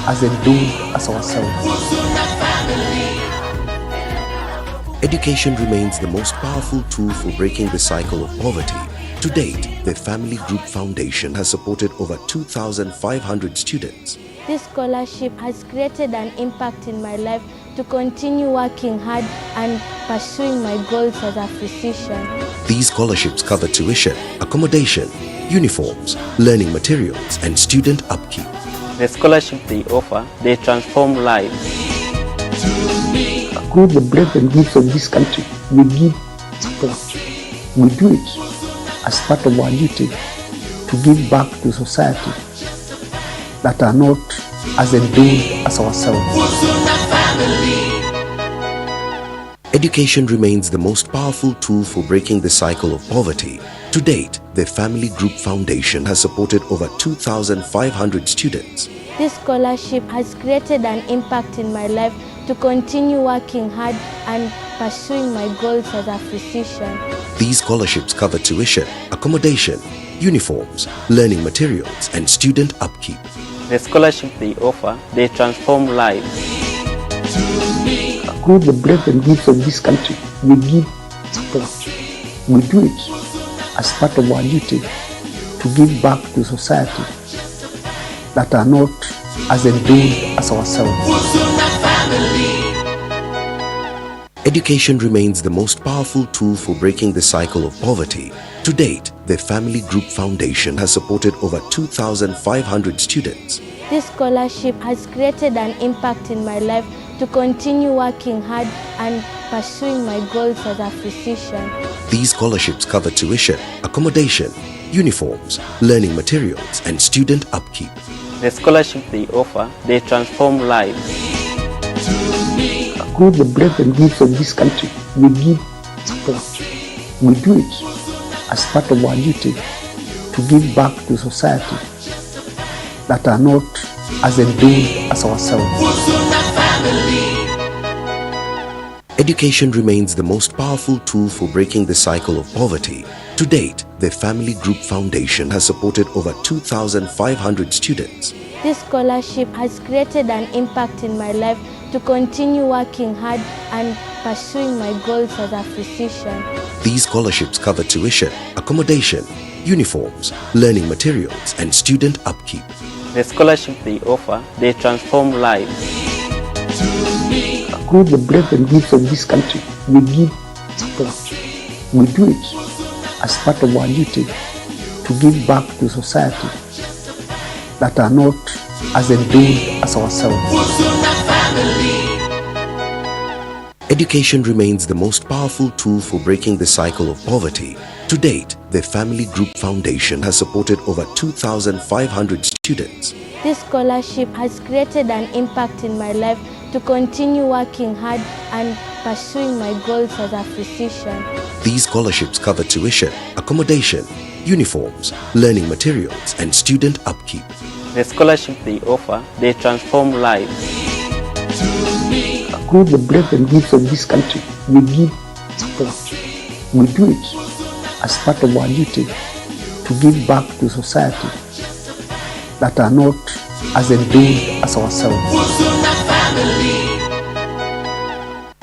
as endowed as ourselves. Education remains the most powerful tool for breaking the cycle of poverty. To date, the Family Group Foundation has supported over 2,500 students. This scholarship has created an impact in my life to continue working hard and pursuing my goals as a physician. These scholarships cover tuition, accommodation, uniforms, learning materials, and student upkeep. The scholarship they offer, they transform lives. Across the breadth and width of this country, we give support. We do it as part of our duty to give back to society that are not as endowed as ourselves. Education remains the most powerful tool for breaking the cycle of poverty. To date, the Family Group Foundation has supported over 2,500 students. This scholarship has created an impact in my life to continue working hard and pursuing my goals as a physician. These scholarships cover tuition, accommodation, uniforms, learning materials, and student upkeep. The scholarship they offer, they transform lives. Across the breadth and width of this country, we give support. We do it as part of our duty to give back to society that are not as endowed as ourselves. Education remains the most powerful tool for breaking the cycle of poverty. To date, the Family Group Foundation has supported over 2,500 students. This scholarship has created an impact in my life to continue working hard and pursuing my goals as a physician. These scholarships cover tuition, accommodation, uniforms, learning materials, and student upkeep. The scholarship they offer, they transform lives. Across the breadth and width of this country, we give support. We do it as part of our duty to give back to society that are not as endowed as ourselves. Education remains the most powerful tool for breaking the cycle of poverty. To date, the Family Group Foundation has supported over 2,500 students. This scholarship has created an impact in my life to continue working hard and pursuing my goals as a physician. These scholarships cover tuition, accommodation, uniforms, learning materials, and student upkeep. The scholarship they offer, they transform lives. Across the breadth and width of this country, we give support. We do it as part of our duty to give back to society that are not as endowed as ourselves. Education remains the most powerful tool for breaking the cycle of poverty. To date, the Family Group Foundation has supported over 2,500 students. This scholarship has created an impact in my life to continue working hard and pursuing my goals as a physician. These scholarships cover tuition, accommodation, uniforms, learning materials, and student upkeep. The scholarship they offer, they transform lives. Across the breadth and width of this country, we give support. We do it as part of our duty to give back to society that are not as endowed as ourselves.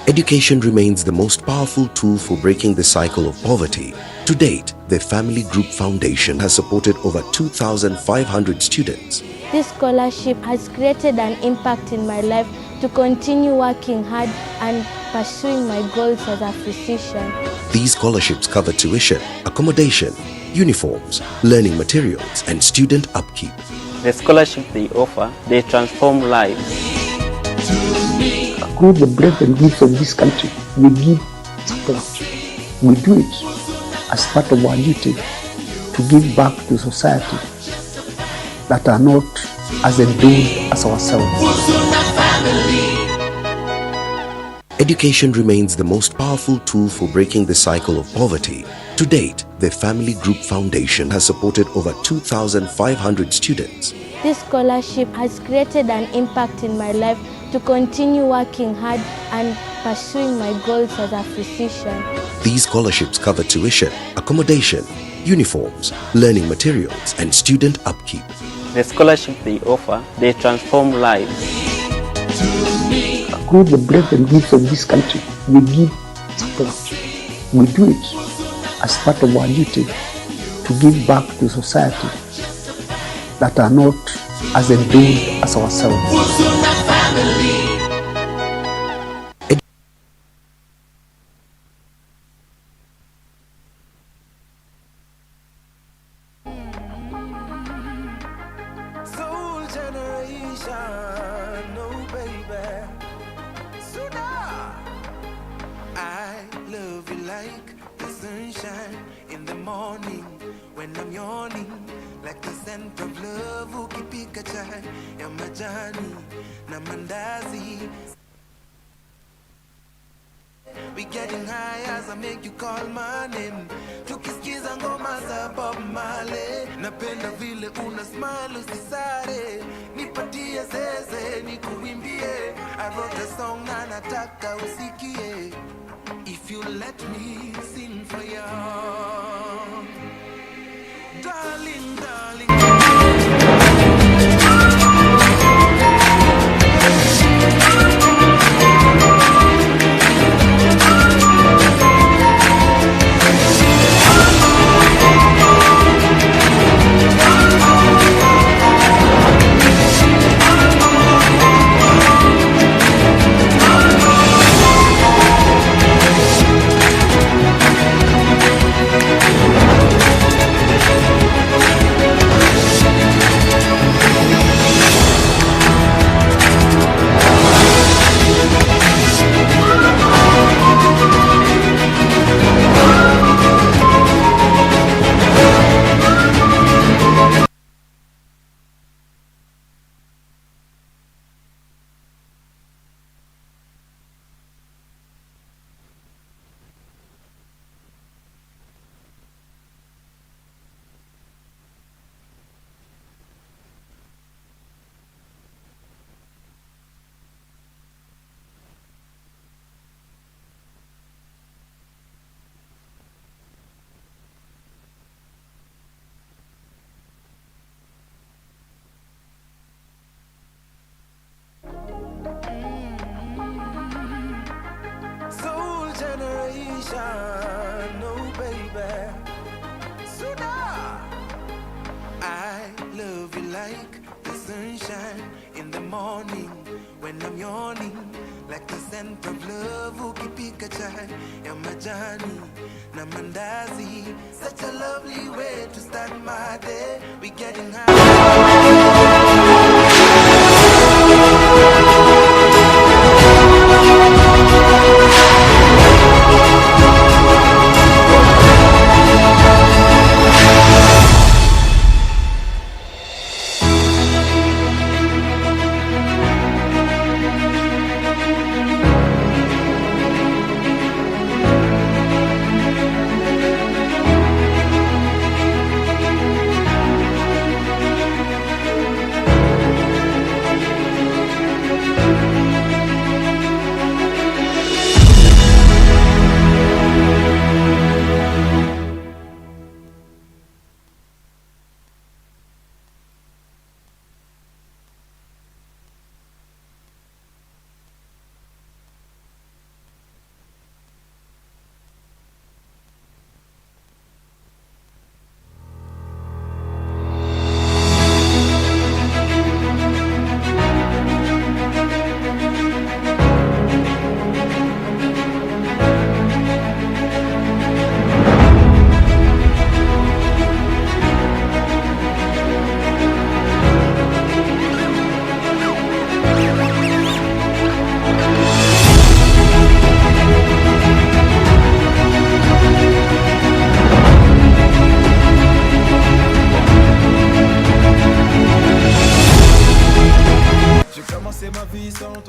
Education remains the most powerful tool for breaking the cycle of poverty. To date, the Family Group Foundation has supported over 2,500 students. This scholarship has created an impact in my life to continue working hard and pursuing my goals as a physician. These scholarships cover tuition, accommodation, uniforms, learning materials, and student upkeep. The scholarship they offer, they transform lives. Across the breadth and width of this country, we give support. We do it as part of our duty to give back to society that are not as endowed as ourselves. Education remains the most powerful tool for breaking the cycle of poverty. To date, the Family Group Foundation has supported over 2,500 students. This scholarship has created an impact in my life to continue working hard and pursuing my goals as a physician. These scholarships cover tuition, accommodation, uniforms, learning materials, and student upkeep. The scholarship they offer, they transform lives. God, the breath and gifts of this country, we give support. We do it as part of our duty to give back to society that are not as endowed as ourselves. We getting high as I make you call my name. Tukisikiza ngoma za Bob Marley. Napenda vile una smile usisare. Nipatie zeze nikuimbie. I wrote a song na nataka usikie. If you let me sing for you, darling, darling. Oh baby, Suda. I love you like the sunshine in the morning when I'm yawning, like the scent of love ukipika chai ya majani na mandazi. Such a lovely way to start my day. We getting high.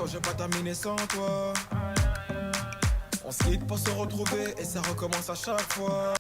Je vais pas terminer sans toi. On se quitte pour se retrouver et ça recommence à chaque fois.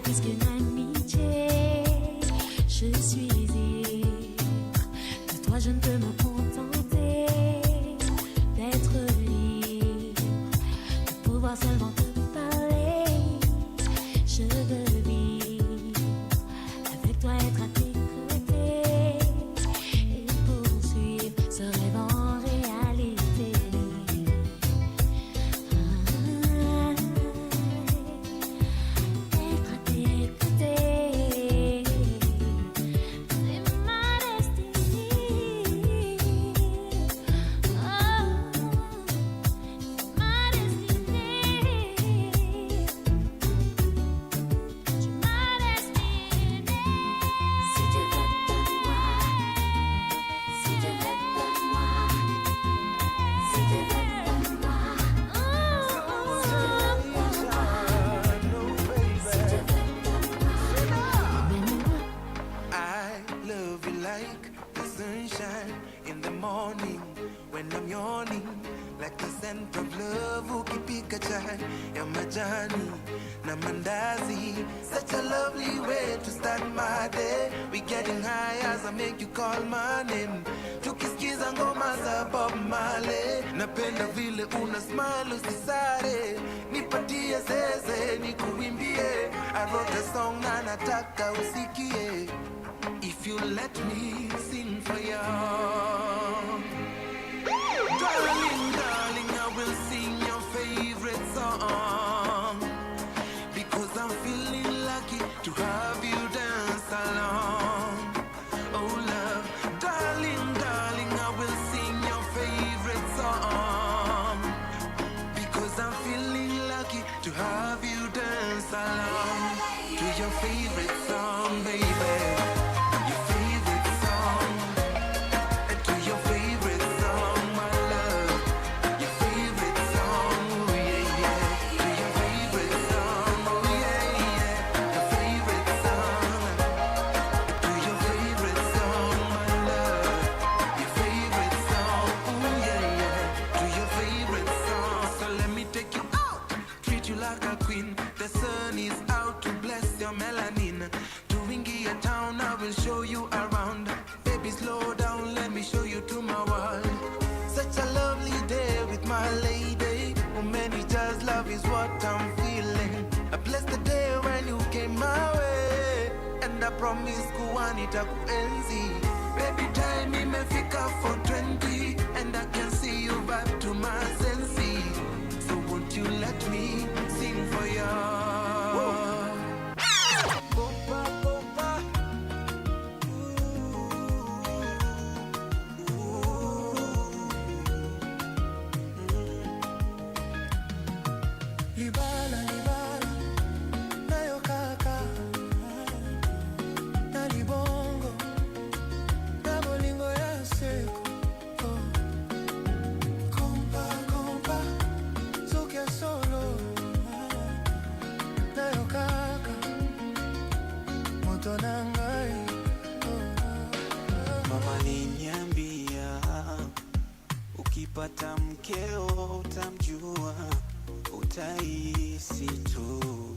plus qu'une amitié. Je suis ivre, de toi je ne peux me contenter. D'être libre, de pouvoir seulement te parler. Je veux vivre, avec toi être à tes côtés. Et poursuivre ce rêve en réalité. Être à tes côtés, c'est ma destinée. Oh, ma destinée. Tu m'as destinée. Si tu veux, donne-moi. Si tu veux, donne-moi. Si tu veux, donne-moi. I love you like the sunshine in the morning when I'm yawning, like the scent of love ukipika chai ya majani na mandazi. Such a lovely way to start my day. We getting high as I make you call my name. Tukisikiza ngoma za Bob Marley. Napenda vile una smile usisare. Nipatie zeze nikuimbie. I wrote a song na nataka usikie. If you let me sing for you, darling, darling, I will sing your favorite song, because I'm feeling lucky to have you dance along. Oh love, darling, darling, I will sing your favorite song, because I'm feeling lucky to have you dance along to your favorite song, baby. Your favorite song, and to your favorite song, my love. Your favorite song, oh yeah, yeah. To your favorite song, oh yeah, yeah. Your favorite song, to your favorite song, my love. Your favorite song, oh yeah, yeah. To your favorite song. So let me take you out, treat you like a queen. The sun is out to bless your melanin. To Wingy town, I will show you around. Baby, slow down, let me show you to my world. Such a lovely day with my lady. Oh, many just love is what I'm feeling. I bless the day when you came my way, and I promise kuanita kuenzi. Baby, time imefika for 20, and I can see you back to my senses. So won't you let me sing for you? Libala, libala, nayo kaka, na libongo, na bolingo ya seko. Kompa, kompa, zuke solo, nayo kaka, moto nangai. Mama aliniambia ukipata mkeo utamjua, utahisi tu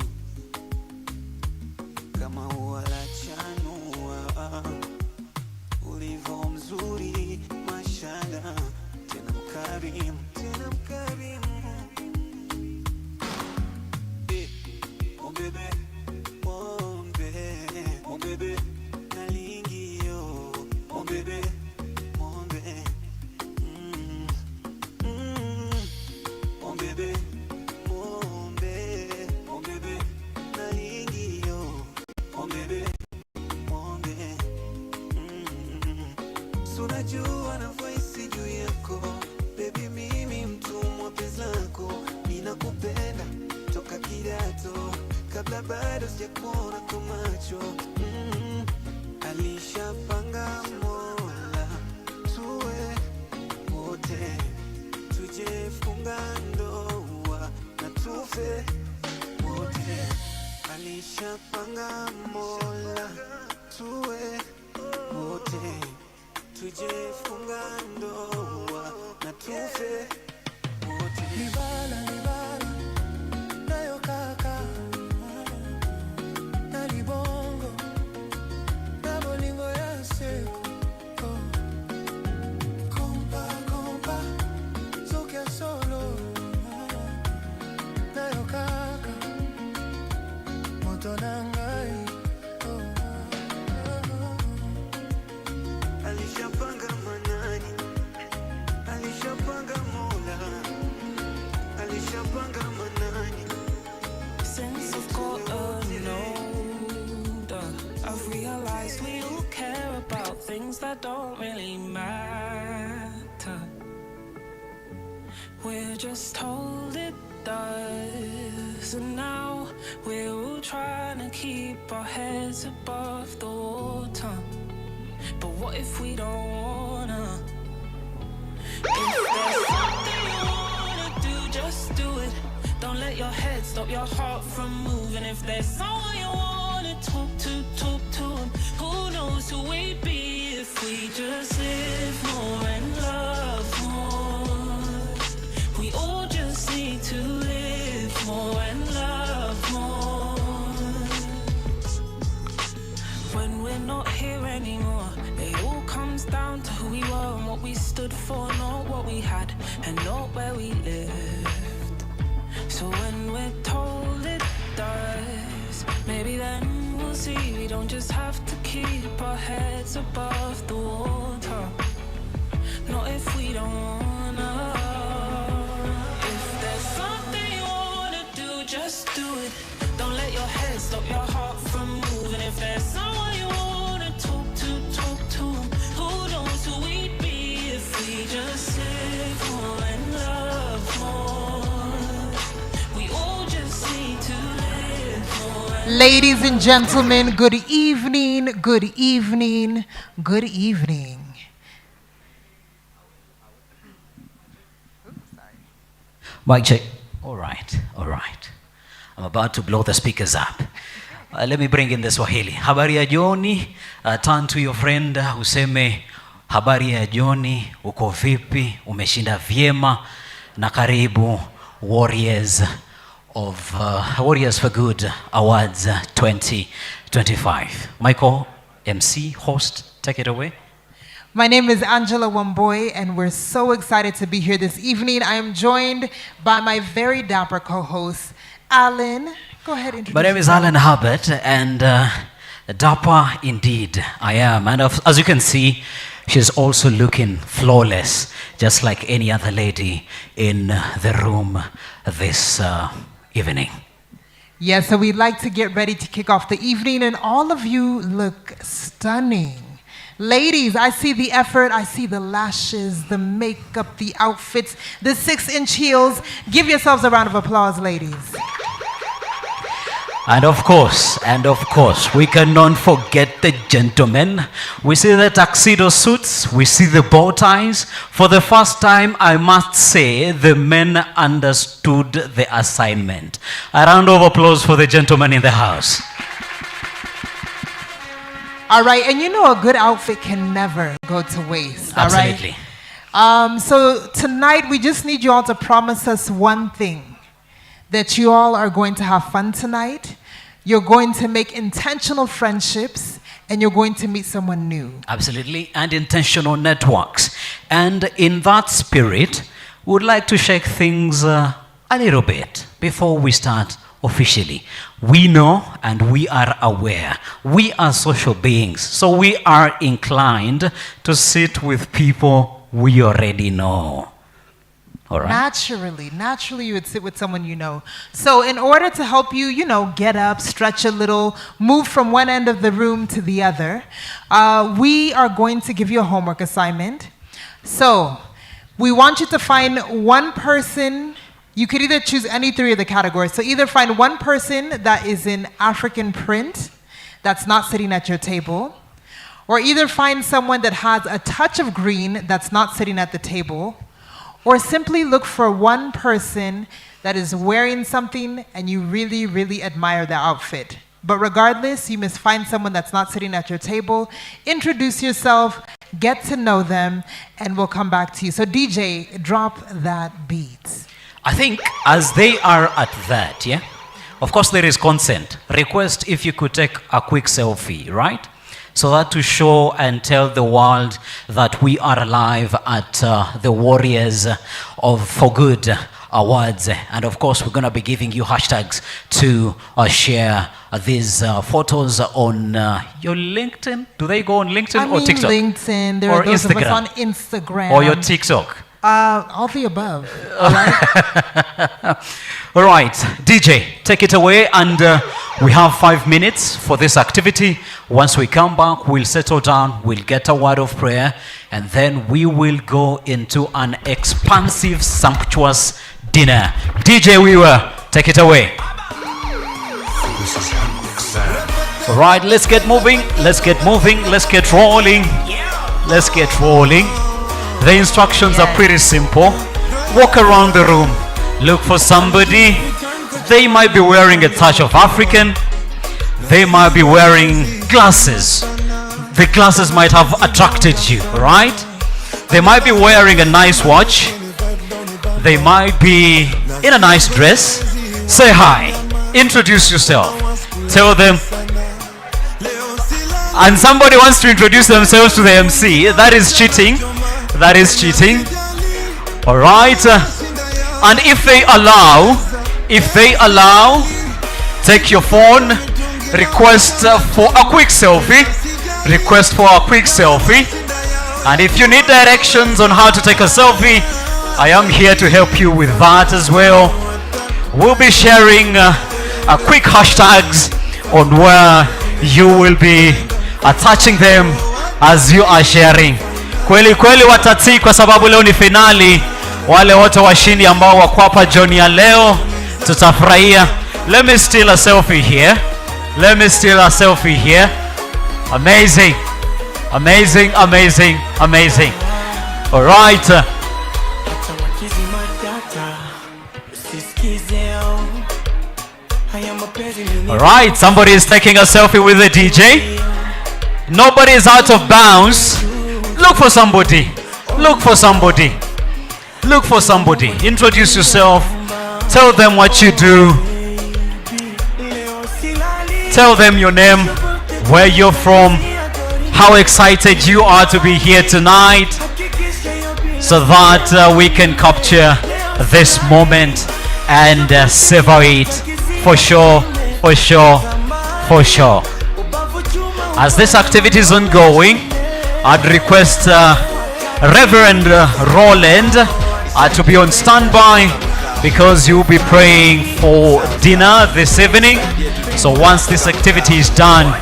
kama ua la chanua, ulivyo mzuri mashada, tena mkarimu, tena mkarimu. Mon bébé, mon bébé, mon bébé, nalingio, mon bébé, mon bébé, mon bébé, mon bébé, nalingio, mon bébé, mon bébé. Sunajua nafasi juu yako, baby, mimi mtumwa penzi lako, ninakupenda toka kidato, kabla bado sijakuona kwa macho. Alishapanga Mola tuwe wote, tujefunga ndoa na tufe wote. Alishapanga Mola tuwe wote, tujefunga ndoa na tufe wote. Libala, libala, nayo kaka, I've gotten older, I've realized we all care about things that don't really matter. We're just told it does, and now we're all trying to keep our heads above the water. But what if we don't wanna? If there's something you wanna do, just do it. Don't let your head stop your heart from moving. If there's someone you wanna talk to him. Who knows who we'd be if we just live more and love more. We all just need to live more and love more. When we're not here anymore, it all comes down to who we were and what we stood for, not what we had and not where we lived. So when we're told it does, maybe then we'll see we don't just have to keep our heads above the water. Not if we don't wanna. If there's something you wanna do, just do it. Don't let your head stop your heart from moving. If there's someone you wanna talk to him. Who knows who we'd be if we just live more and love more. We all just need to live more and Ladies and gentlemen, good evening, good evening, good evening. Mic check. All right, all right. I'm about to blow the speakers up. Let me bring in the Swahili. Habari ya Joni. Turn to your friend useme habari ya Joni, uko vipi, umeshinda vyema, na karibu Warriors of Warriors for Good Awards 2025. Michael, MC, host, take it away. My name is Angela Wamboy, and we're so excited to be here this evening. I am joined by my very dapper co-host, Alan. Go ahead, introduce My name is yourself. Alan Hubbard, and dapper indeed I am. And as you can see, she's also looking flawless, just like any other lady in the room this evening. Yeah, so we'd like to get ready to kick off the evening, and all of you look stunning. Ladies, I see the effort, I see the lashes, the makeup, the outfits, the 6-inch heels. Give yourselves a round of applause, ladies. And of course, we cannot forget the gentlemen. We see the tuxedo suits, we see the bow ties. For the first time, I must say, the men understood the assignment. A round of applause for the gentlemen in the house. All right, and you know a good outfit can never go to waste, Absolutely. all right? So tonight, we just need you all to promise us one thing, that you all are going to have fun tonight, you're going to make intentional friendships, and you're going to meet someone new. Absolutely, and intentional networks. And in that spirit, we would like to shake things a little bit before we start officially. We know and we are aware. We are social beings, so we are inclined to sit with people we already know. All right. Naturally, you would sit with someone you know. So in order to help you, get up, stretch a little, move from one end of the room to the other, we are going to give you a homework assignment. So we want you to find one person. You could either choose any 3 of the categories. So either find one person that is in African print that's not sitting at your table, or either find someone that has a touch of green that's not sitting at the table, or simply look for one person that is wearing something and you really, really admire the outfit. But regardless, you must find someone that's not sitting at your table, introduce yourself, get to know them, and we'll come back to you. So DJ, drop that beat. I think as they are at that, yeah, of course there is consent. Request if you could take a quick selfie, right? So that to show and tell the world that we are alive at the Warriors for Good Awards. And of course, we're going to be giving you hashtags to share these photos on your LinkedIn. Do they go on LinkedIn or TikTok? LinkedIn. There or are those Instagram. of us on Instagram. Or your TikTok. All the above. All right. All right, DJ, take it away, and we have 5 minutes for this activity. Once we come back, we'll settle down, we'll get a word of prayer, and then we will go into an expansive, sumptuous dinner. DJ Weaver, take it away. All right, let's get moving, let's get moving, let's get rolling. Let's get rolling. The instructions are pretty simple. Walk around the room, look for somebody. They might be wearing a touch of African. They might be wearing glasses. The glasses might have attracted you, right? They might be wearing a nice watch. They might be in a nice dress. Say hi. Introduce yourself. Tell them. And somebody wants to introduce themselves to the MC. That is cheating. That is cheating. All right. And if they allow, take your phone, request for a quick selfie. Request for a quick selfie. And if you need directions on how to take a selfie, I am here to help you with that as well. We'll be sharing a quick hashtags on where you will be attaching them as you are sharing. Kweli kweli watati, kwa sababu leo ni finali. Wale wote washindi ambao wako hapa jioni ya leo tutafurahia. Let me steal a selfie here. Let me steal a selfie here. Amazing. Amazing, amazing, amazing. All right. All right, somebody is taking a selfie with the DJ. Nobody is out of bounds. Look for somebody. Look for somebody. Look for somebody. Introduce yourself. Tell them what you do. Tell them your name, where you're from, how excited you are to be here tonight, so that we can capture this moment and savor it for sure, for sure, for sure. As this activity is ongoing, I'd request Reverend Roland to be on standby, because you'll be praying for dinner this evening. So once this activity is done,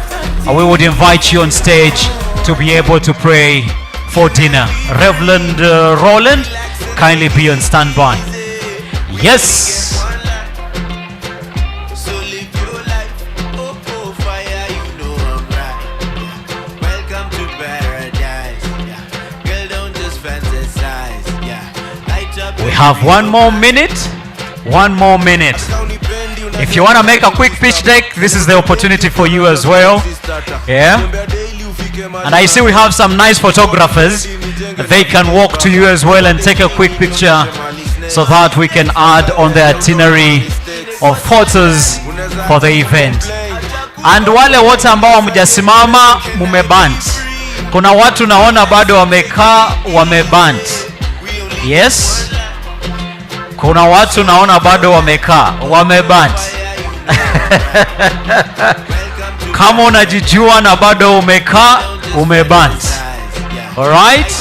we would invite you on stage to be able to pray for dinner. Reverend Roland, kindly be on standby. Yes. We have 1 more minute. 1 more minute. If you want to make a quick pitch deck, this is the opportunity for you as well. Yeah. And I see we have some nice photographers. They can walk to you as well and take a quick picture, so that we can add on the itinerary of photos for the event. And wale wote ambao mjasimama mumebant. Kuna watu naona bado wamekaa wamebant. Yes. Kuna watu naona bado wamekaa wamebant. Kama unajijua na bado umekaa umebant. All right?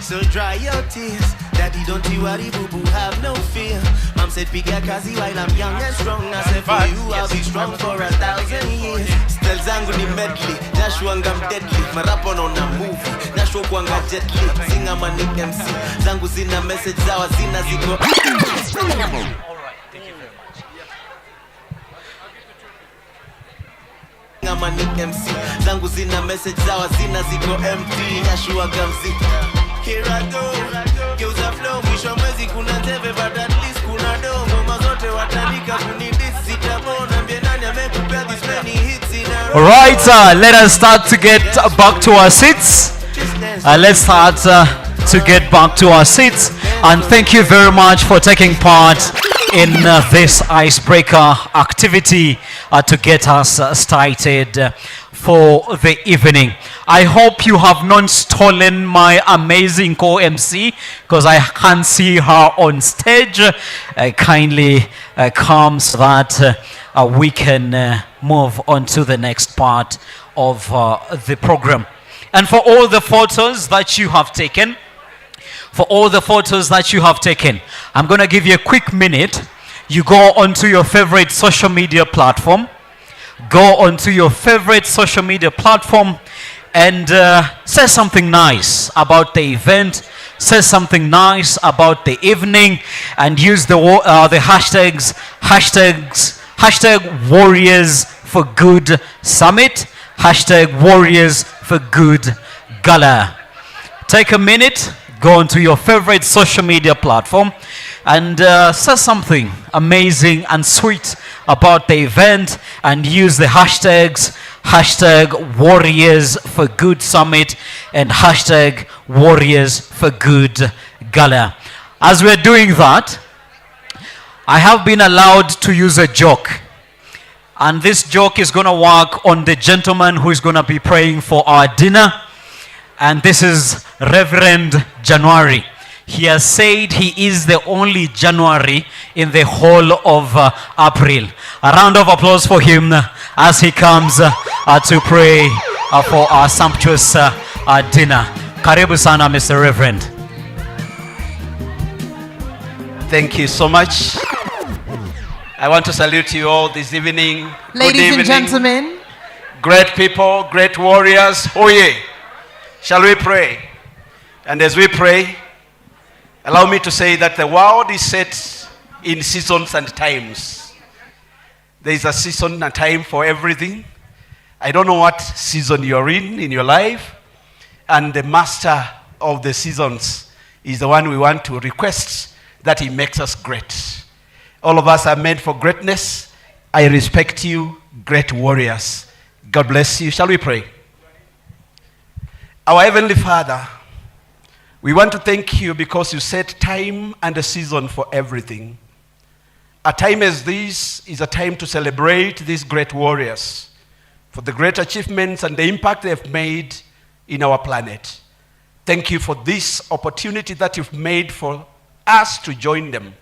So dry your tears. Daddy, don't you worry, boo boo, have no fear. Mom said, piga kazi while I'm young and strong. I said, for you, I'll be strong for 1,000 years. Still zangu ni medley, nashwanga deadly. Marapon on a movie, nashwa kwanga jetly. Singa mani MC, zangu zina message zawa zina ziko. Alright, thank you very much. Singa mani MC, zangu zina message zawa zina ziko empty. Nashwa gamzi. Here I go, geuza flow, mwisho mwezi kuna teve, but at least kuna dongo. Mazote watandika kunidisi, sitabona, mbie nani amekupea this many hits in a row. Alright, let us start to get back to our seats. Let's start to get back to our seats. And thank you very much for taking part in this icebreaker activity to get us started for the evening. I hope you have not stolen my amazing co-MC, because I can't see her on stage. Kindly come so that we can move on to the next part of the program. And for all the photos that you have taken, I'm going to give you a quick minute. You go onto your favorite social media platform. And say something nice about the event. Say something nice about the evening, and use the hashtags hashtag Warriors for Good Summit, hashtag Warriors for Good Gala. Take a minute, go onto your favorite social media platform, and say something amazing and sweet about the event, and use the hashtags hashtag Warriors for Good Summit and hashtag Warriors for Good Gala. As we're doing that, I have been allowed to use a joke. And this joke is going to work on the gentleman who is going to be praying for our dinner. And this is Reverend January. He has said he is the only January in the whole of April. A round of applause for him as he comes to pray for our sumptuous dinner. Karibu sana, Mr. Reverend. Thank you so much. I want to salute you all this evening. Ladies and gentlemen. Great people, great warriors. Oh yeah. Shall we pray? And as we pray, allow me to say that the world is set in seasons and times. There is a season and time for everything. I don't know what season you're in your life. And the master of the seasons is the one we want to request that he makes us great. All of us are made for greatness. I respect you, great warriors. God bless you. Shall we pray? Our Heavenly Father, we want to thank you because you set time and a season for everything. A time as this is a time to celebrate these great warriors for the great achievements and the impact they've made in our planet. Thank you for this opportunity that you've made for us to join them.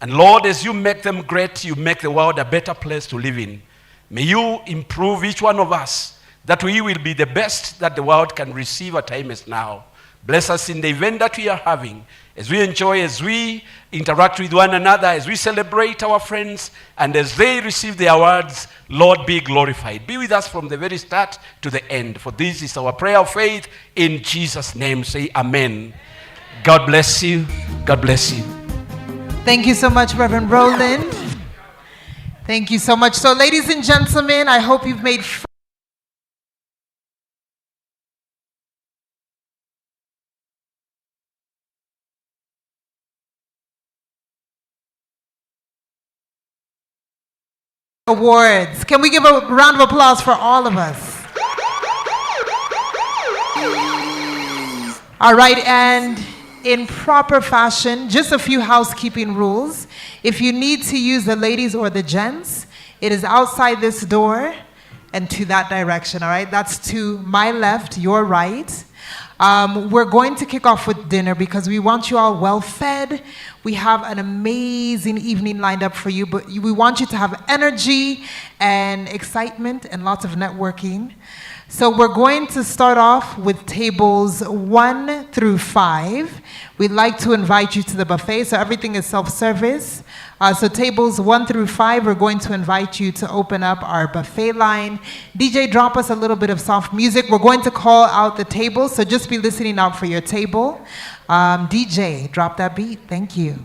And Lord, as you make them great, you make the world a better place to live in. May you improve each one of us, that we will be the best that the world can receive a time as now. Bless us in the event that we are having, as we enjoy, as we interact with one another, as we celebrate our friends, and as they receive the awards. Lord, be glorified. Be with us from the very start to the end. For this is our prayer of faith. In Jesus' name, say amen. God bless you. God bless you. Thank you so much, Reverend Roland. Thank you so much. So, ladies and gentlemen, I hope you've made awards. Can we give a round of applause for all of us? All right, and in proper fashion, just a few housekeeping rules. If you need to use the ladies or the gents, it is outside this door and to that direction, all right? That's to my left, your right. We're going to kick off with dinner because we want you all well fed. We have an amazing evening lined up for you, but we want you to have energy and excitement and lots of networking. So we're going to start off with tables 1 through 5. We'd like to invite you to the buffet, so everything is self-service. So tables 1 through 5, we're going to invite you to open up our buffet line. DJ, drop us a little bit of soft music. We're going to call out the tables, so just be listening out for your table. DJ, drop that beat. Thank you.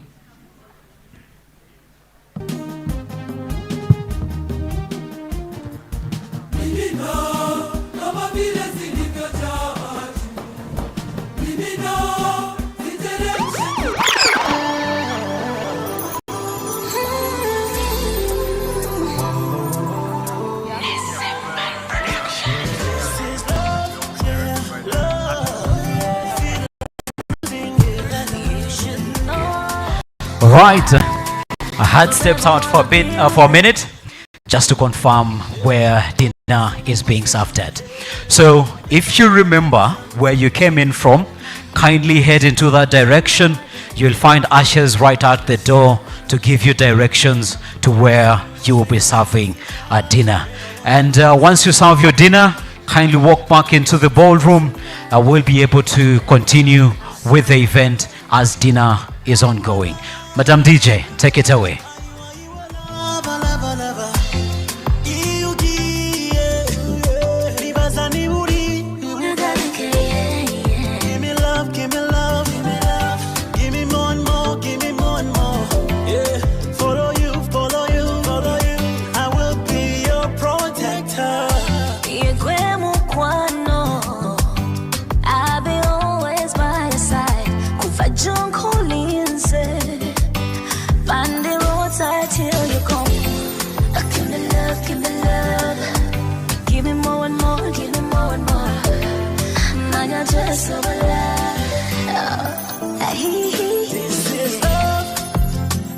Right, I had stepped out for a minute just to confirm where dinner is being served at. So if you remember where you came in from, kindly head into that direction. You'll find ushers right at the door to give you directions to where you will be serving dinner. And once you serve your dinner, kindly walk back into the ballroom. We'll be able to continue with the event as dinner is ongoing. Madam DJ, take it away. Just so alive. This is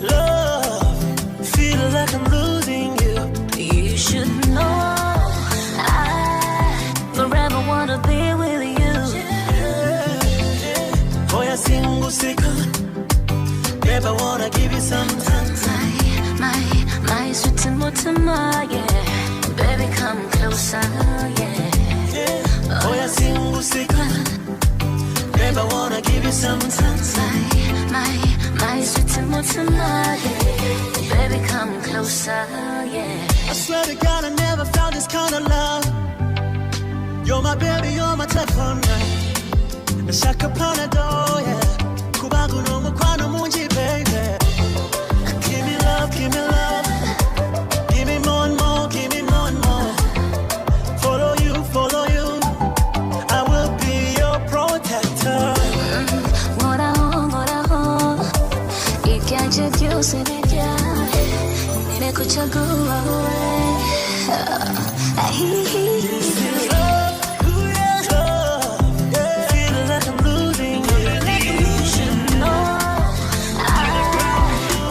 love. Feel like I'm losing you. You should know I forever wanna be with you. For a single second, babe, I wanna give you some time. My sweet and Mortimer, yeah. Baby, come closer, yeah. For a single second, babe, I wanna give you some time. My sweet and Mortimer, yeah. Baby, come closer, yeah. I swear to God, I never found this kind of love. You're my baby, you're my telephone, right? Shaka Panado, yeah. Kubagu no Mukwano Munji, baby. Give me love, give me love. Give me more and more, give me more and more. Follow you, follow you. Nimekuchagua wewe. Feel like I'm losing you. You should know I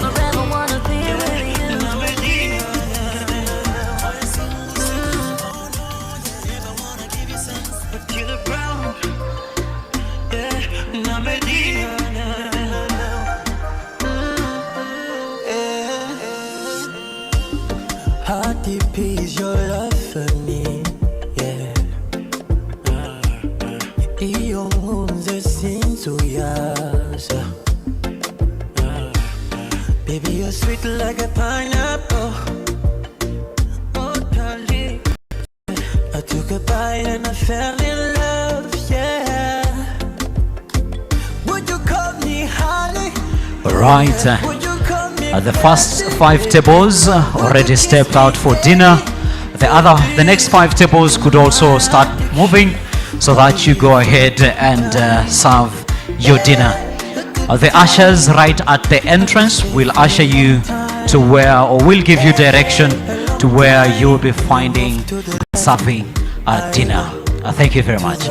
forever wanna be with you. Killer Brown, yeah, Namedina. How deep is your love for me? Yeah. Iyo nkunze sinzuyaza. Baby, you're sweet like a pineapple. Oh, darling. I took a bite and I fell in love, yeah. Would you call me honey? All right. The first 5 tables already stepped out for dinner. The next 5 tables could also start moving so that you go ahead and serve your dinner. The ushers right at the entrance will usher you to where, or will give you direction to where you will be finding serving dinner. Thank you very much.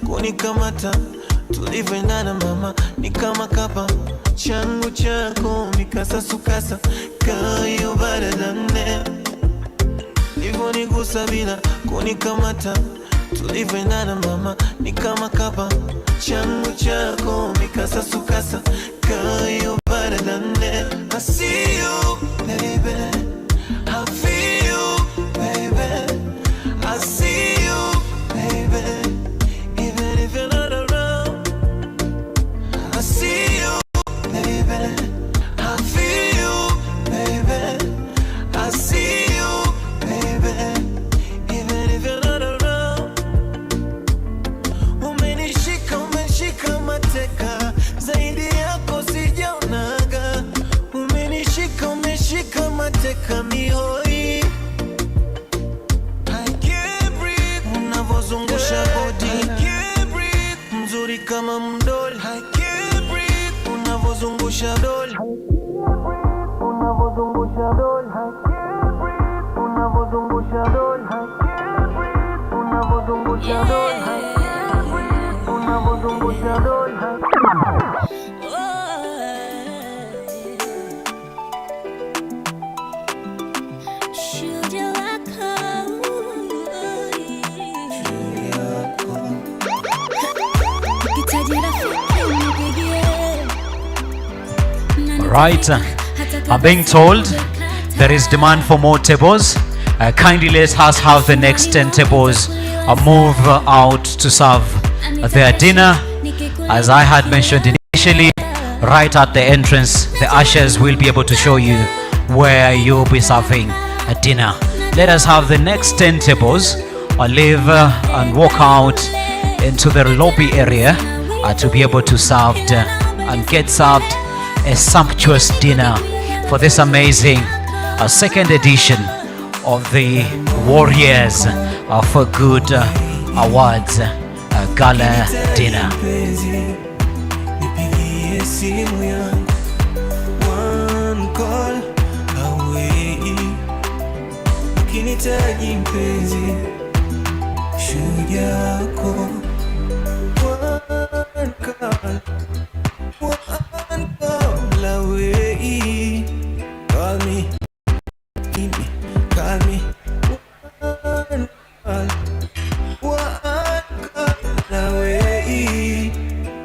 Kunikamata tulivyoendana mama, ni kama kapa changu chako mikasa sukasa kayo baradane. Nigusa bila kunikamata tulivyoendana mama, ni kama kapa changu chako mikasa sukasa kayo baradane. I see you, baby. I feel you, baby. I see you, baby. unavozungusha doli, unavozungusha doli, unavozungusha doli, unavozungusha doli, unavozungusha doli. Right, I'm being told there is demand for more tables. Kindly let us have the next 10 tables move out to serve their dinner. As I had mentioned initially, right at the entrance, the ushers will be able to show you where you'll be serving a dinner. Let us have the next 10 tables leave and walk out into the lobby area to be able to serve and get served a sumptuous dinner for this amazing second edition of the Warriors for Good Awards Gala Dinner. One call away, ukinitaji mpenzi, shujaa yako. One call away, call me, call me. One call away,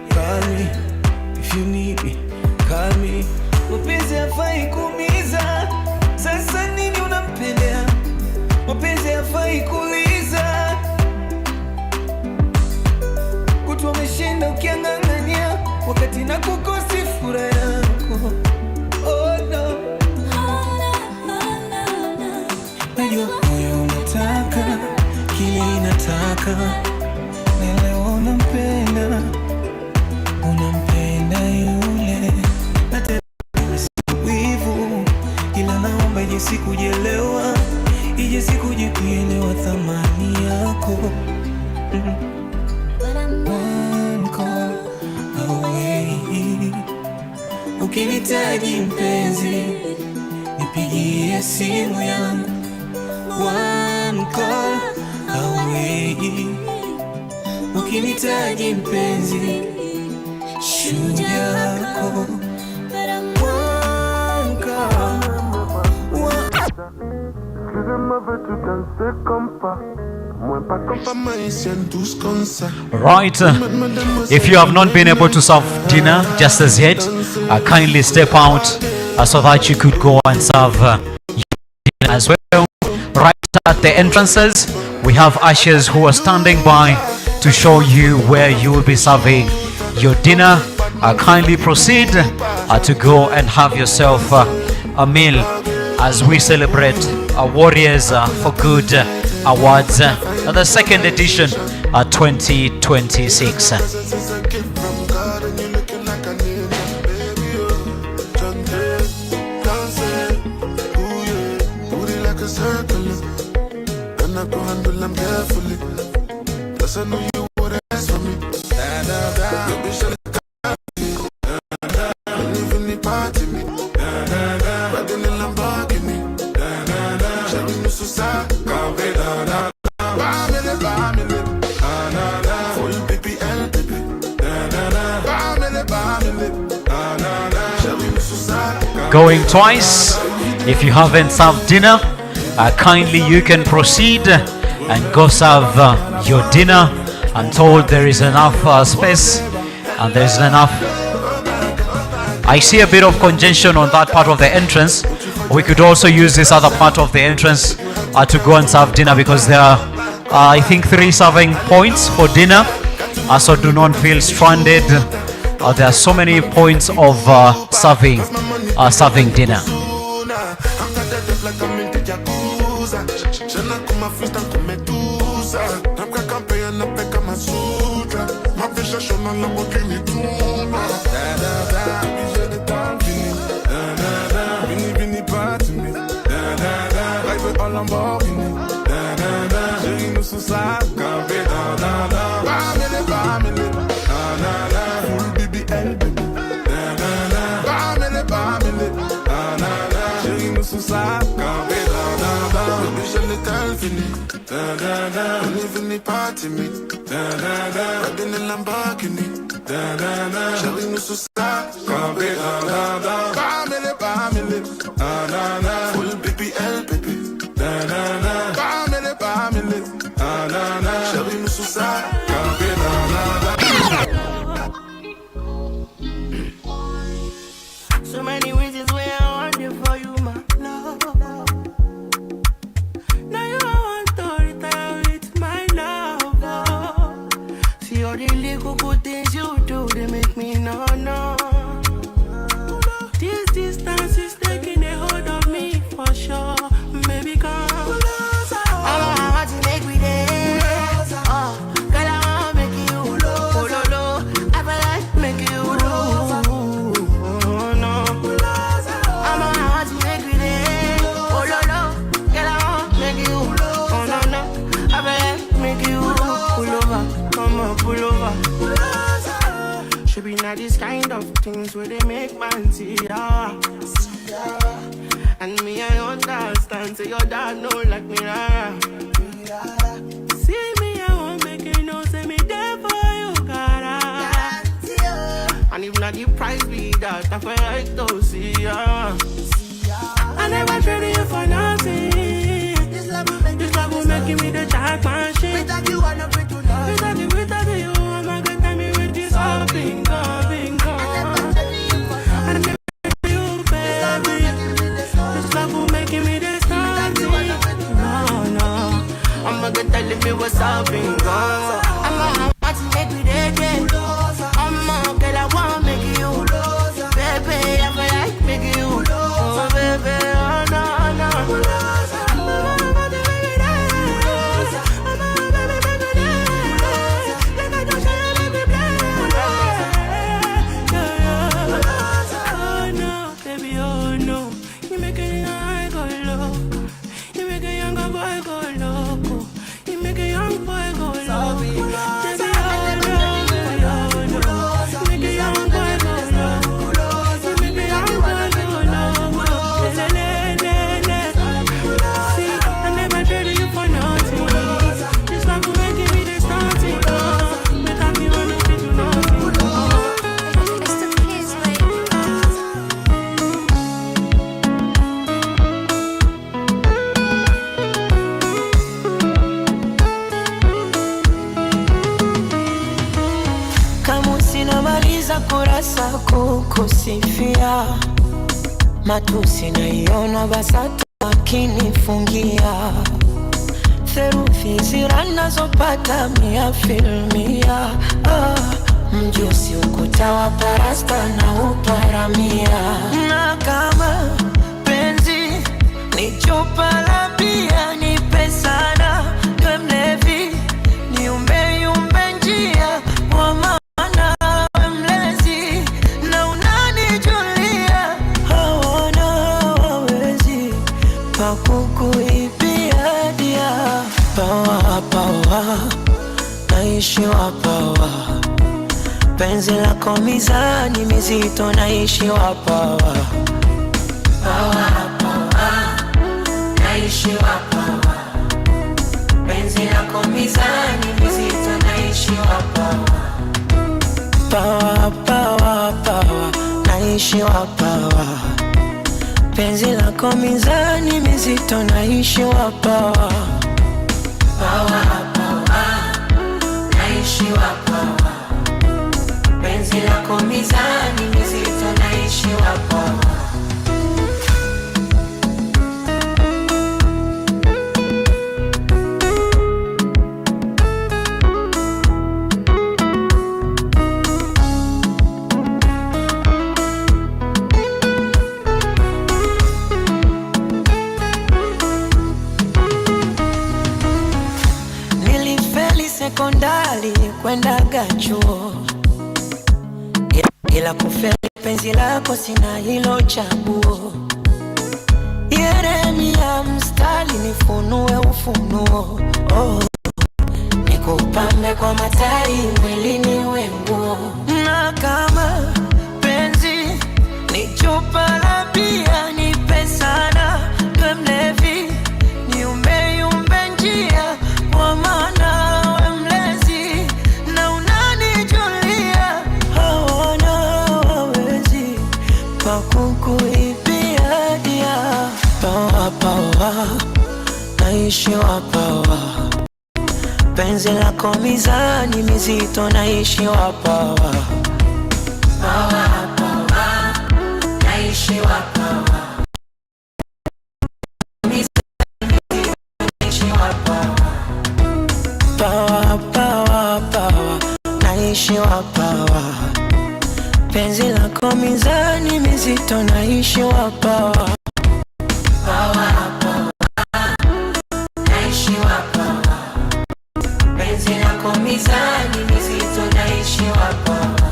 call me if you need me, call me. Mapenzi hafai kuumiza, sasa nini unampendea? Mapenzi hafai kuuliza, kutwa umeshinda ukiang'ang'ania, wakati na kukosi furaha yako. Oh no, najua moyo unataka kile inataka, na leo unampenda, unampenda yule. Ila naomba ije siku jelewa, ije siku je kuelewa thamani yako. One call away, ukinitaji mpenzi, nipigie simu yangu. One call away, ukinitaji mpenzi, shujaa yako. Right, if you have not been able to serve dinner just as yet, kindly step out so that you could go and serve dinner as well. Right at the entrances, we have ushers who are standing by to show you where you will be serving your dinner. Kindly proceed to go and have yourself a meal as we celebrate Warriors for Good Awards, the second edition 2026. Going twice. If you haven't served dinner, kindly you can proceed and go serve your dinner. I'm told there is enough space and there's enough. I see a bit of congestion on that part of the entrance. We could also use this other part of the entrance to go and serve dinner, because there are I think 3 serving points for dinner, so do not feel stranded. There are so many points of serving dinner. living it, da da da. We living it, party me, da da da. Riding in Lamborghini, da da da. Shall we move so sad? Come be da da da. Family, da da da. Full BBL, baby, da da da. Family, da da da. Shall we move so sad? Come be da da da. So many reasons where I want it for you, my love. Now you want to retire with my love. See all the little good things you do, they make me no. This distance is taking a hold of me for sure. Baby, come. I want to make me there. Girl, I want to make you. I feel like make you. Pull over. Should be not these kind of things where they make man see ya. And me, I understand. Say your dad know like me. See me, I won't make you know. Say me there for you, gotta. And if not the price be that, I feel like to see ya. I never traded you for nothing. This love will make me the jack machine. Without you, I'm not free to love. Without you, I'm not gonna tell me with this all bingo. I never tell you, baby. This love will make me the something. No. I'm not gonna tell me what's up, bingo. I'm want to make me the I'm a girl, I wanna make you. Baby, I feel like make you. Oh, baby, oh, no. Kurasa kukusifia matusi naiona basata akinifungia theruthi ziranazopata mia filmia mjusi ukuta wa parasta na uparamia na kama penzi ni chupa la bia ni pesana kwe mlevi ni umbe njia wa kukuibia dia pawa naishi wapawa penzi lako mizani mizito naishi wapawa naishi wapawa penzi lako mizani mizito naishi wapawa pawa naishi wapawa penzi lako mizani mizito naishi wapawa naishi wapawa penzi lako mizani mizito naishi wapawa sekondari kwendaga chuo ila kufeli penzi lako sina hilo chaguo Yeremia mstari nifunue ufunuo nikupambe kwa matari mwilini wenguo na kama penzi ni chupa la bia ni pesana kwe mlevi ni umbe penzi lako mizani mizito naishi wapawa. Pawa, pawa, naishi wapawa. Mizani mizito naishi wapawa. Pawa, pawa, pawa, naishi wapawa. Penzi lako mizani mizito naishi wapawa. Pawa, pawa, naishi wapawa. Penzi lako mizani mizito naishi wapawa.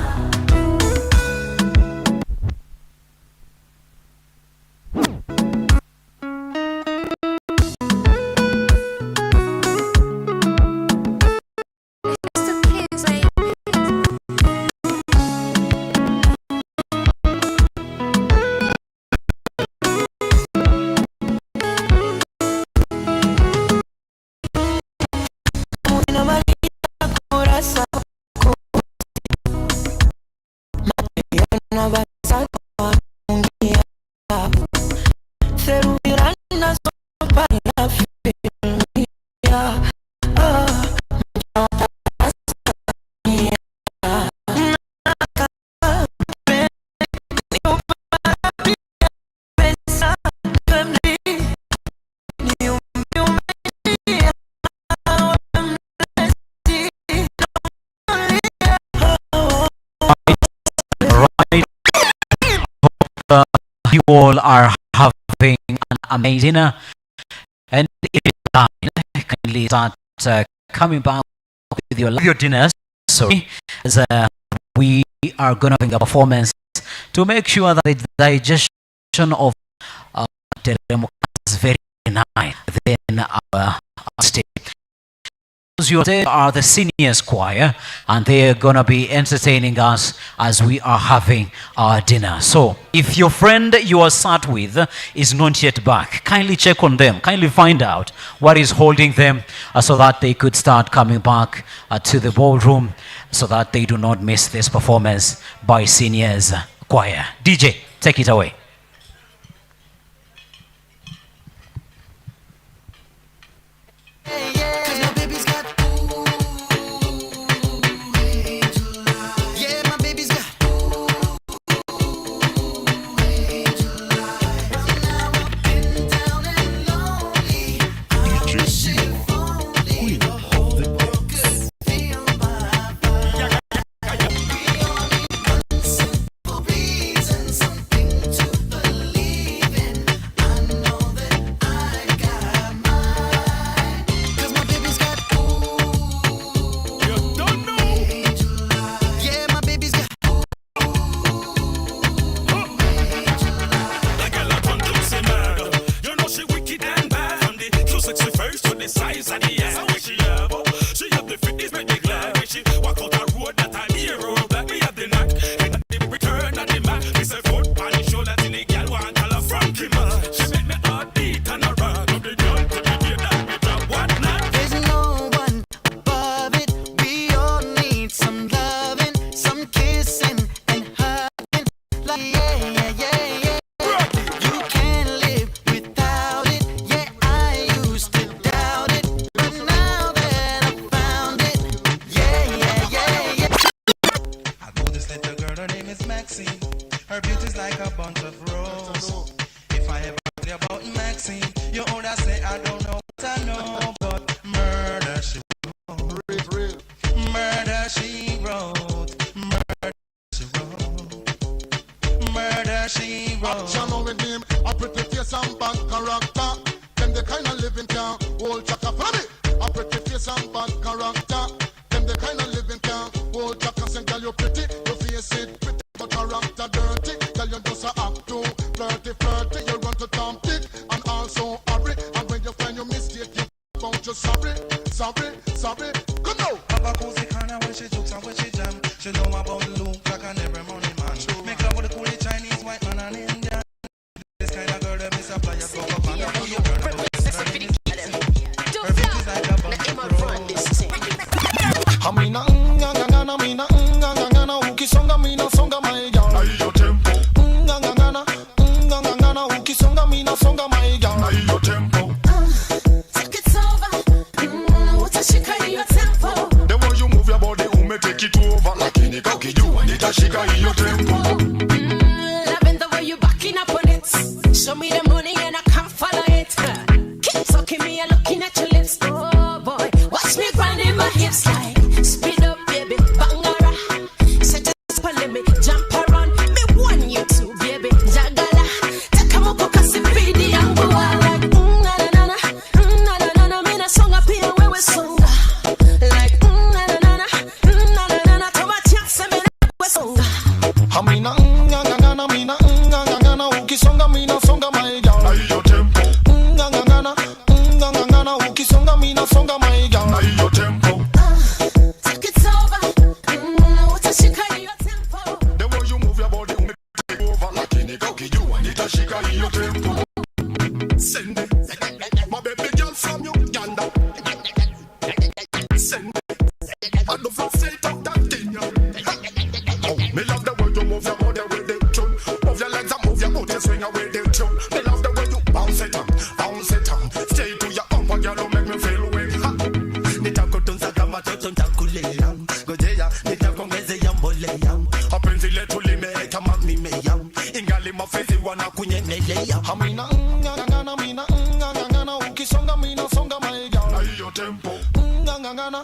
You all are having an amazing and kindly start coming back with your dinners. So as we are going to have a performance to make sure that the digestion of the is very nice within our state. They are the seniors choir and they are going to be entertaining us as we are having our dinner. So if your friend you are sat with is not yet back, kindly check on them, kindly find out what is holding them so that they could start coming back to the ballroom so that they do not miss this performance by seniors choir. DJ, take it away. Take it over. What a shake, you're nitashika hiyo tempo. Loving the way you backing up on it. Show me the money and I can't follow it. Keep talking me and looking at your lips. Oh boy, watch me grinding my hips like speed up, baby, bangara. Set it up and let me jump around. Me want you to, baby, jagala. Take a mopo kasi pidi yangu like na na na na na na na. Me na songa pia wewe songa like na na na na na na. Toba chance me na wewe songa. Amina ngangana mina ngangana ukisonga mina songa my girl na hiyo tempo. Ngangana ukisonga mina songa my girl na hiyo tempo. Take it over. Utashika hiyo tempo. The way you move your body take over lakini ukijua nitashika hiyo tempo. Send it. My baby girl from Uganda. Send it. I love you straight up that thing. Oh, me love the way you move your body with the tune. Move your legs and move your body, swing away the tune. Me love the way you bounce it on. Stay to your bumper, girl, don't make me feel weak. Nitakutunza kama toto nitakulea. Ngojea nitakuongezea mbolea. Mapenzi letu limeweka mamimea. Ingali mafezi wanakunyemelea. Amina ngangana ukisonga mina songa my girl na hiyo tempo. Ngangana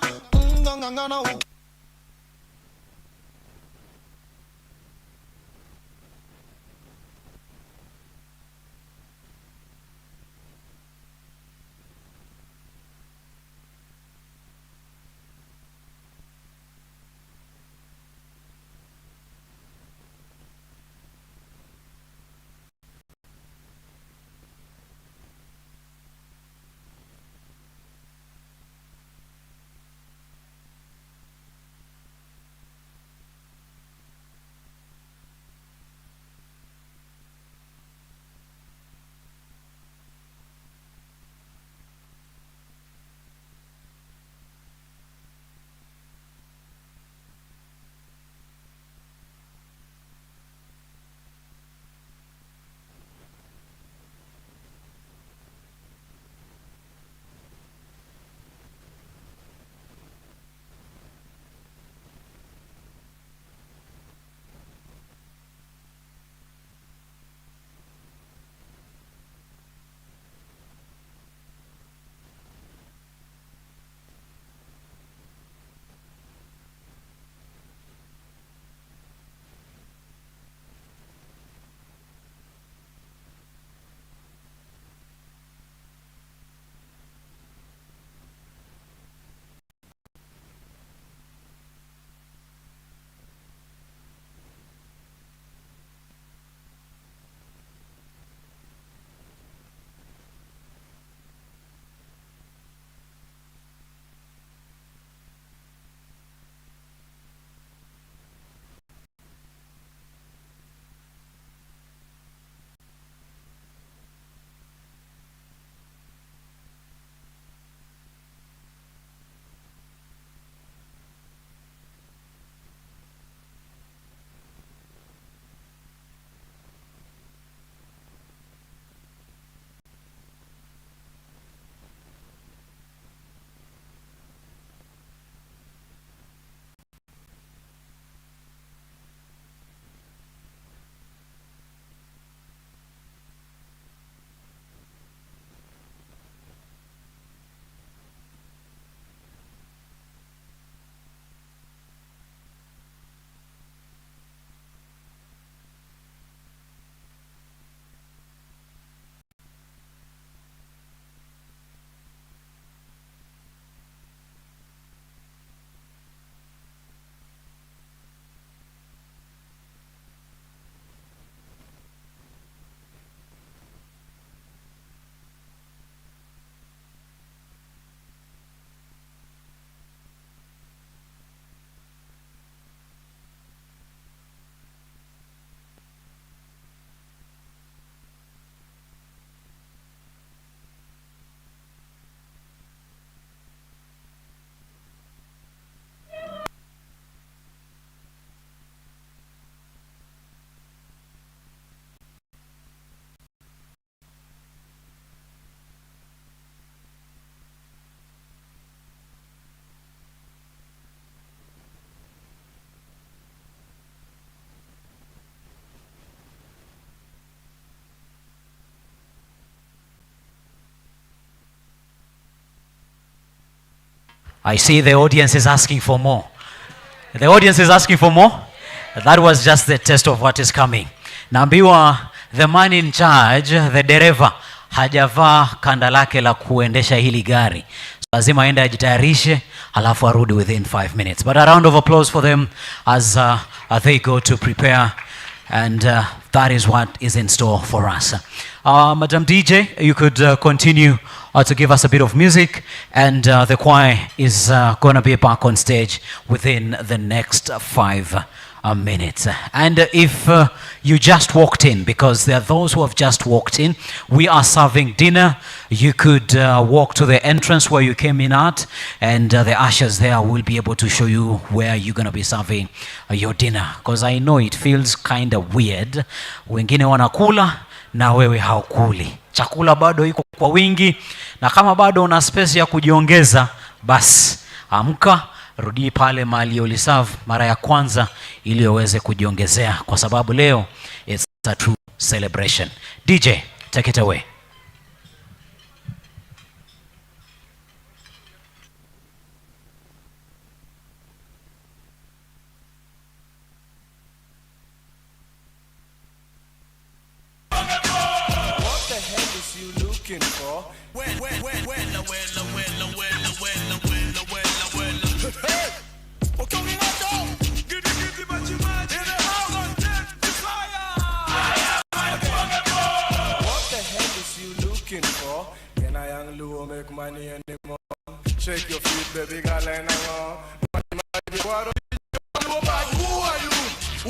I see the audience is asking for more. The audience is asking for more. That was just the test of what is coming. Naambiwa the man in charge, the dereva, hajavaa kanda lake la kuendesha hili gari. So lazima aende ajitayarishe, halafu arudi within 5 minutes. But a round of applause for them as they go to prepare. And that is what is in store for us. Madam DJ, you could continue to give us a bit of music, and the choir is going to be back on stage within the next 5 minutes. And if you just walked in, because there are those who have just walked in, we are serving dinner. You could walk to the entrance where you came in at, and the ushers there will be able to show you where you're going to be serving your dinner. Because I know it feels kind of weird. Wengine wanakula na wewe haukuli. Chakula bado iko kwa wingi, na kama bado una space ya kujiongeza, basi amka, rudi pale mahali uliserve mara ya kwanza ili uweze kujiongezea, kwa sababu leo it's a true celebration. DJ, take it away. Money anymore. Shake your feet, baby, Gala and who are you?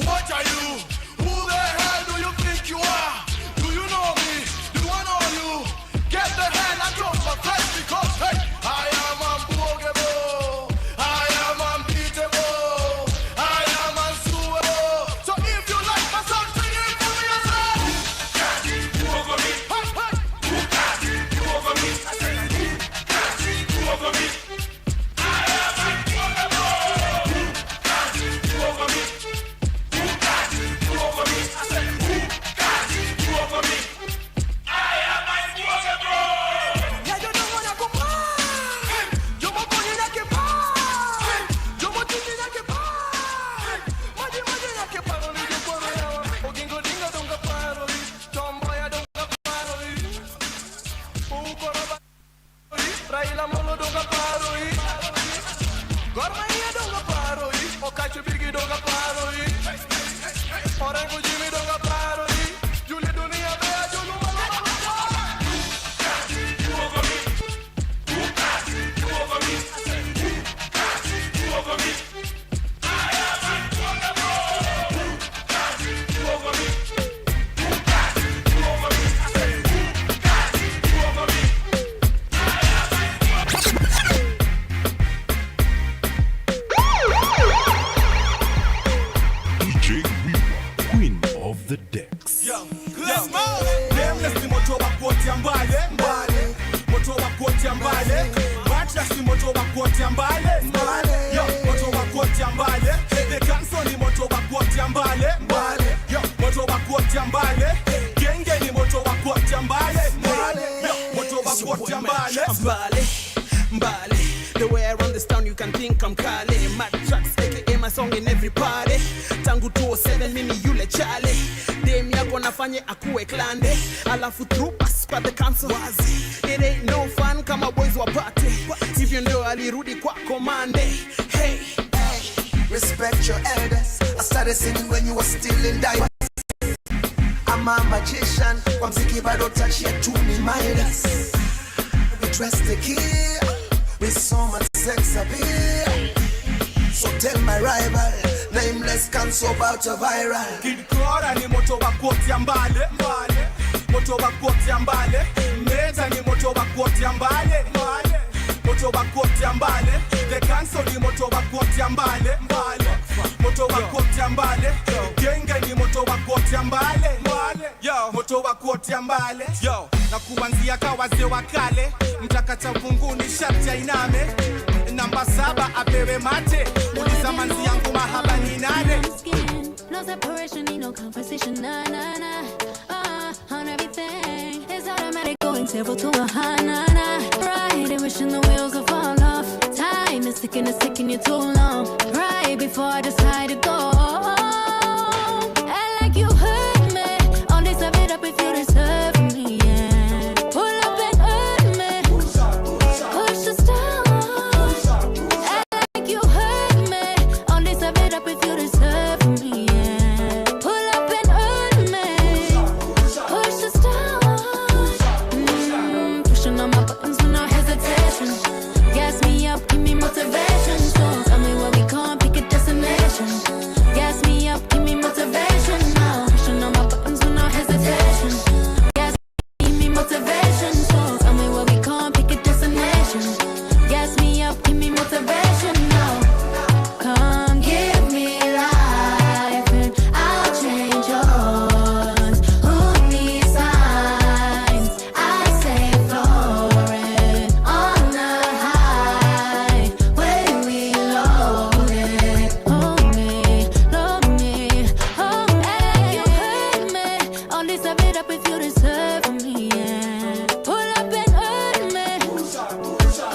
What are you? Who the hell do you think you are? Do you know me? Do I know you? Get the hell out of my face, because hey, I am unbogable, I am unbeatable, I am unsuable. So if you like my song, sing it for yourself. Who over me? Who got you over me? Over me. I am unbogable. Who got you over me? Who got you over me? I said, who got you over me? I am unbogable. Yeah, you don't wanna go back. You want to get back. You want to get back. Money, get back. Only get back. Ogingo dingo don't get back. Tomboy don't get back. Who got Raila Molo don't get paroi, Gormaya don't get paroi, Okachu Biggie don't get paroi, Orango Jimmy don't get paroi, Julie Dunia Bea Julu Mala. You over me, who got you over me? Who got you over me? I am unbogable. Who got you over me? Who got you over me? I said, who got you over me? Queen of the decks. Let's go. Nameless ni moto wa kuotea mbale, mbale. Moto wa kuotea mbale. Mattress ni moto wa kuotea mbale, mbale. Yo, moto wa kuotea mbale. The cancer ni moto wa kuotea mbale, mbale. Yo, moto wa kuotea mbale. Genge ni moto wa kuotea mbale, mbale. Yo, moto wa kuotea mbale. Mbale, mbale. The way I run this town, you can think I'm Kale. Mad tracks, aka my song in every party. Tangu 207 mimi yule chale. Dem yako nafanye akuwe klande. Alafu through pass pa the council. It ain't no fun kama boys wa party. Hivyo ndio alirudi kwa komande. Hey, hey, respect your elders. I started singing when you were still in diapers. I'm a magician. Kwa mziki bado touch ya tuni minus. We dress the kid with so much sex appeal. So tell my rival, nameless can so about to viral. Kid Cora ni moto wa kuotea mbale, mbale. Moto wa kuotea mbale. Meza ni moto wa kuotea mbale, mbale. Moto wa kuotea mbale. The cancer ni moto wa kuotea mbale, mbale. Moto wa kuotea mbale. Genge ni moto wa kuotea mbale, mbale. Yo, moto wa kuotea mbale. Yo, na kuanzia kawaze wa kale. Mtakata vunguni sharti ya iname. Namba 7 apewe mate. Uliza manzi yangu mahaba ni nane. No separation, need no conversation, nah, nah, nah. On everything, it's automatic, going table to a high, nah, nah. Riding, wishing the wheels will fall off. Time and it's taking you too long. Right before I decide to go. And like you heard me, all this I made up if you deserve me, yeah. Pull up and hurt me, push the stars. And like you heard me, all this I made up if you deserve me, yeah. Pull up and hurt me, push the stars. Pushing on my buttons with no hesitation. Gas me up, give me motivation. So tell me where we can't pick a destination. Gas me up, give me motivation. Now pushing on my buttons with no hesitation. Gas me, give me motivation. So tell me where we can't pick a destination. Gas me up, give me motivation. Now come give me life and I'll change yours. Who needs signs? I say floating on the high when we load it. Hold me, hold me. You hurt me. All this I made up if you deserve me, yeah. Pull up and hurt me.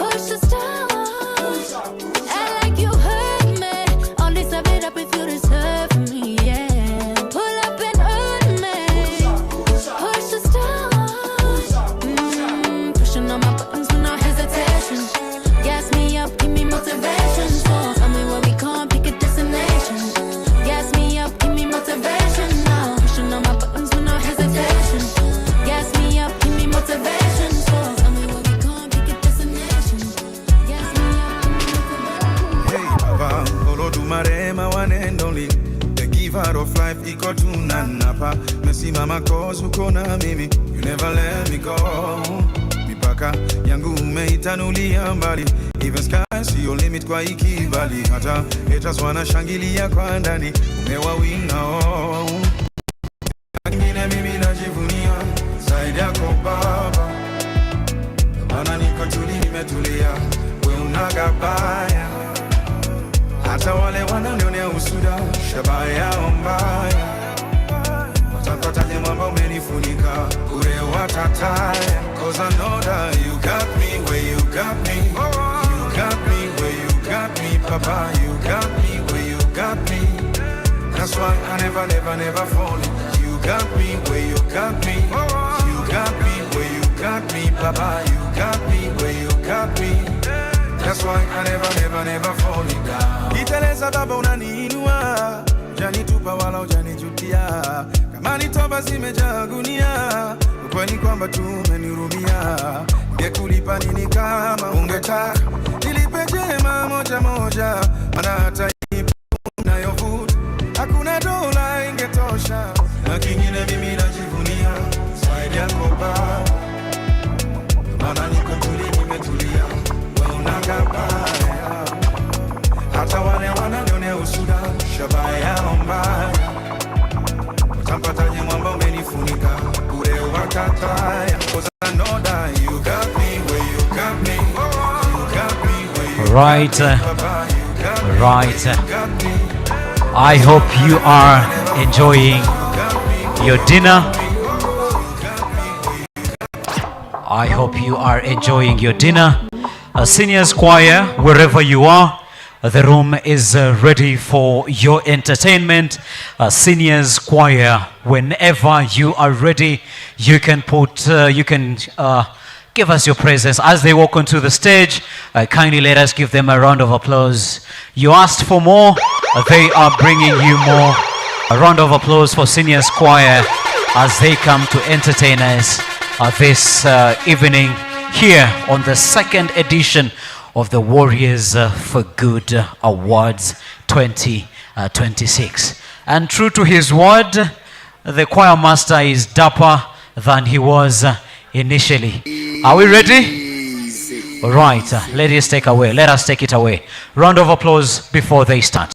Push the stars. And like you hurt me. All this I made up if you deserve me, yeah. Pull up and hurt me. Push the stars. Pushing on my buttons with no hesitation. Gas me up, give me motivation. So tell me where we can't pick a destination. Gas me up, give me motivation. Now pushing on my buttons with no hesitation. Gas me up, give me motivation. So tell me where we can't pick a destination. Gas me up, give me motivation. Hey, Baba, Olodumare, one and only. The giver of life, iko tunanapa. Mesimama cause uko na mimi. You never let me go. Mipaka yangu umeitanulia mbali. Even sky see your limit kwa ikibali. Hata haters wanashangilia kwa ndani. Umewawinga oh. Ngine mimi najivunia zaidi yako Baba. Maana niko tuli nimetulia. We unagabaya. Hata wale wananionea usuda, shabaya yao mbaya. Watapataje mwamba umenifunika, ure watataya. Cause I know that you got me where you got me. You got me where you got me, Papa. You got me where you got me. That's why I never, never, never fall in. You got me where you got me. You got me where you got me, Papa. You got me where you got me. That's why I never, never, never fall it down. Iteleza baba unaniinua, janitupa wala ujanijutia. Kama ni toba zimejaa gunia, ukweli kwamba tu umenihurumia. Ngekulipa nini kama ungetaka, nilipe jema moja moja. Maana hata ipo unayovuta, hakuna dola ingetosha. Na kingine mimi najivunia, zaidi yako Baba. Maana niko tuli nimetulia. Unagabaya. Hata wale wananionea usuda, shabaya yao mbaya. Utampataje mwamba umenifunika, ure wakataya. Cause I know that you got me where you got me. You got me where you Right, got me, Papa. You got me right. where you got me. I hope you are enjoying your dinner. I hope you are enjoying your dinner. Seniors choir, wherever you are, the room is ready for your entertainment. Seniors choir, whenever you are ready, you can give us your presence as they walk onto the stage. Kindly let us give them a round of applause. You asked for more, they are bringing you more. A round of applause for Seniors choir as they come to entertain us this evening here on the second edition of the Warriors for Good Awards 2026. And true to his word, the choir master is dapper than he was initially. Are we ready? All right, let us take it away. Round of applause before they start.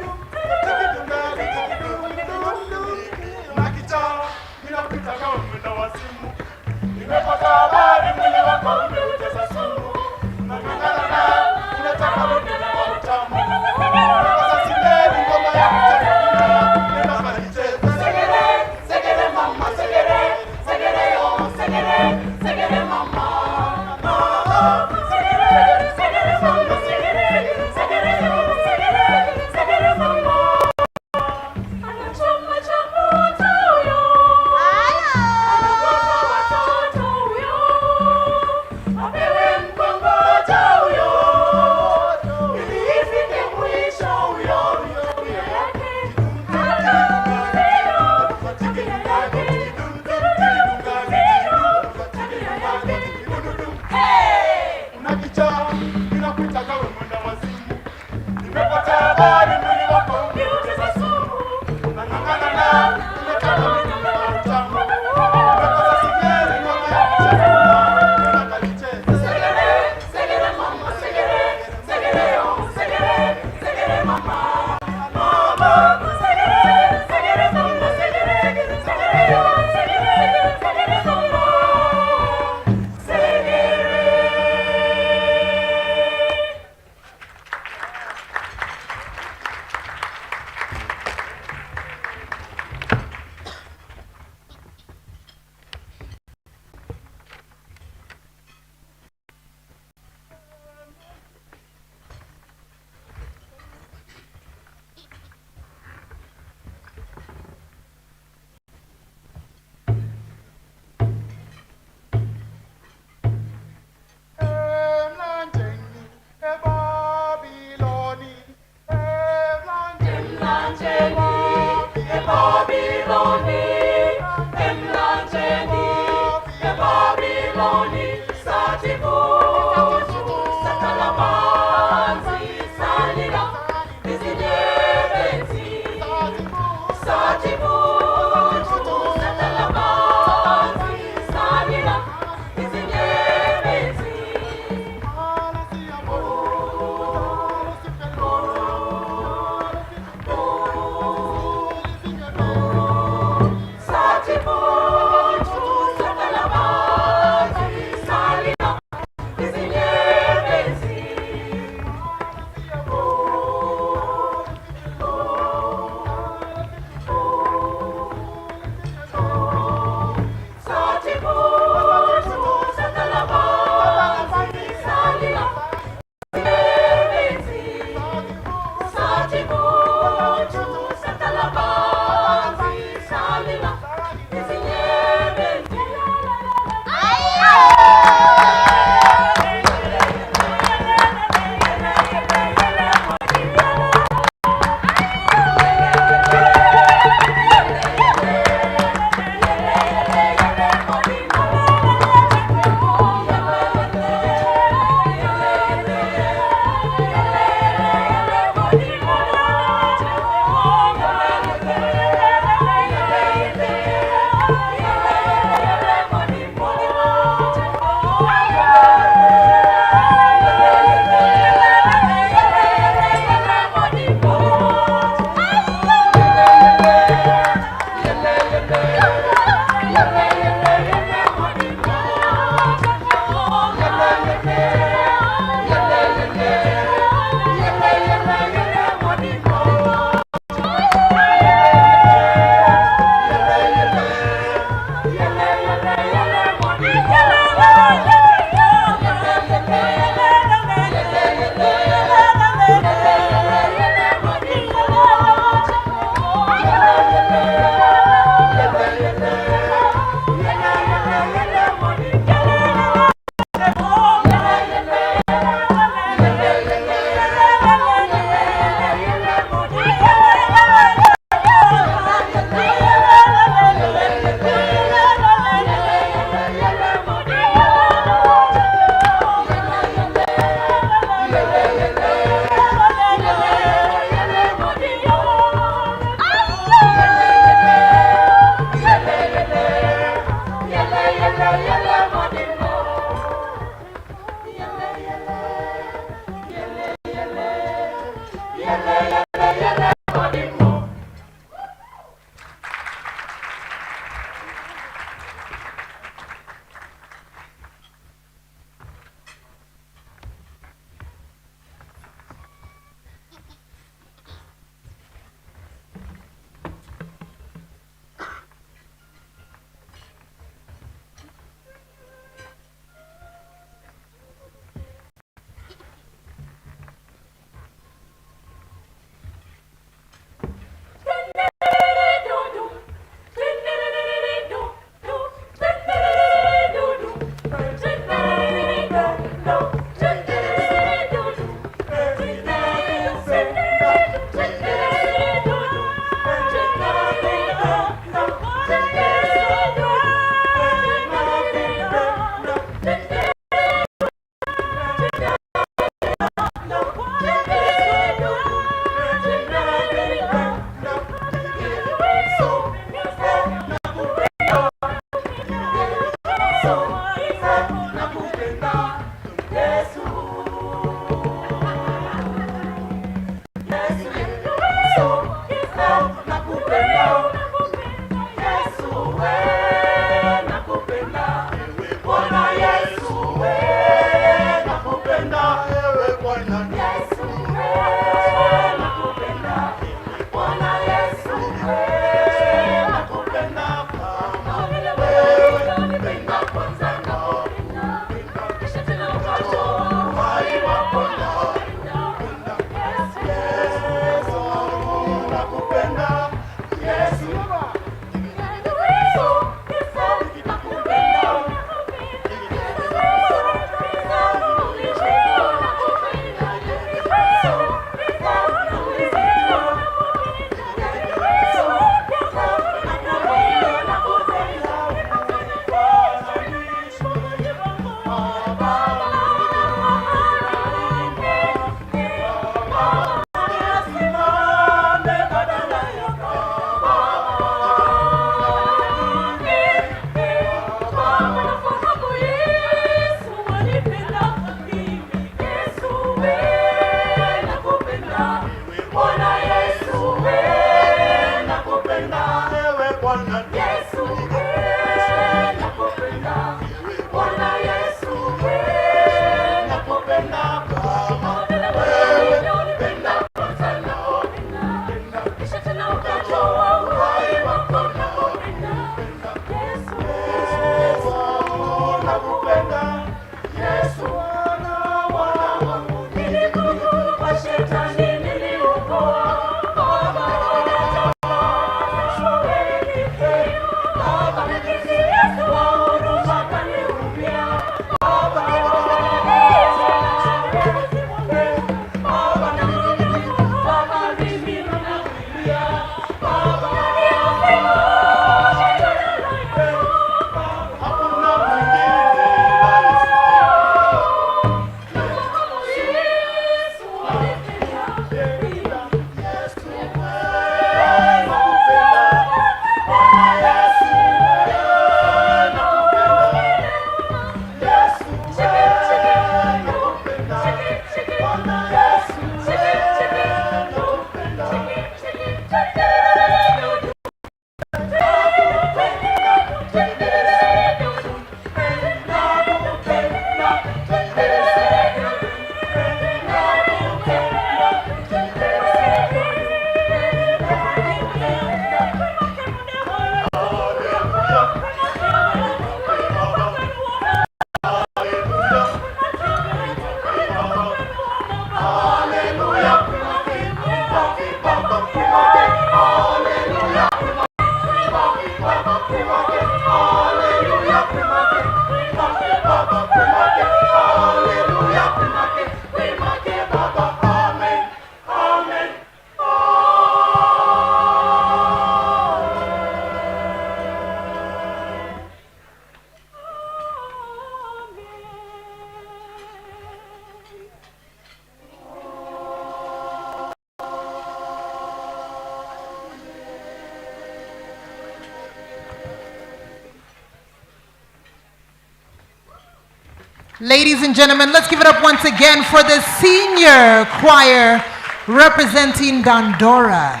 Ladies and gentlemen, let's give it up once again for the senior choir representing Dandora.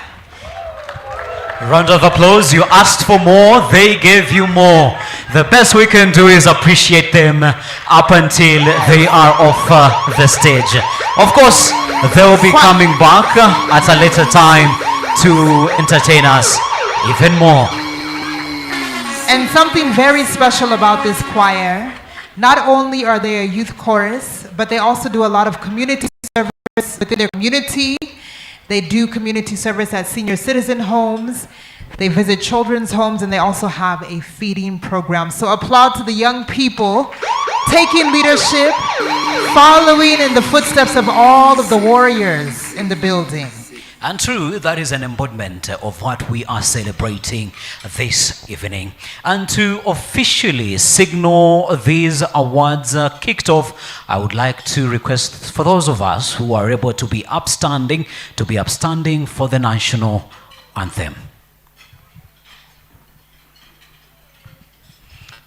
Round of applause. You asked for more, they gave you more. The best we can do is appreciate them up until they are off the stage. Of course, they will be coming back at a later time to entertain us even more. And something very special about this choir, not only are they a youth chorus, but they also do a lot of community service within their community. They do community service at senior citizen homes. They visit children's homes, and they also have a feeding program. So applaud to the young people taking leadership, following in the footsteps of all of the warriors in the building. And true, that is an embodiment of what we are celebrating this evening. And to officially signal these awards kicked off, I would like to request for those of us who are able to be upstanding for the national anthem.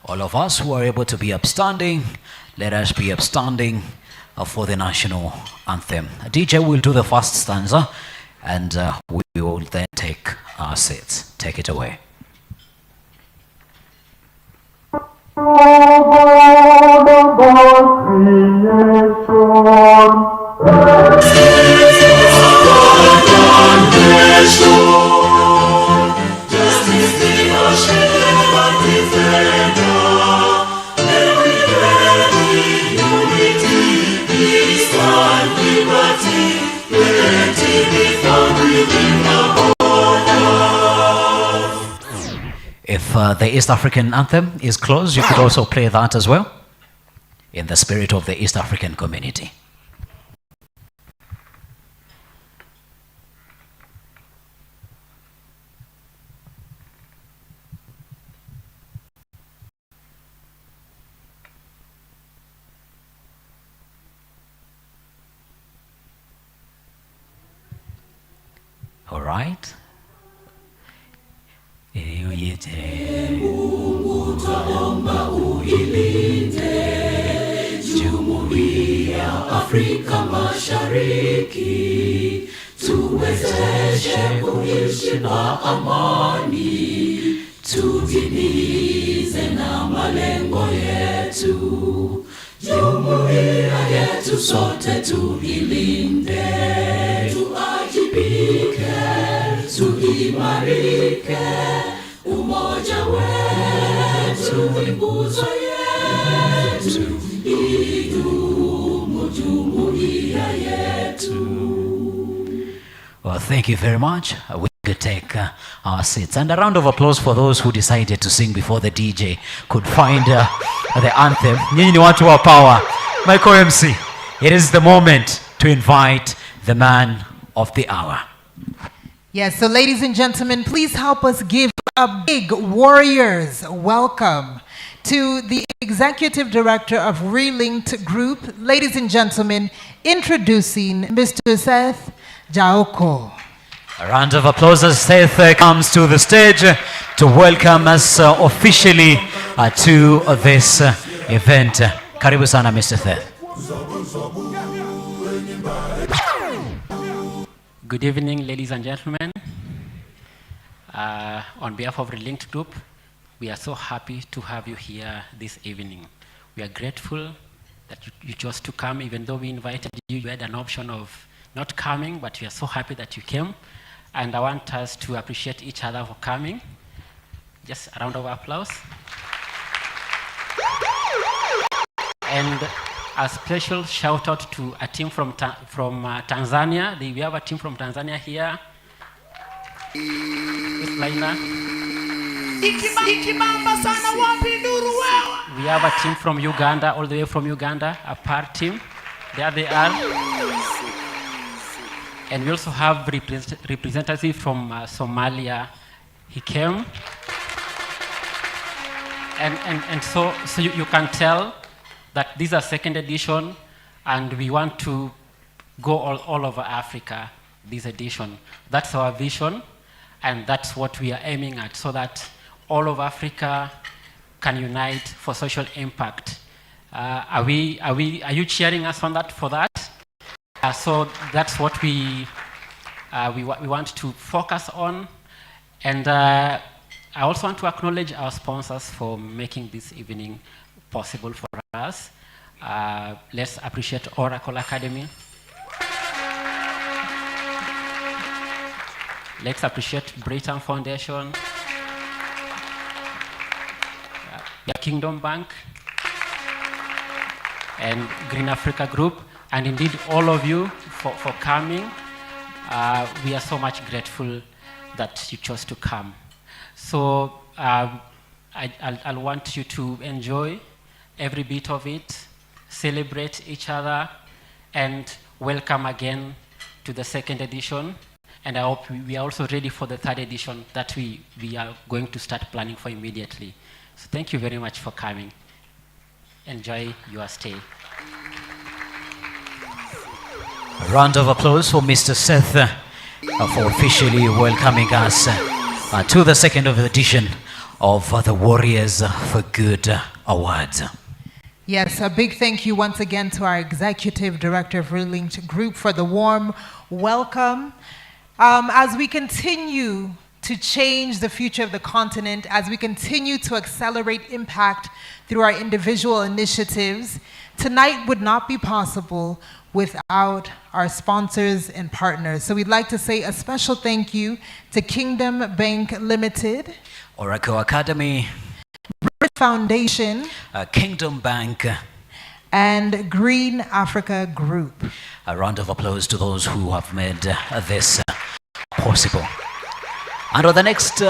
All of us who are able to be upstanding, let us be upstanding for the national anthem. DJ will do the first stanza, and we will then take our seats. Take it away. If the East African anthem is closed, you could also play that as well, in the spirit of the East African community. All right. Mungu twaomba uilinde Jumuiya Afrika Mashariki, tuwezeshe kuishi na amani, tutimize na malengo yetu. Jumuiya yetu sote tuilinde, tuajibike, tuimarike, umoja wetu ni nguzo yetu, idumu jumuiya yetu. Well, thank you very much. We could take our seats. And a round of applause for those who decided to sing before the DJ could find the anthem. Nyinyi ni watu wa power. Michael MC, it is the moment to invite the man of the hour. Yes, so ladies and gentlemen, please help us give a big Warriors welcome to the Executive Director of Relinked Group. Ladies and gentlemen, introducing Mr. Seth Jaoko. A round of applause as Seth comes to the stage to welcome us officially to this event. Karibu sana, Mr. Seth. Good evening, ladies and gentlemen. On behalf of Relinked Group, we are so happy to have you here this evening. We are grateful that you chose to come, even though we invited you. You had an option of not coming, but we are so happy that you came. And I want us to appreciate each other for coming. Just a round of applause. And a special shout out to a team from Tanzania. We have a team from Tanzania here. We have a team from Uganda, all the way from Uganda, a part team. There they are. And we also have representative from Somalia. He came. And so you can tell that this is a second edition, and we want to go all over Africa, this edition. That's our vision, and that's what we are aiming at, so that all of Africa can unite for social impact. Are you cheering us on that for that? So that's what we want to focus on. And I also want to acknowledge our sponsors for making this evening possible for us. Let's appreciate Oracle Academy. Let's appreciate Britam Foundation, Kingdom Bank, and Green Africa Group, and indeed all of you for coming. We are so much grateful that you chose to come. So I'll want you to enjoy every bit of it, celebrate each other, and welcome again to the second edition. And I hope we are also ready for the third edition that we are going to start planning for immediately. So thank you very much for coming. Enjoy your stay. A round of applause for Mr. Seth for officially welcoming us to the second edition of the Warriors for Good Awards. Yes, a big thank you once again to our Executive Director of Relinked Group for the warm welcome. As we continue to change the future of the continent, as we continue to accelerate impact through our individual initiatives, tonight would not be possible without our sponsors and partners. So we'd like to say a special thank you to Kingdom Bank Limited, Oracle Academy, Britam Foundation, Kingdom Bank, and Green Africa Group. A round of applause to those who have made this possible. And on the next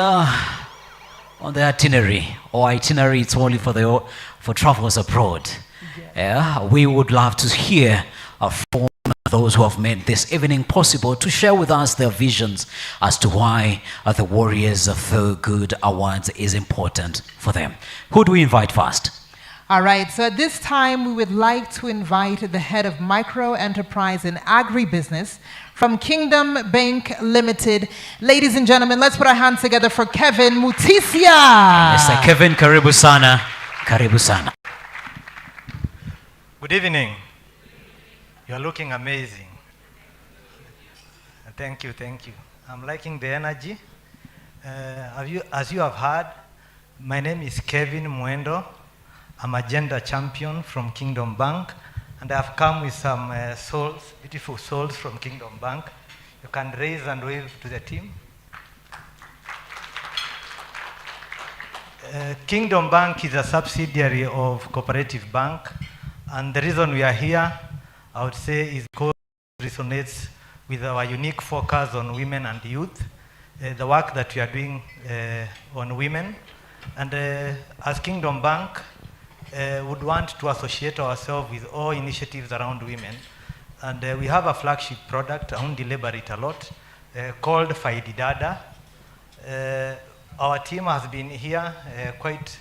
on the itinerary, or itinerary it's only for travels abroad. Yeah, we would love to hear from those who have made this evening possible to share with us their visions as to why the Warriors for Good Awards is important for them. Who do we invite first? All right, so at this time, we would like to invite the head of micro enterprise and agribusiness from Kingdom Bank Limited. Ladies and gentlemen, let's put our hands together for Kevin Mutisia. Mr. Kevin, karibu sana. Karibu sana. Good evening. You are looking amazing. Thank you, thank you. I'm liking the energy. As you have heard, my name is Kevin Mwendo. I'm a gender champion from Kingdom Bank, and I've come with some souls, beautiful souls from Kingdom Bank. You can raise and wave to the team. Kingdom Bank is a subsidiary of Cooperative Bank, and the reason we are here, I would say, is because it resonates with our unique focus on women and youth, the work that we are doing on women. And as Kingdom Bank, would want to associate ourselves with all initiatives around women. And we have a flagship product, I won't elaborate a lot, called Faidi Dada. Our team has been here quite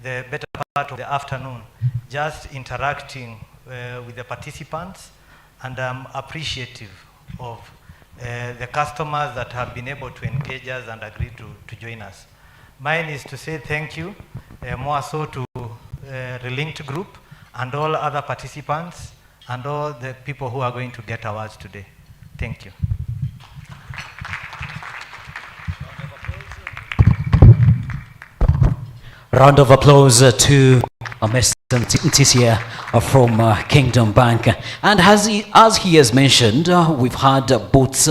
the better part of the afternoon, just interacting with the participants, and I'm appreciative of the customers that have been able to engage us and agree to join us. Mine is to say thank you, more so to Relinked Group and all other participants and all the people who are going to get awards today. Thank you. Round of applause to Mr. Ntisia from Kingdom Bank. And as he has mentioned, we've had booths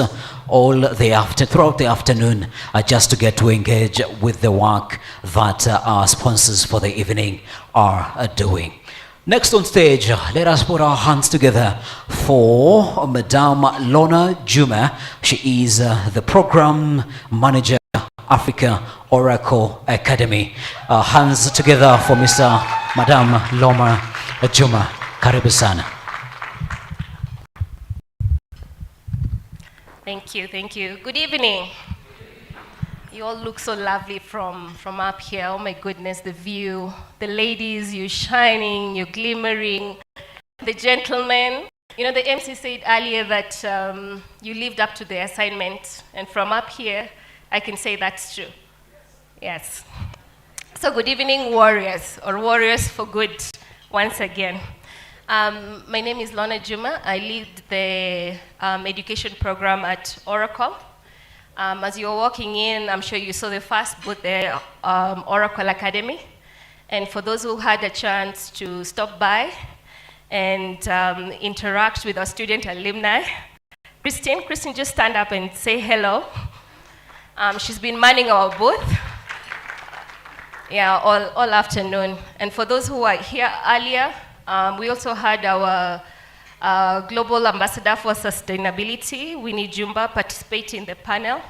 throughout the afternoon just to get to engage with the work that our sponsors for the evening are doing. Next on stage, let us put our hands together for Madame Lorna Juma. She is the program manager, Africa Oracle Academy. Hands together for Madame Lorna Juma. Karibu sana. Thank you, thank you. Good evening. You all look so lovely from up here. Oh my goodness, the view. The ladies, you're shining, you're glimmering. The gentlemen. You know, the MC said earlier that you lived up to the assignment. And from up here, I can say that's true. Yes. So good evening, warriors, or warriors for good, once again. My name is Lorna Juma. I lead the education program at Oracle. As you're walking in, I'm sure you saw the first booth there, Oracle Academy. And for those who had a chance to stop by and interact with our student alumni, Christine, just stand up and say hello. She's been manning our booth, yeah, all afternoon. And for those who were here earlier, we also had our Global Ambassador for Sustainability, Winnie Jumba, participate in the panel.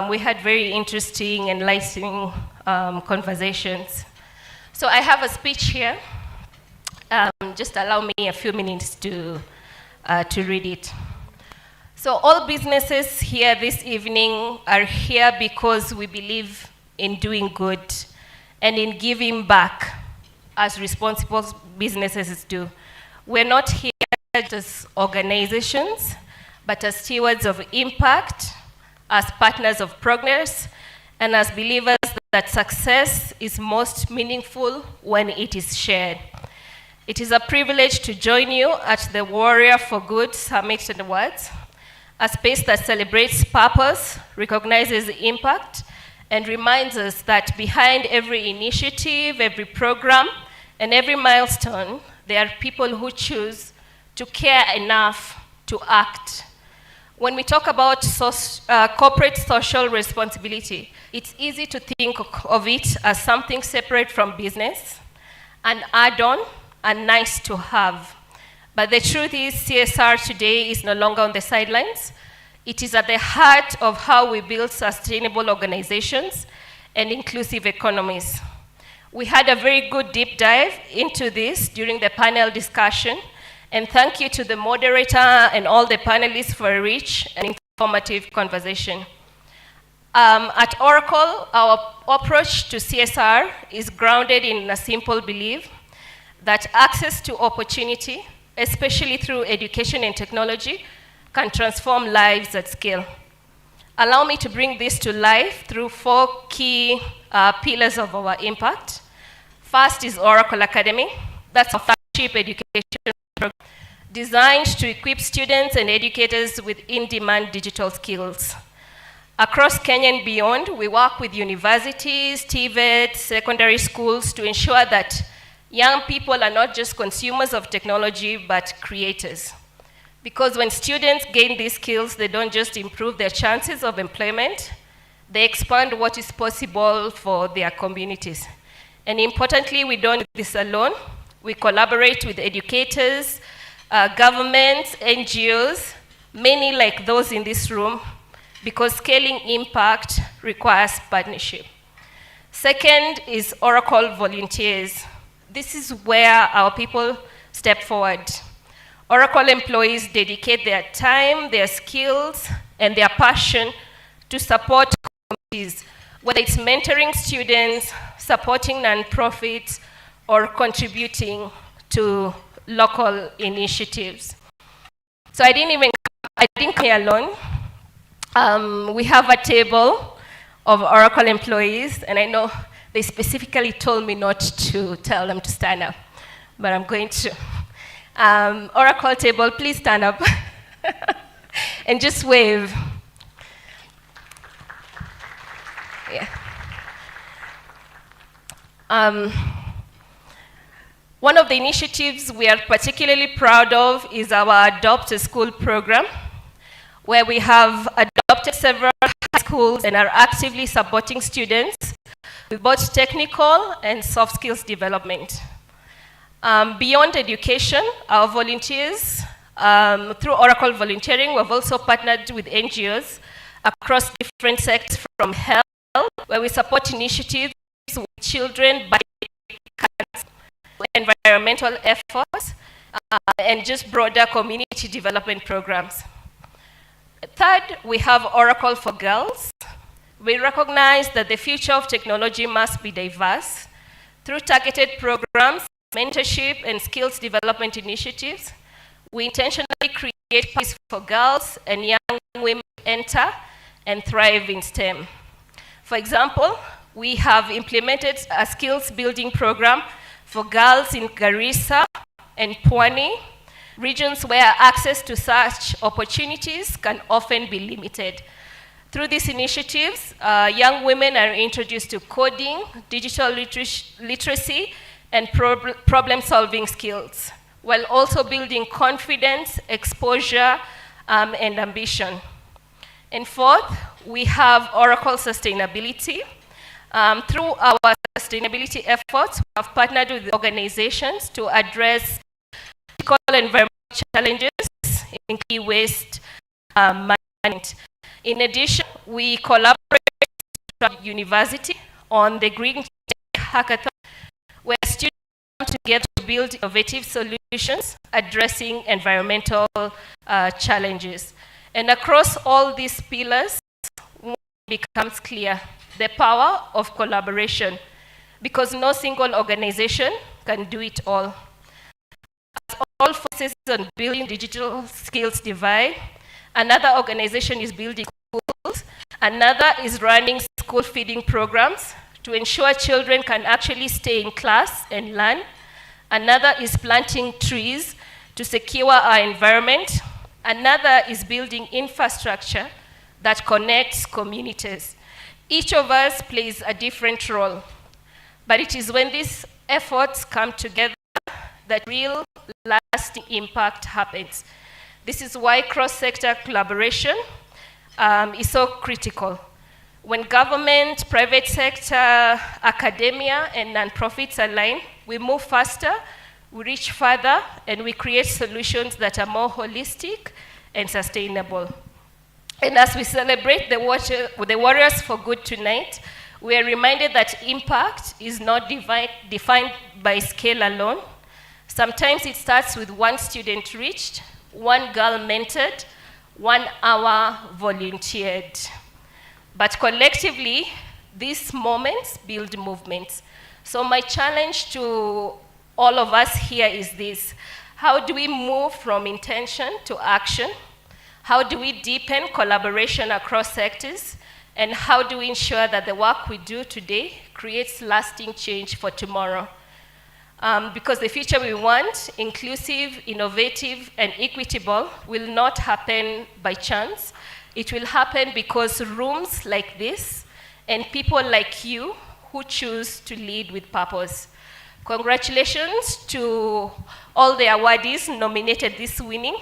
We had very interesting, enlightening conversations. So I have a speech here. Just allow me a few minutes to read it. So all businesses here this evening are here because we believe in doing good and in giving back as responsible businesses do. We're not here as organizations, but as stewards of impact, as partners of progress, and as believers that success is most meaningful when it is shared. It is a privilege to join you at the Warrior for Good Summit and Awards, a space that celebrates purpose, recognizes impact, and reminds us that behind every initiative, every program, and every milestone, there are people who choose to care enough to act. When we talk about corporate social responsibility, it's easy to think of it as something separate from business, an add-on, and nice to have. But the truth is, CSR today is no longer on the sidelines. It is at the heart of how we build sustainable organizations and inclusive economies. We had a very good deep dive into this during the panel discussion, and thank you to the moderator and all the panelists for a rich and informative conversation. At Oracle, our approach to CSR is grounded in a simple belief that access to opportunity, especially through education and technology, can transform lives at scale. Allow me to bring this to life through 4 key pillars of our impact. First is Oracle Academy. That's a flagship education program designed to equip students and educators with in-demand digital skills. Across Kenya and beyond, we work with universities, TVET, secondary schools to ensure that young people are not just consumers of technology, but creators. Because when students gain these skills, they don't just improve their chances of employment, they expand what is possible for their communities. And importantly, we don't do this alone. We collaborate with educators, governments, NGOs, many like those in this room, because scaling impact requires partnership. Second is Oracle volunteers. This is where our people step forward. Oracle employees dedicate their time, their skills, and their passion to support communities, whether it's mentoring students, supporting nonprofits, or contributing to local initiatives. So I didn't come here alone. We have a table of Oracle employees, and I know they specifically told me not to tell them to stand up, but I'm going to. Oracle table, please stand up and just wave. Yeah. One of the initiatives we are particularly proud of is our Adopt a School program, where we have adopted several high schools and are actively supporting students with both technical and soft skills development. Beyond education, our volunteers, through Oracle Volunteering, we've also partnered with NGOs across different sectors, from health, where we support initiatives with children by environmental efforts, and just broader community development programs. Third, we have Oracle for Girls. We recognize that the future of technology must be diverse. Through targeted programs, mentorship, and skills development initiatives, we intentionally create space for girls and young women to enter and thrive in STEM. For example, we have implemented a skills building program for girls in Garissa and Pwani, regions where access to such opportunities can often be limited. Through these initiatives, young women are introduced to coding, digital literacy, and problem-solving skills, while also building confidence, exposure, and ambition. And fourth, we have Oracle Sustainability. Through our sustainability efforts, we have partnered with organizations to address critical environmental challenges, including waste management. In addition, we collaborate with university on the Green Tech Hackathon, where students come together to build innovative solutions addressing environmental challenges. And across all these pillars, it becomes clear the power of collaboration, because no single organization can do it all. As all focuses on building digital skills divide, another organization is building schools, another is running school feeding programs to ensure children can actually stay in class and learn, another is planting trees to secure our environment, another is building infrastructure that connects communities. Each of us plays a different role, but it is when these efforts come together that real lasting impact happens. This is why cross-sector collaboration is so critical. When government, private sector, academia, and nonprofits align, we move faster, we reach further, and we create solutions that are more holistic and sustainable. And as we celebrate the Warriors for Good tonight, we are reminded that impact is not defined by scale alone. Sometimes it starts with one student reached, one girl mentored, 1 hour volunteered. But collectively, these moments build movements. So my challenge to all of us here is this: how do we move from intention to action? How do we deepen collaboration across sectors? And how do we ensure that the work we do today creates lasting change for tomorrow? Because the future we want, inclusive, innovative, and equitable, will not happen by chance. It will happen because rooms like this and people like you who choose to lead with purpose. Congratulations to all the awardees nominated this evening.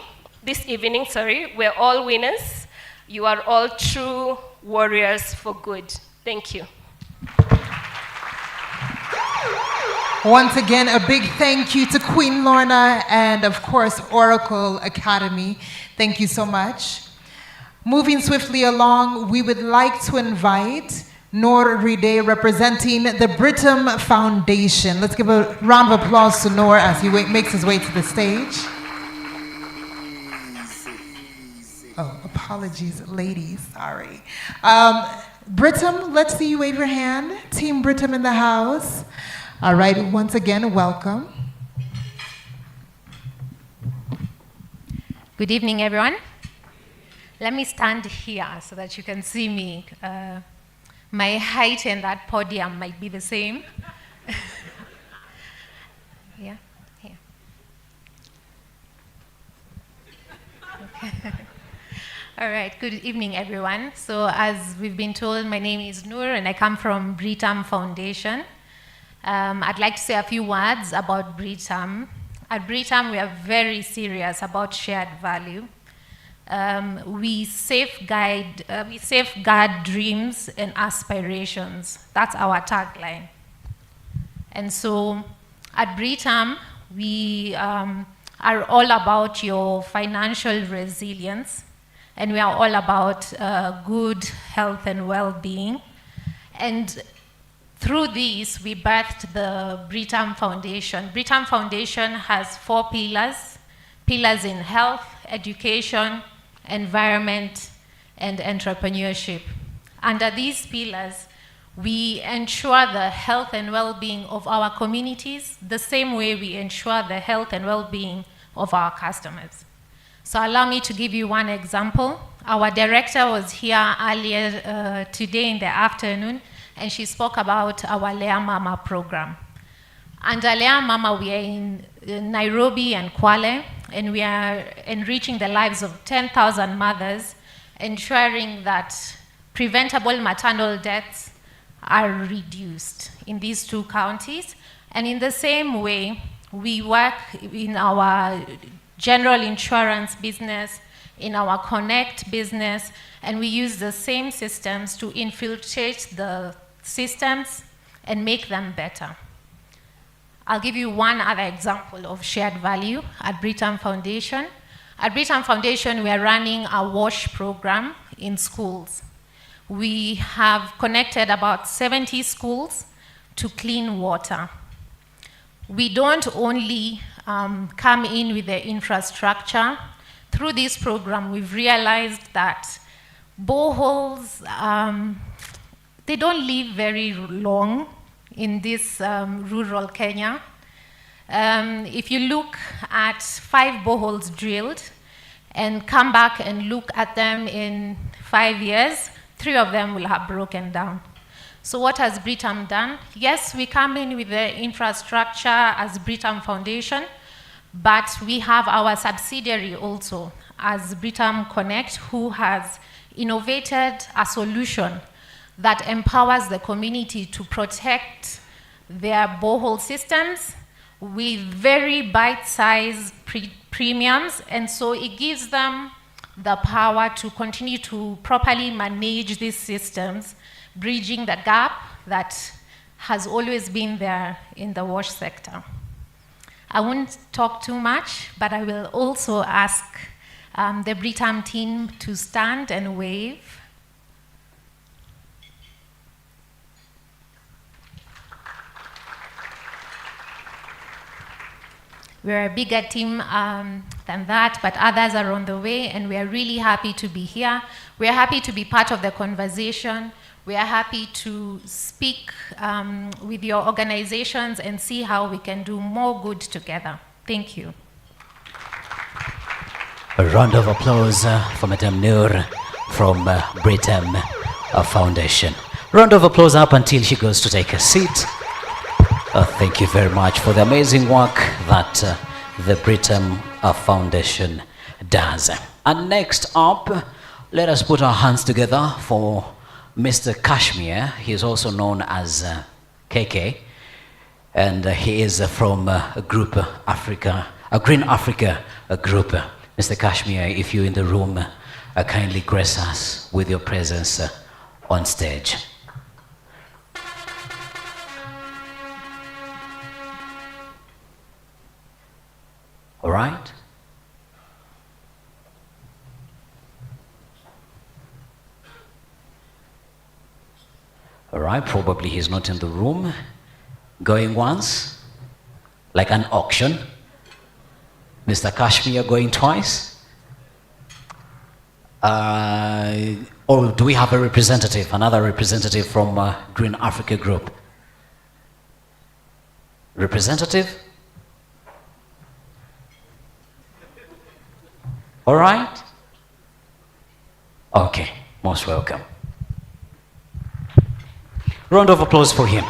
We're all winners. You are all true warriors for good. Thank you. Once again, a big thank you to Queen Lorna and, of course, Oracle Academy. Thank you so much. Moving swiftly along, we would like to invite Noor Ride, representing the Britam Foundation. Let's give a round of applause to Noor as he makes his way to the stage. Oh, apologies, ladies, sorry. Britam, let's see you wave your hand. Team Britam in the house. All right, once again, welcome. Good evening, everyone. Let me stand here so that you can see me. My height and that podium might be the same. Yeah, here. Okay. All right, good evening, everyone. So as we've been told, my name is Noor and I come from Britam Foundation. I'd like to say a few words about Britam. At Britam, we are very serious about shared value. We safeguard dreams and aspirations. That's our tagline. And so at Britam, we are all about your financial resilience, and we are all about good health and well-being. And through this, we birthed the Britam Foundation. Britam Foundation has 4 pillars: pillars in health, education, environment, and entrepreneurship. Under these pillars, we ensure the health and well-being of our communities the same way we ensure the health and well-being of our customers. So allow me to give you one example. Our director was here earlier today in the afternoon, and she spoke about our Lea Mama program. Under Lea Mama, we are in Nairobi and Kwale, and we are enriching the lives of 10,000 mothers, ensuring that preventable maternal deaths are reduced in these 2 counties. And in the same way, we work in our general insurance business, in our Connect business, and we use the same systems to infiltrate the systems and make them better. I'll give you one other example of shared value at Britam Foundation. At Britam Foundation, we are running a WASH program in schools. We have connected about 70 schools to clean water. We don't only come in with the infrastructure. Through this program, we've realized that boreholes, they don't live very long in this rural Kenya. If you look at 5 boreholes drilled and come back and look at them in 5 years, 3 of them will have broken down. So what has Britam done? Yes, we come in with the infrastructure as Britam Foundation, but we have our subsidiary also as Britam Connect, who has innovated a solution that empowers the community to protect their borehole systems with very bite-sized premiums, and so it gives them the power to continue to properly manage these systems, bridging the gap that has always been there in the WASH sector. I won't talk too much, but I will also ask the Britam team to stand and wave. We're a bigger team than that, but others are on the way, and we are really happy to be here. We are happy to be part of the conversation. We are happy to speak with your organizations and see how we can do more good together. Thank you. A round of applause for Madame Noor from Britam Foundation. Round of applause up until she goes to take a seat. Thank you very much for the amazing work that the Britam Foundation does. And next up, let us put our hands together for Mr. Kashmir. He is also known as KK, and he is from a group Africa, a Green Africa group. Mr. Kashmir, if you're in the room, kindly grace us with your presence on stage. All right. All right, probably he's not in the room. Going once, like an auction. Mr. Kashmir going twice. Or do we have a representative, another representative from Green Africa Group? Representative? All right. Okay, most welcome. Round of applause for him.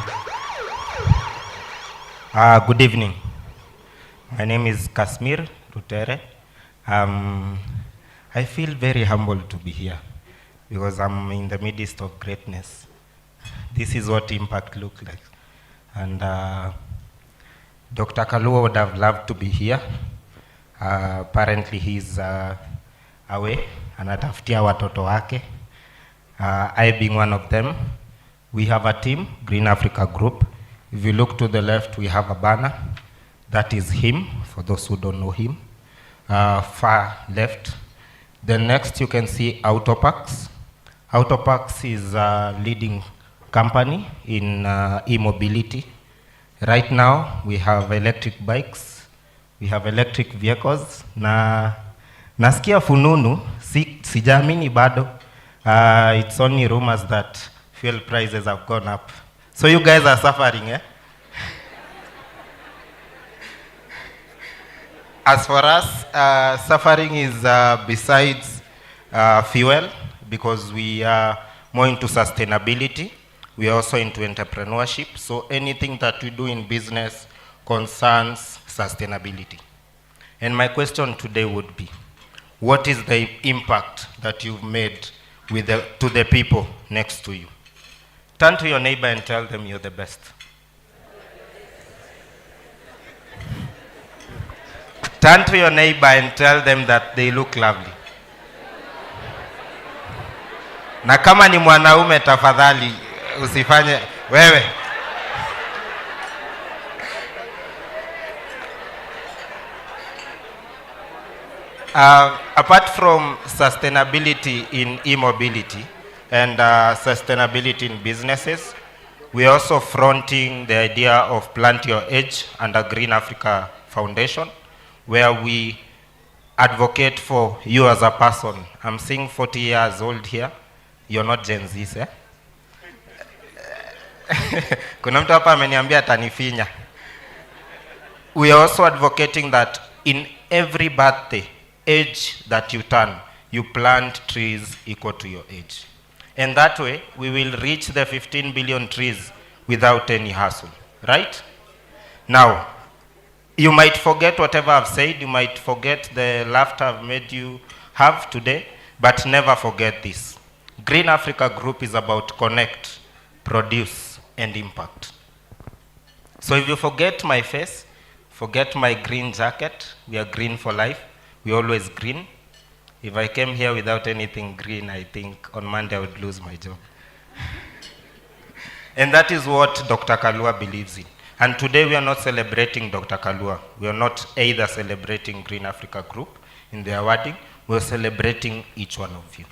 Good evening. My name is Kashmir Rutere. I feel very humbled to be here because I'm in the midst of greatness. This is what impact looks like. And Dr. Kalua would have loved to be here. Apparently he's away, anatafutia watoto wake. I being one of them. We have a team, Green Africa Group. If you look to the left, we have a banner. That is him, for those who don't know him. Far left. Then next you can see Autopax. Autopax is a leading company in e-mobility. Right now, we have electric bikes. We have electric vehicles. Nasikia fununu, sijamini bado. It's only rumors that fuel prices have gone up. So you guys are suffering, eh? As for us, suffering is besides fuel, because we are more into sustainability. We are also into entrepreneurship. So anything that we do in business concerns sustainability. And my question today would be, what is the impact that you've made with to the people next to you? Turn to your neighbor and tell them you're the best. Turn to your neighbor and tell them that they look lovely. Na kama ni mwanaume tafadhali usifanye wewe. Apart from sustainability in e-mobility and sustainability in businesses, we are also fronting the idea of Plant Your Edge under Green Africa Foundation, where we advocate for you as a person. I'm seeing 40 years old here. You're not Gen Z, eh? Kuna mtu hapa ameniambia atanifinya. We are also advocating that in every birthday, age that you turn, you plant trees equal to your age. And that way, we will reach the 15 billion trees without any hassle, right? Now, you might forget whatever I've said, you might forget the laughter I've made you have today, but never forget this. Green Africa Group is about connect, produce, and impact. So if you forget my face, forget my green jacket, we are green for life, we're always green. If I came here without anything green, I think on Monday I would lose my job. And that is what Dr. Kalua believes in. And today we are not celebrating Dr. Kalua. We are not either celebrating Green Africa Group in the awarding, we are celebrating each one of you.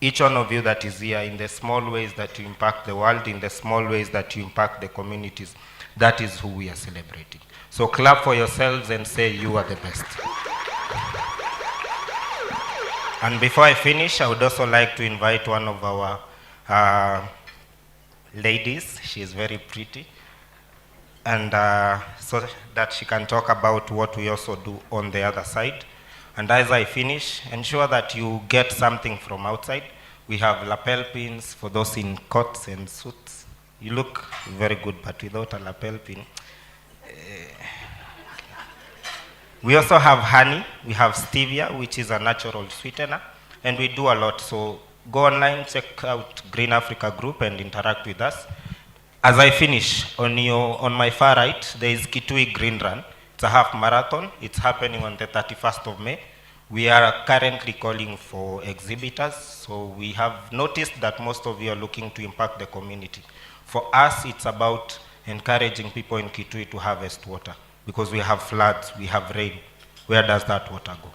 each one of you that is here, in the small ways that you impact the world, in the small ways that you impact the communities, that is who we are celebrating. So clap for yourselves and say you are the best. And before I finish, I would also like to invite one of our ladies. She is very pretty. And so that she can talk about what we also do on the other side. And as I finish, ensure that you get something from outside. We have lapel pins for those in coats and suits. You look very good, but without a lapel pin. We also have honey. We have stevia, which is a natural sweetener. And we do a lot. So go online, check out Green Africa Group and interact with us. As I finish, on my far right, there is Kitui Green Run. It's a half marathon. It's happening on the 31st of May. We are currently calling for exhibitors. So we have noticed that most of you are looking to impact the community. For us, it's about encouraging people in Kitui to harvest water. Because we have floods, we have rain. Where does that water go?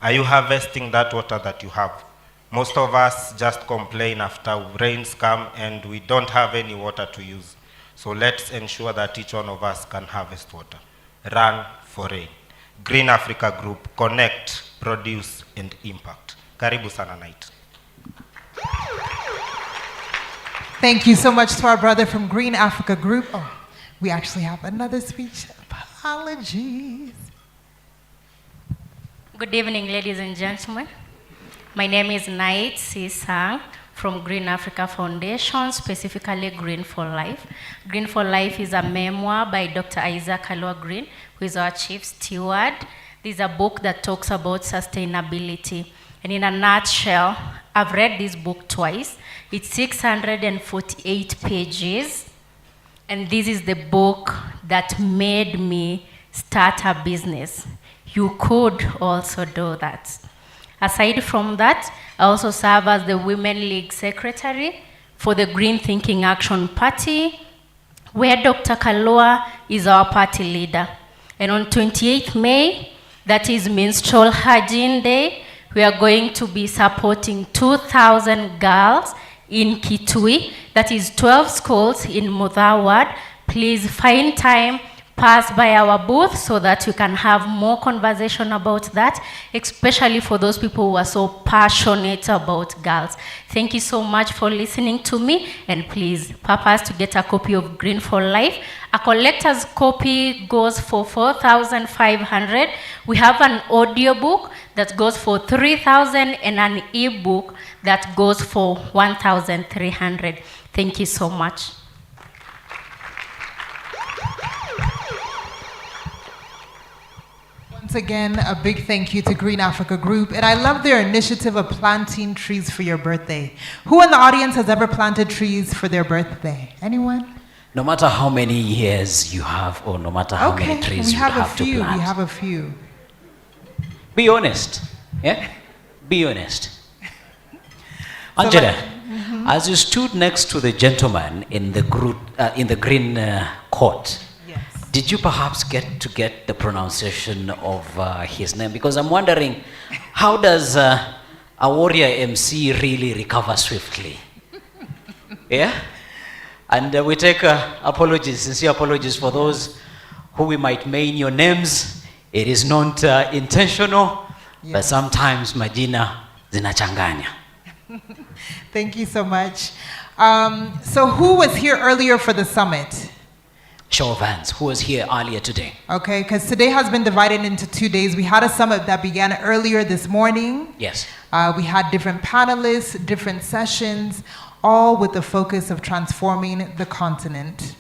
Are you harvesting that water that you have? Most of us just complain after rains come and we don't have any water to use. So let's ensure that each one of us can harvest water. Run for rain. Green Africa Group, connect, produce, and impact. Karibu sana night. Thank you so much to our brother from Green Africa Group. Oh, we actually have another speech. Apologies. Good evening, ladies and gentlemen. My name is Nait Sisang from Green Africa Foundation, specifically Green for Life. Green for Life is a memoir by Dr. Isaac Kalua Green, who is our chief steward. This is a book that talks about sustainability. And in a nutshell, I've read this book twice. It's 648 pages. And this is the book that made me start a business. You could also do that. Aside from that, I also serve as the Women League Secretary for the Green Thinking Action Party, where Dr. Kalua is our party leader. And on 28th May, that is Menstrual Hygiene Day, we are going to be supporting 2,000 girls in Kitui, that is 12 schools in Mudawad. Please find time, pass by our booth so that you can have more conversation about that, especially for those people who are so passionate about girls. Thank you so much for listening to me, and please purpose to get a copy of Green for Life. A collector's copy goes for 4,500. We have an audiobook that goes for 3,000 and an ebook that goes for 1,300. Thank you so much. Once again, a big thank you to Green Africa Group. And I love their initiative of planting trees for your birthday. Who in the audience has ever planted trees for their birthday? Anyone? No matter how many years you have, or no matter how many trees you have to plant. We have a few. Be honest. Yeah? Be honest. Angela, as you stood next to the gentleman in the green coat, did you perhaps get the pronunciation of his name? Because I'm wondering, how does a warrior MC really recover swiftly? Yeah? And we take apologies, sincere apologies for those who we might maim your names. It is not intentional, but sometimes majina zinachanganya. Thank you so much. So who was here earlier for the summit? Show of hands. Who was here earlier today? Okay, because today has been divided into 2 days. We had a summit that began earlier this morning. Yes. We had different panelists, different sessions, all with the focus of transforming the continent.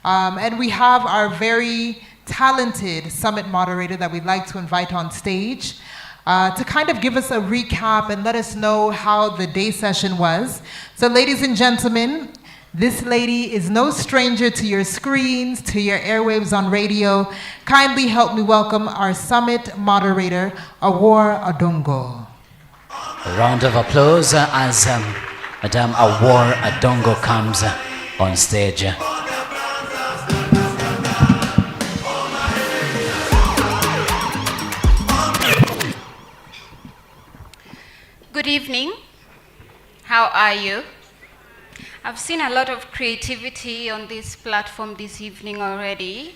And we have our very talented summit moderator that we'd like to invite on stage to kind of give us a recap and let us know how the day session was. So ladies and gentlemen, this lady is no stranger to your screens, to your airwaves on radio. Kindly help me welcome our summit moderator, Awor Adongo. A round of applause as Madame Awor Adongo comes on stage. Good evening. How are you? I've seen a lot of creativity on this platform this evening already,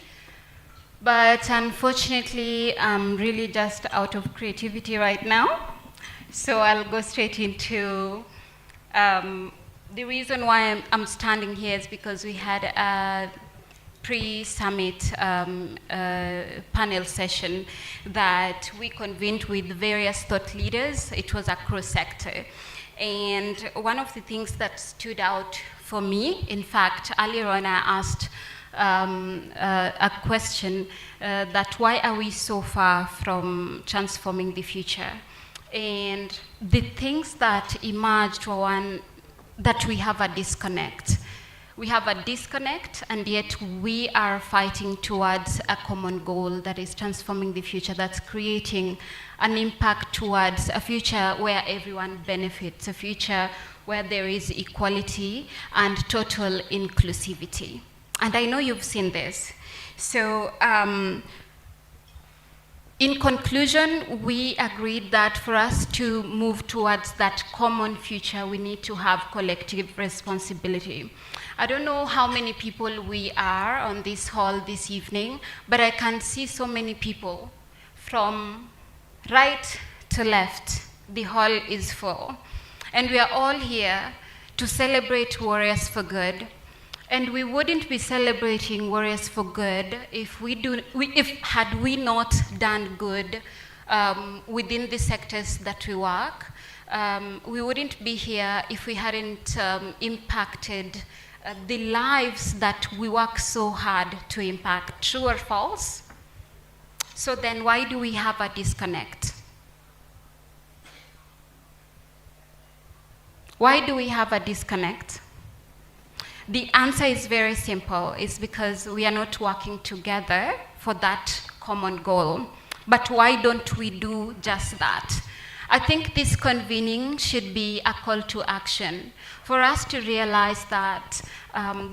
but unfortunately, I'm really just out of creativity right now. So I'll go straight into the reason why I'm standing here is because we had a pre-summit panel session that we convened with various thought leaders. It was across sector. And one of the things that stood out for me, in fact, earlier on I asked a question that why are we so far from transforming the future? And the things that emerged were one, that we have a disconnect. We have a disconnect, and yet we are fighting towards a common goal that is transforming the future, that's creating an impact towards a future where everyone benefits, a future where there is equality and total inclusivity. And I know you've seen this. So in conclusion, we agreed that for us to move towards that common future, we need to have collective responsibility. I don't know how many people we are on this hall this evening, but I can see so many people from right to left. The hall is full. And we are all here to celebrate Warriors for Good. And we wouldn't be celebrating Warriors for Good if had we not done good within the sectors that we work. We wouldn't be here if we hadn't impacted the lives that we work so hard to impact. True or false? So then why do we have a disconnect? Why do we have a disconnect? The answer is very simple. It's because we are not working together for that common goal. But why don't we do just that? I think this convening should be a call to action for us to realize that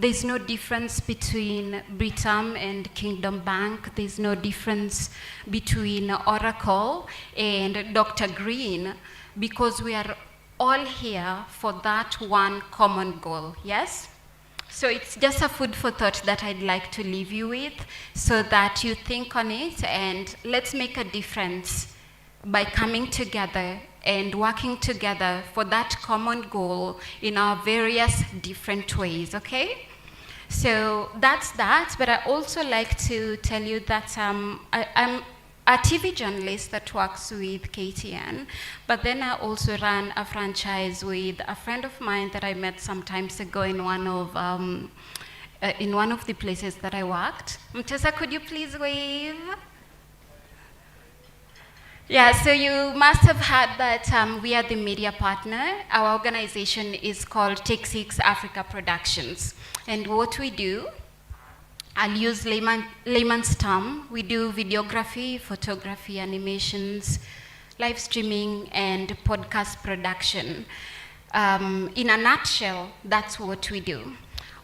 there's no difference between Britam and Kingdom Bank. There's no difference between Oracle and Dr. Green, because we are all here for that one common goal, yes? So it's just a food for thought that I'd like to leave you with so that you think on it, and let's make a difference by coming together and working together for that common goal in our various different ways, okay? So that's that, but I also like to tell you that I'm a TV journalist that works with KTN, but then I also run a franchise with a friend of mine that I met some times ago in one of the places that I worked. Mtesa, could you please wave? Yeah, so you must have heard that we are the media partner. Our organization is called Take 6 Africa Productions. And what we do, I'll use layman's term, we do videography, photography, animations, live streaming, and podcast production. In a nutshell, that's what we do.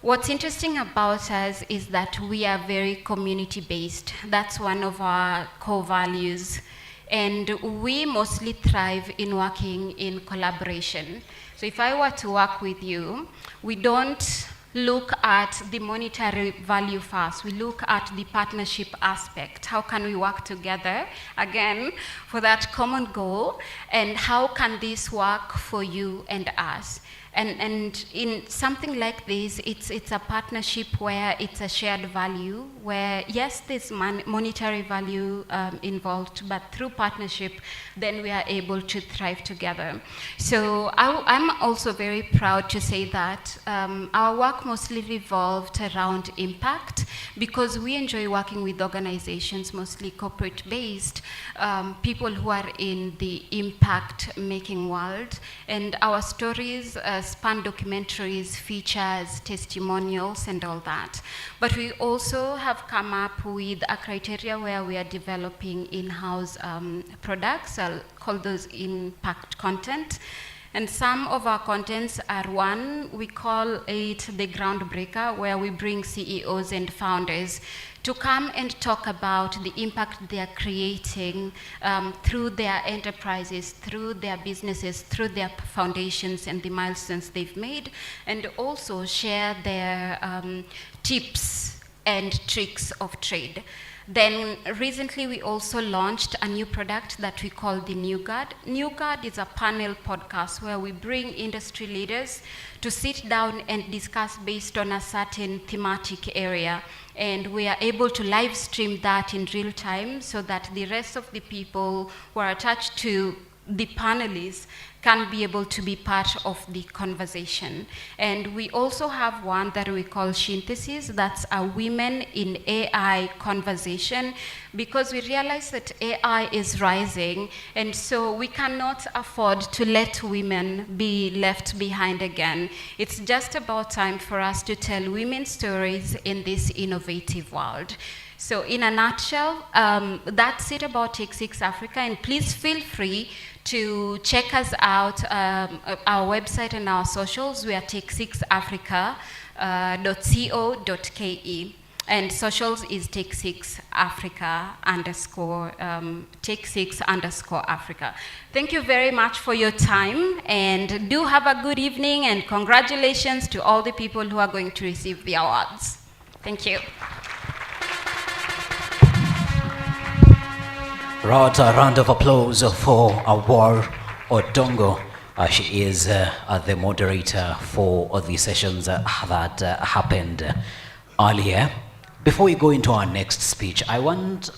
What's interesting about us is that we are very community-based. That's one of our core values. And we mostly thrive in working in collaboration. So if I were to work with you, we don't look at the monetary value first. We look at the partnership aspect. How can we work together, again, for that common goal? And how can this work for you and us? And in something like this, it's a partnership where it's a shared value, where yes, there's monetary value involved, but through partnership, then we are able to thrive together. So I'm also very proud to say that our work mostly revolved around impact, because we enjoy working with organizations, mostly corporate-based, people who are in the impact-making world, and our stories span documentaries, features, testimonials, and all that. But we also have come up with a criteria where we are developing in-house products. I'll call those impact content. And some of our contents are one, we call it the Groundbreaker, where we bring CEOs and founders to come and talk about the impact they are creating through their enterprises, through their businesses, through their foundations and the milestones they've made, and also share their tips and tricks of trade. Then recently we also launched a new product that we call the New Guard. New Guard is a panel podcast where we bring industry leaders to sit down and discuss based on a certain thematic area. And we are able to live stream that in real time so that the rest of the people who are attached to the panelists can be able to be part of the conversation. And we also have one that we call Synthesis, that's a women in AI conversation, because we realize that AI is rising, and so we cannot afford to let women be left behind again. It's just about time for us to tell women's stories in this innovative world. So in a nutshell, that's it about Take 6 Africa, and please feel free to check us out, our website and our socials. We are take6africa.co.ke, and socials is take6africa _take6_Africa. Thank you very much for your time, and do have a good evening, and congratulations to all the people who are going to receive the awards. Thank you. Right, a round of applause for Awar Odongo. She is the moderator for the sessions that happened earlier. Before we go into our next speech, I would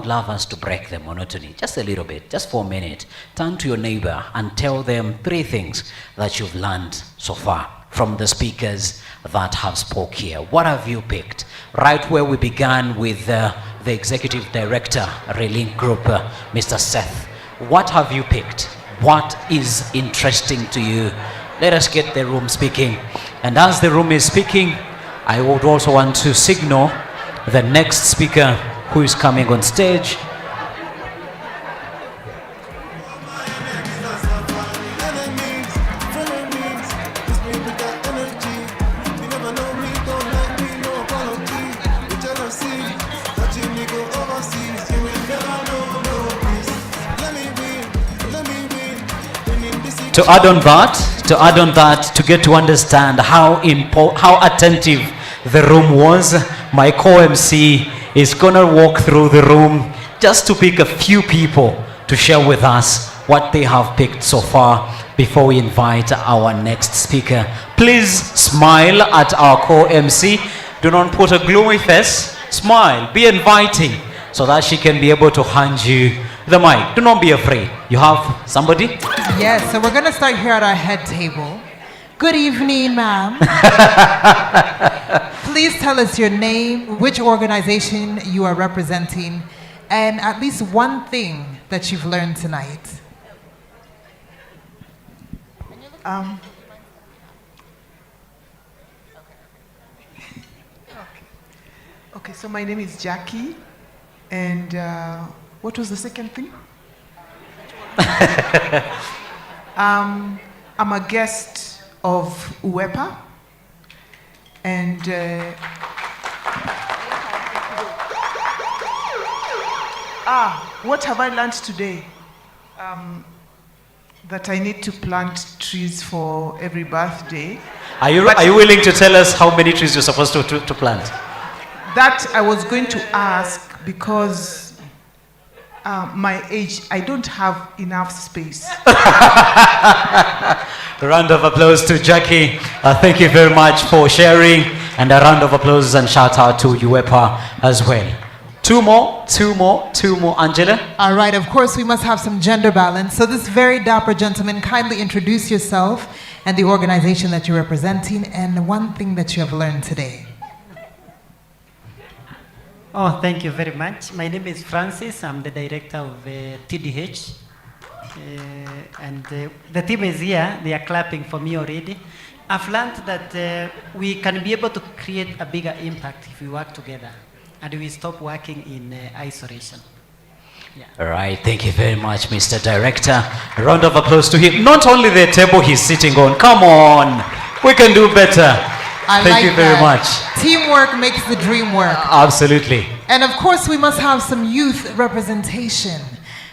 love us to break the monotony just a little bit, just for a minute. Turn to your neighbor and tell them 3 things that you've learned so far from the speakers that have spoke here. What have you picked? Right where we began with the Executive Director, Relink Group, Mr. Seth. What have you picked? What is interesting to you? Let us get the room speaking. And as the room is speaking, I would also want to signal the next speaker who is coming on stage. To add on that, to get to understand how attentive the room was, my co-MC is gonna walk through the room just to pick a few people to share with us what they have picked so far before we invite our next speaker. Please smile at our co-MC. Do not put a gloomy face. Smile, be inviting so that she can be able to hand you the mic. Do not be afraid. You have somebody? Yes, so we're going to start here at our head table. Good evening, ma'am. Please tell us your name, which organization you are representing, and at least one thing that you've learned tonight. Okay, so my name is Jackie, and what was the second thing? I'm a guest of UEPA, and what have I learned today? That I need to plant trees for every birthday. Are you willing to tell us how many trees you're supposed to plant? That I was going to ask because my age, I don't have enough space. A round of applause to Jackie. Thank you very much for sharing, and a round of applause and shout out to UEPA as well. Two more, Angela. All right, of course we must have some gender balance. So this very dapper gentleman, kindly introduce yourself and the organization that you're representing, and one thing that you have learned today. Oh, thank you very much. My name is Francis. I'm the director of TDH. And the team is here. They are clapping for me already. I've learned that we can be able to create a bigger impact if we work together and we stop working in isolation. All right, thank you very much, Mr. Director. A round of applause to him. Not only the table he's sitting on, come on, we can do better. Thank you very much. Teamwork makes the dream work. Absolutely. And of course, we must have some youth representation.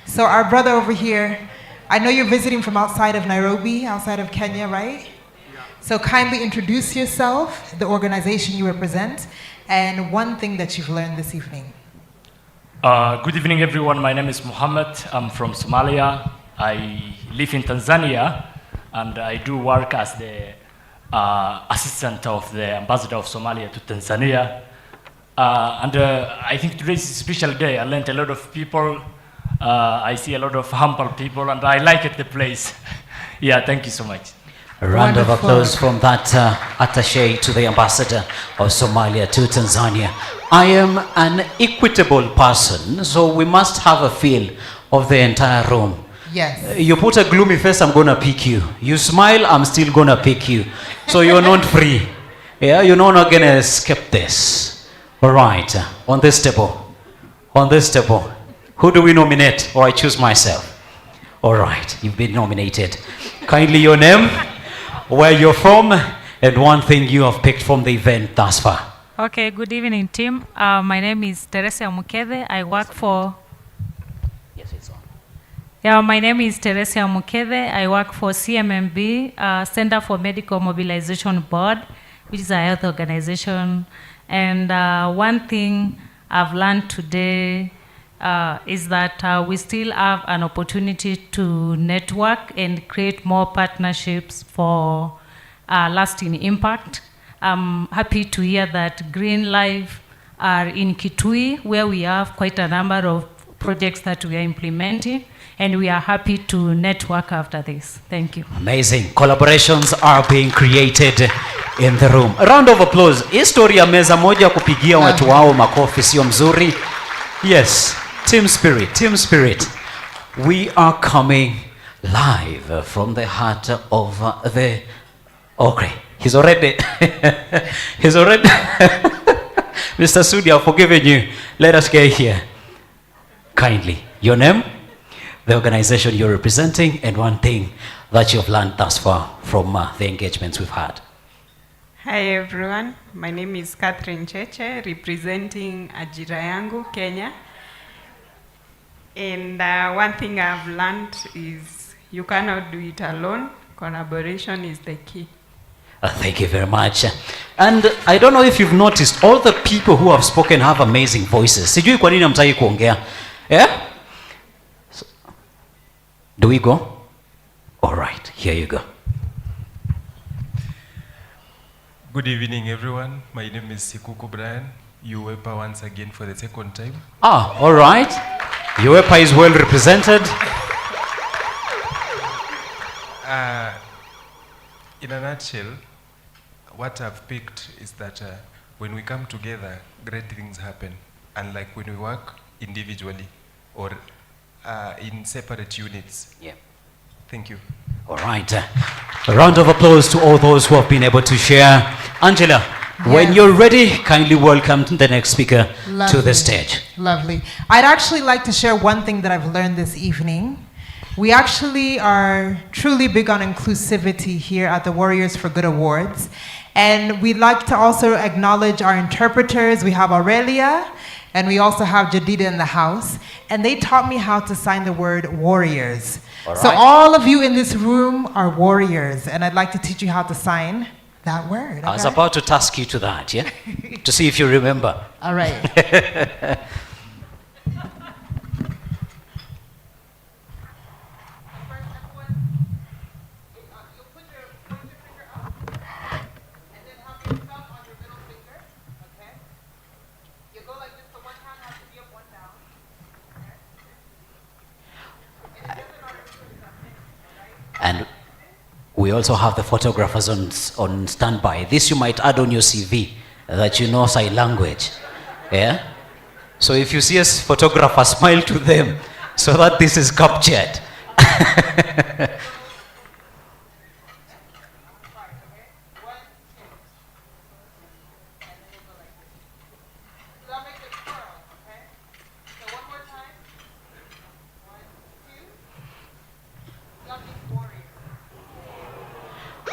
So our brother over here, I know you're visiting from outside of Nairobi, outside of Kenya, right? So kindly introduce yourself, the organization you represent, and one thing that you've learned this evening. Good evening, everyone. My name is Muhammad. I'm from Somalia. I live in Tanzania, and I do work as the assistant of the ambassador of Somalia to Tanzania. I think today is a special day. I learned a lot of people. I see a lot of humble people, and I like the place. Yeah, thank you so much. A round of applause from that attaché to the ambassador of Somalia to Tanzania. I am an equitable person, so we must have a feel of the entire room. Yes. You put a gloomy face, I'm gonna pick you. You smile, I'm still gonna pick you. So you're not free. Yeah, you're not gonna escape this. All right, on this table, who do we nominate? Or I choose myself? All right, you've been nominated. Kindly your name, where you're from, and one thing you have picked from the event thus far. Okay, good evening, team. My name is Teresa Mukede. I work for... Yes, it's on. Yeah, my name is Teresa Mukede. I work for CMMB, Center for Medical Mobilization Board, which is a health organization. And one thing I've learned today is that we still have an opportunity to network and create more partnerships for lasting impact. I'm happy to hear that Green Life are in Kitui, where we have quite a number of projects that we are implementing, and we are happy to network after this. Thank you. Amazing. Collaborations are being created in the room. A round of applause. Historia meza moja kupigia watu wao makofi sio mzuri. Yes, team spirit, team spirit. We are coming live from the heart of the... Okay. He's already, Mr. Sudi, I've forgiven you. Let us get here. Kindly, your name, the organization you're representing, and one thing that you've learned thus far from the engagements we've had. Hi everyone, my name is Catherine Cheche, representing Ajira Yangu, Kenya. And one thing I've learned is you cannot do it alone. Collaboration is the key. Thank you very much. And I don't know if you've noticed, all the people who have spoken have amazing voices. Sijui kwa nini hamtaki kuongea. Yeah? Do we go? All right, here you go. Good evening, everyone. My name is Sikuku Brian. UEPA once again for the second time. Ah, all right. UEPA is well represented. In a nutshell, what I've picked is that when we come together, great things happen. Unlike when we work individually or in separate units. Yeah. Thank you. All right. A round of applause to all those who have been able to share. Angela, when you're ready, kindly welcome the next speaker to the stage. Lovely. I'd actually like to share one thing that I've learned this evening. We actually are truly big on inclusivity here at the Warriors for Good Awards. And we'd like to also acknowledge our interpreters. We have Aurelia, and we also have Jadida in the house. And they taught me how to sign the word warriors. So all of you in this room are warriors, and I'd like to teach you how to sign that word. I was about to task you to that, yeah? To see if you remember. All right. And we also have the photographers on standby. This you might add on your CV, that you know sign language. Yeah? So if you see a photographer, smile to them so that this is captured.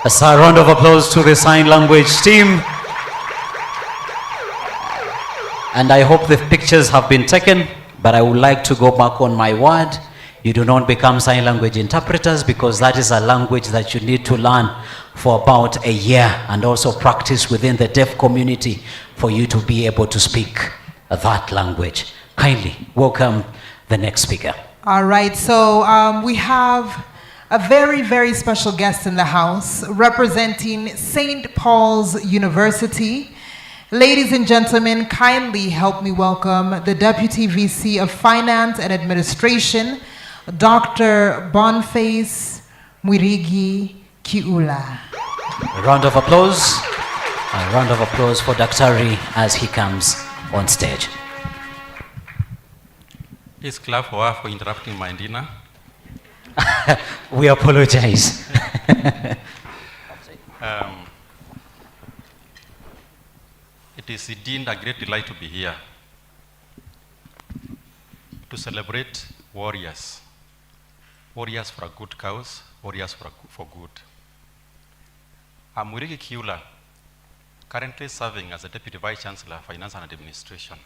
A round of applause to the sign language team. And I hope the pictures have been taken, but I would like to go back on my word. You do not become sign language interpreters because that is a language that you need to learn for about a year and also practice within the deaf community for you to be able to speak that language. Kindly welcome the next speaker. All right, so we have a very, very special guest in the house representing St. Paul's University. Ladies and gentlemen, kindly help me welcome the Deputy VC of Finance and Administration, Dr. Boniface Mwirigi Kiula. A round of applause. A round of applause for Dr. Ri as he comes on stage. Please clap for her for interrupting my dinner. We apologize. It is indeed a great delight to be here to celebrate warriors. Warriors for a good cause, warriors for good. I'm Mwirigi Kiula, currently serving as the Deputy Vice Chancellor of Finance and Administration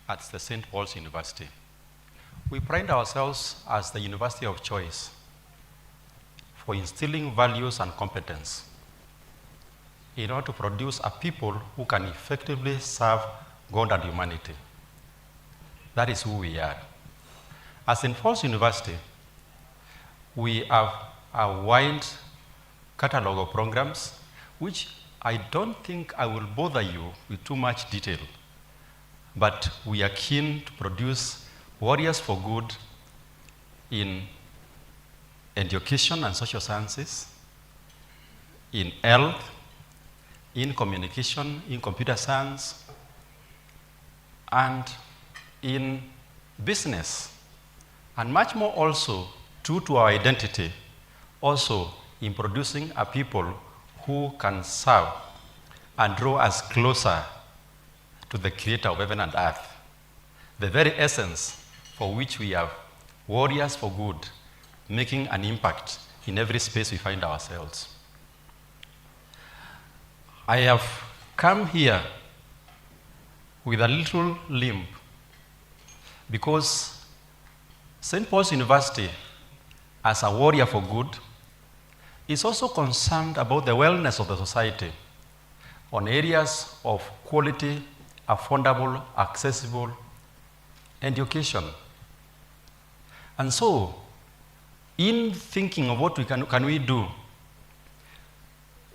at the St. Paul's University. We pride ourselves as the university of choice for instilling values and competence in order to produce a people who can effectively serve God and humanity. That is who we are. At St. Paul's University, we have a wide catalog of programs, which I don't think I will bother you with too much detail, but we are keen to produce warriors for good in education and social sciences, in health, in communication, in computer science, and in business, and much more also, true to our identity, also in producing a people who can serve and draw us closer to the Creator of heaven and earth, the very essence for which we have warriors for good, making an impact in every space we find ourselves. I have come here with a little limp because St. Paul's University, as a warrior for good, is also concerned about the wellness of the society on areas of quality, affordable, accessible education. And so, in thinking of what we can we do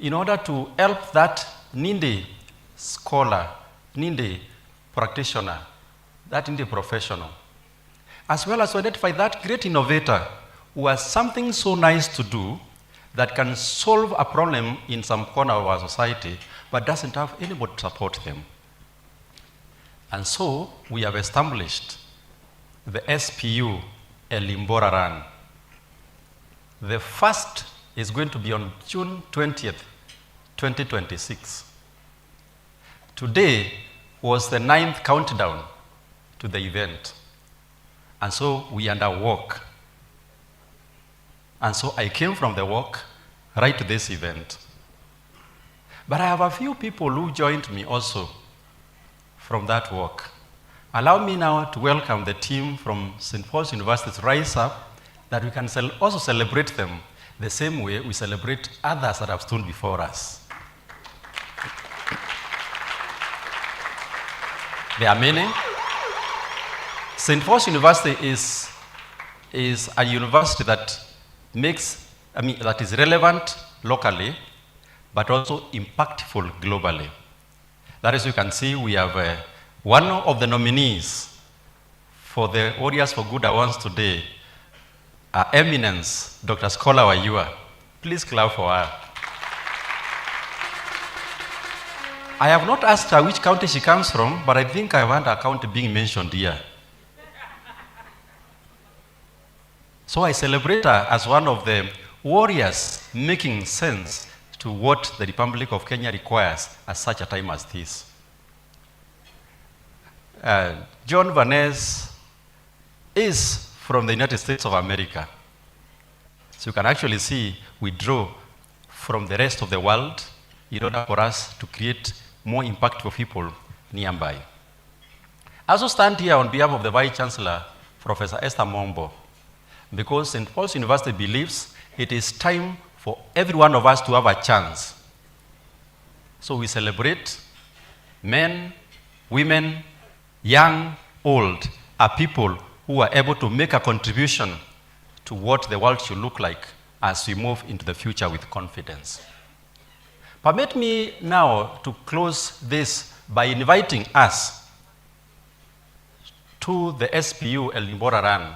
in order to help that needy scholar, needy practitioner, that needy professional, as well as to identify that great innovator who has something so nice to do that can solve a problem in some corner of our society, but doesn't have anybody to support them. And so we have established the SPU Elimbora Run. The first is going to be on June 20th, 2026. Today was the 9th countdown to the event. And so we are under walk. And so I came from the walk right to this event. But I have a few people who joined me also from that walk. Allow me now to welcome the team from St. Paul's University to rise up, that we can also celebrate them the same way we celebrate others that have stood before us. There are many. St. Paul's University is a university that that is relevant locally, but also impactful globally. That is, you can see we have one of the nominees for the Warriors for Good Awards today, Eminence, Dr. Scholar Wayua. Please clap for her. I have not asked her which county she comes from, but I think I want her county being mentioned here. So I celebrate her as one of the warriors making sense to what the Republic of Kenya requires at such a time as this. John Vanez is from the United States of America. So you can actually see we draw from the rest of the world in order for us to create more impact for people nearby. I also stand here on behalf of the Vice Chancellor, Professor Esther Mombo, because St. Paul's University believes it is time for every one of us to have a chance. So we celebrate men, women, young, old, are people who are able to make a contribution to what the world should look like as we move into the future with confidence. Permit me now to close this by inviting us to the SPU El Nimbora Run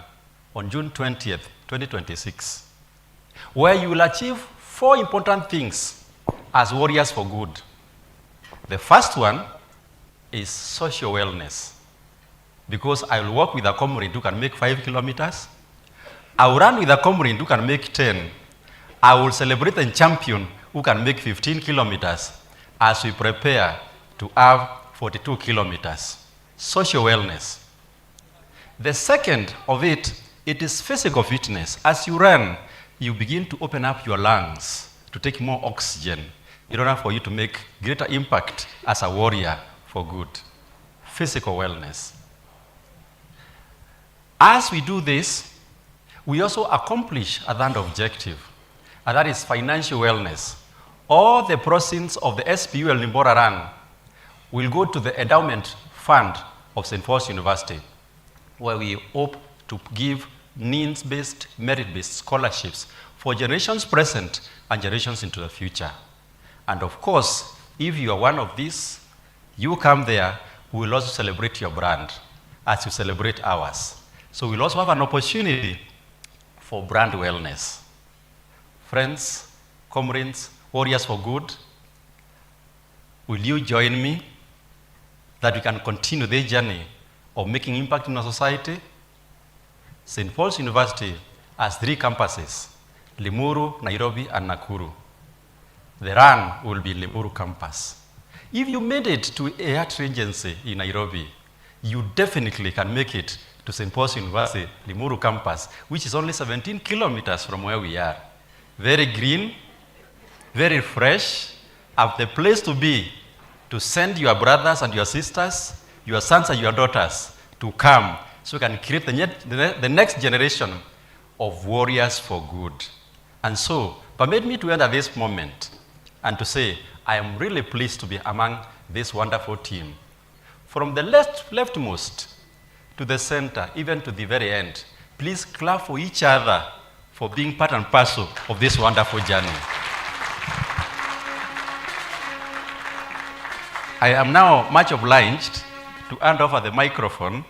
on June 20th, 2026, where you will achieve 4 important things as warriors for good. The first one is social wellness, because I will walk with a comrade who can make 5 kilometers. I will run with a comrade who can make 10. I will celebrate a champion who can make 15 kilometers as we prepare to have 42 kilometers. Social wellness. The second of it is physical fitness. As you run, you begin to open up your lungs to take more oxygen in order for you to make greater impact as a warrior for good. Physical wellness. As we do this, we also accomplish another objective, and that is financial wellness. All the proceeds of the SPU El Nimbora Run will go to the endowment fund of St. Paul's University, where we hope to give needs-based, merit-based scholarships for generations present and generations into the future. And of course, if you are one of these, you come there, we will also celebrate your brand as you celebrate ours. So we'll also have an opportunity for brand wellness. Friends, comrades, warriors for good, will you join me that we can continue this journey of making impact in our society? St. Paul's University has 3 campuses, Limuru, Nairobi, and Nakuru. The run will be Limuru campus. If you made it to a heart agency in Nairobi, you definitely can make it to St. Paul's University, Limuru campus, which is only 17 kilometers from where we are. Very green, very fresh, have the place to be, to send your brothers and your sisters, your sons and your daughters to come so we can create the next generation of warriors for good. And so, permit me to end at this moment and to say, I am really pleased to be among this wonderful team. From the leftmost to the center, even to the very end, please clap for each other for being part and parcel of this wonderful journey. I am now much obliged to hand over the microphone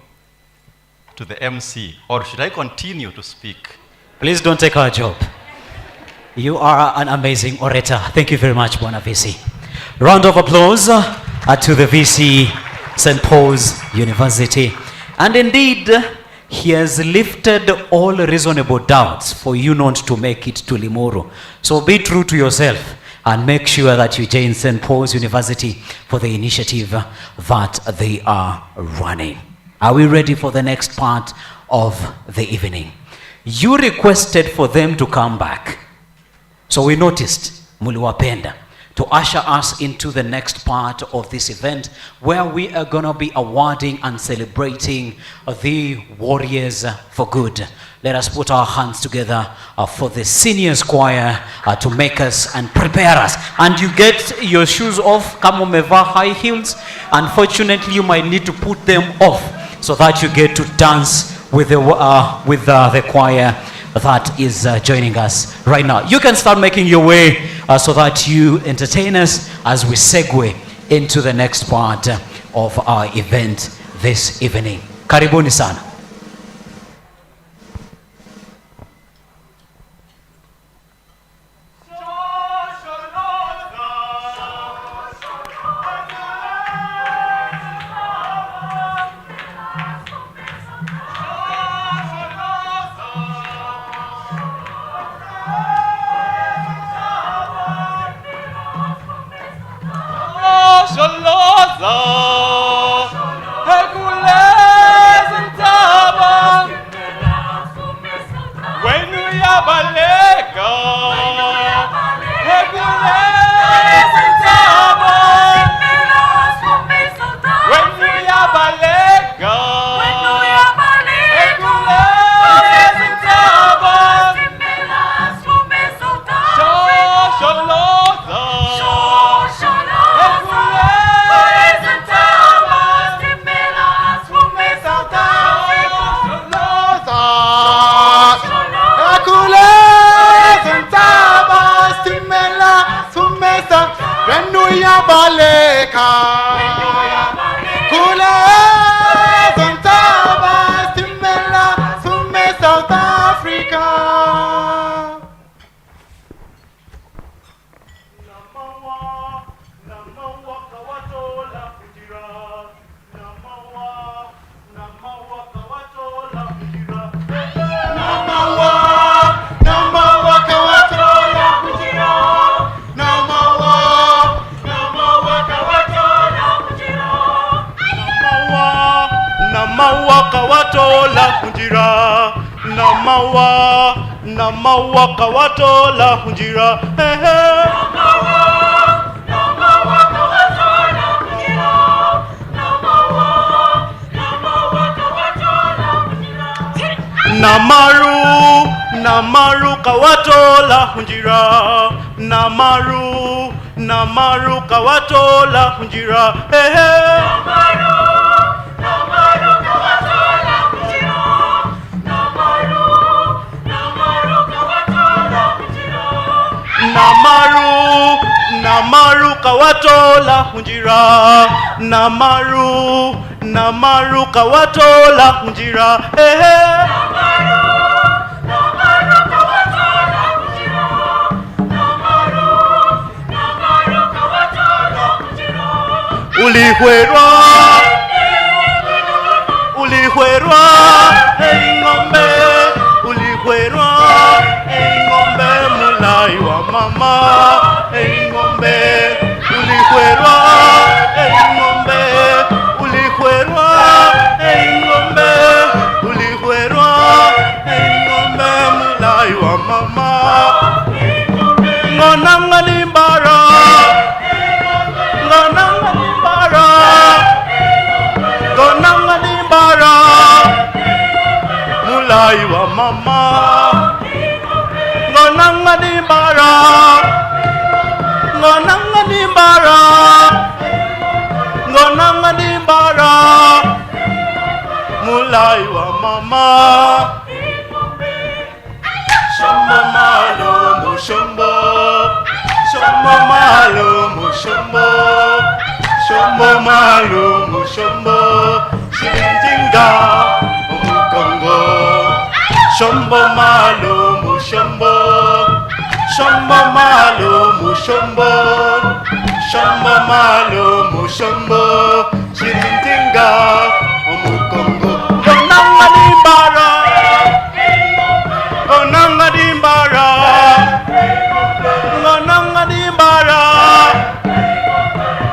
to the MC, or should I continue to speak? Please don't take our job. You are an amazing orator. Thank you very much, Bwana VC. Round of applause to the VC, St. Paul's University. And indeed, he has lifted all reasonable doubts for you not to make it to Limuru. So be true to yourself and make sure that you join St. Paul's University for the initiative that they are running. Are we ready for the next part of the evening? You requested for them to come back. So we noticed, muliwapenda, to usher us into the next part of this event where we are going to be awarding and celebrating the warriors for good. Let us put our hands together for the seniors choir to make us and prepare us. And you get your shoes off, kama umevaa high heels. Unfortunately, you might need to put them off so that you get to dance with the choir that is joining us right now. You can start making your way so that you entertain us as we segue into the next part of our event this evening. Karibuni sana. Shalaza, Hercules and mawa kawatola hunjira, na mawa kawatola hunjira, Namaru kawatola hunjira, Namaru kawatola hunjira, Namaru kawatola hunjira, Namaru kawatola hunjira, Ulihwerwa, hey ngombe, ulihwerwa, hey ngombe, mulai wa mama, hey ngombe, ulihwerwa, hey ngombe, ulihwerwa, hey ngombe, ulihwerwa, hey ngombe, mulai wa mama, ngonanga limbara, ngonanga limbara, ngonanga limbara, mulai wa mama, ngonanga limbara, ngonanga limbara, ngonanga limbara, mulai wa mama. Shombo malo mushombo, shombo malo mushombo, shombo malo mushombo, shirinjinga umukongo. Shombo malo mushombo, shombo malo mushombo, shombo malo mushombo, shirinjinga umukongo. Gonanga limbara, gonanga limbara, gonanga limbara,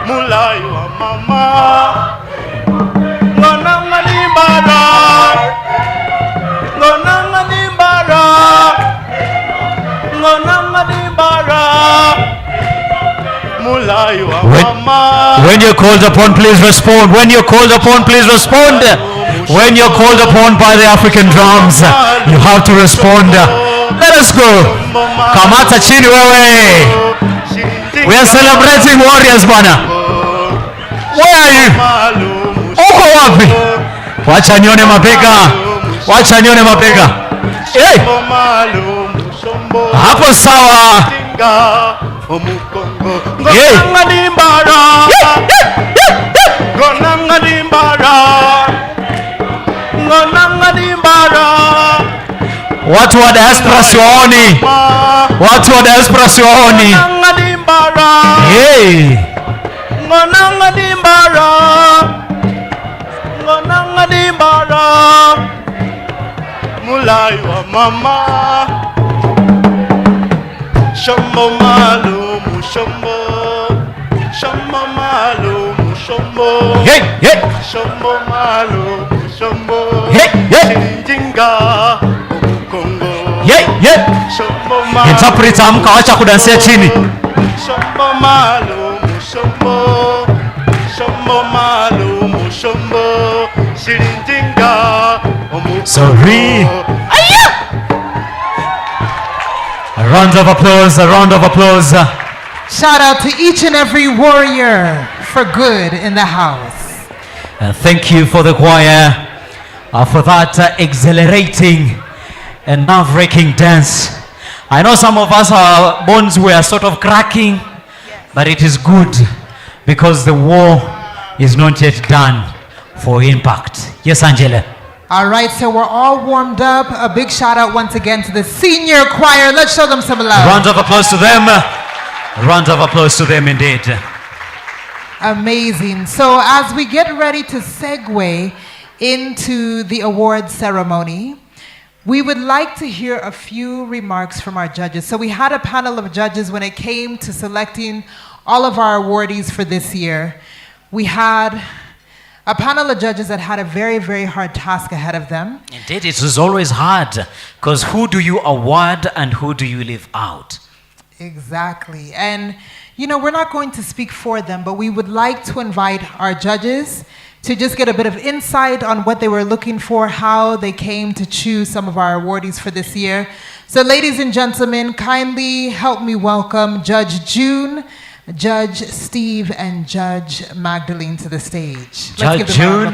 mulai wa mama, gonanga limbara, gonanga limbara, gonanga limbara, mulai wa mama. When you're called upon, please respond. When you're called upon, please respond. When you're called upon by the African drums, you have to respond. Let us go. Kamata chini wewe. We are celebrating warriors bana. Where are you? Uko wapi? Wacha nione mabega. Wacha nione mabega. Hey. Hapo sawa. Hey. Gonanga limbara, gonanga limbara. Watu wa diaspora siwaoni. Watu wa diaspora siwaoni. Gonanga limbara. Hey. Gonanga limbara. Gonanga limbara. Mulai wa mama. Shombo malo mushombo. Shombo malo mushombo. Hey, hey. Shombo malo mushombo. Hey, hey. Shirinjinga umukongo. Hey, hey. Shombo malo. Interpreter amka, wacha kudansia chini. Shombo malo mushombo. Shombo malo mushombo. Shirinjinga umukongo. Sorry. A round of applause, a round of applause. Shout out to each and every warrior for good in the house. Thank you for the choir for that exhilarating and nerve-wracking dance. I know some of us, our bones were sort of cracking, but it is good because the war is not yet done for impact. Yes, Angela. All right, so we're all warmed up. A big shout out once again to the senior choir. Let's show them some love. Round of applause to them. Round of applause to them indeed. Amazing. So as we get ready to segue into the award ceremony, we would like to hear a few remarks from our judges. So we had a panel of judges when it came to selecting all of our awardees for this year. We had A panel of judges that had a very, very hard task ahead of them. Indeed, it is always hard, because who do you award and who do you leave out? Exactly. And, you know, we're not going to speak for them, but we would like to invite our judges to just get a bit of insight on what they were looking for, how they came to choose some of our awardees for this year. So, ladies and gentlemen, kindly help me welcome Judge June, Judge Steve, and Judge Magdalene to the stage. Judge June,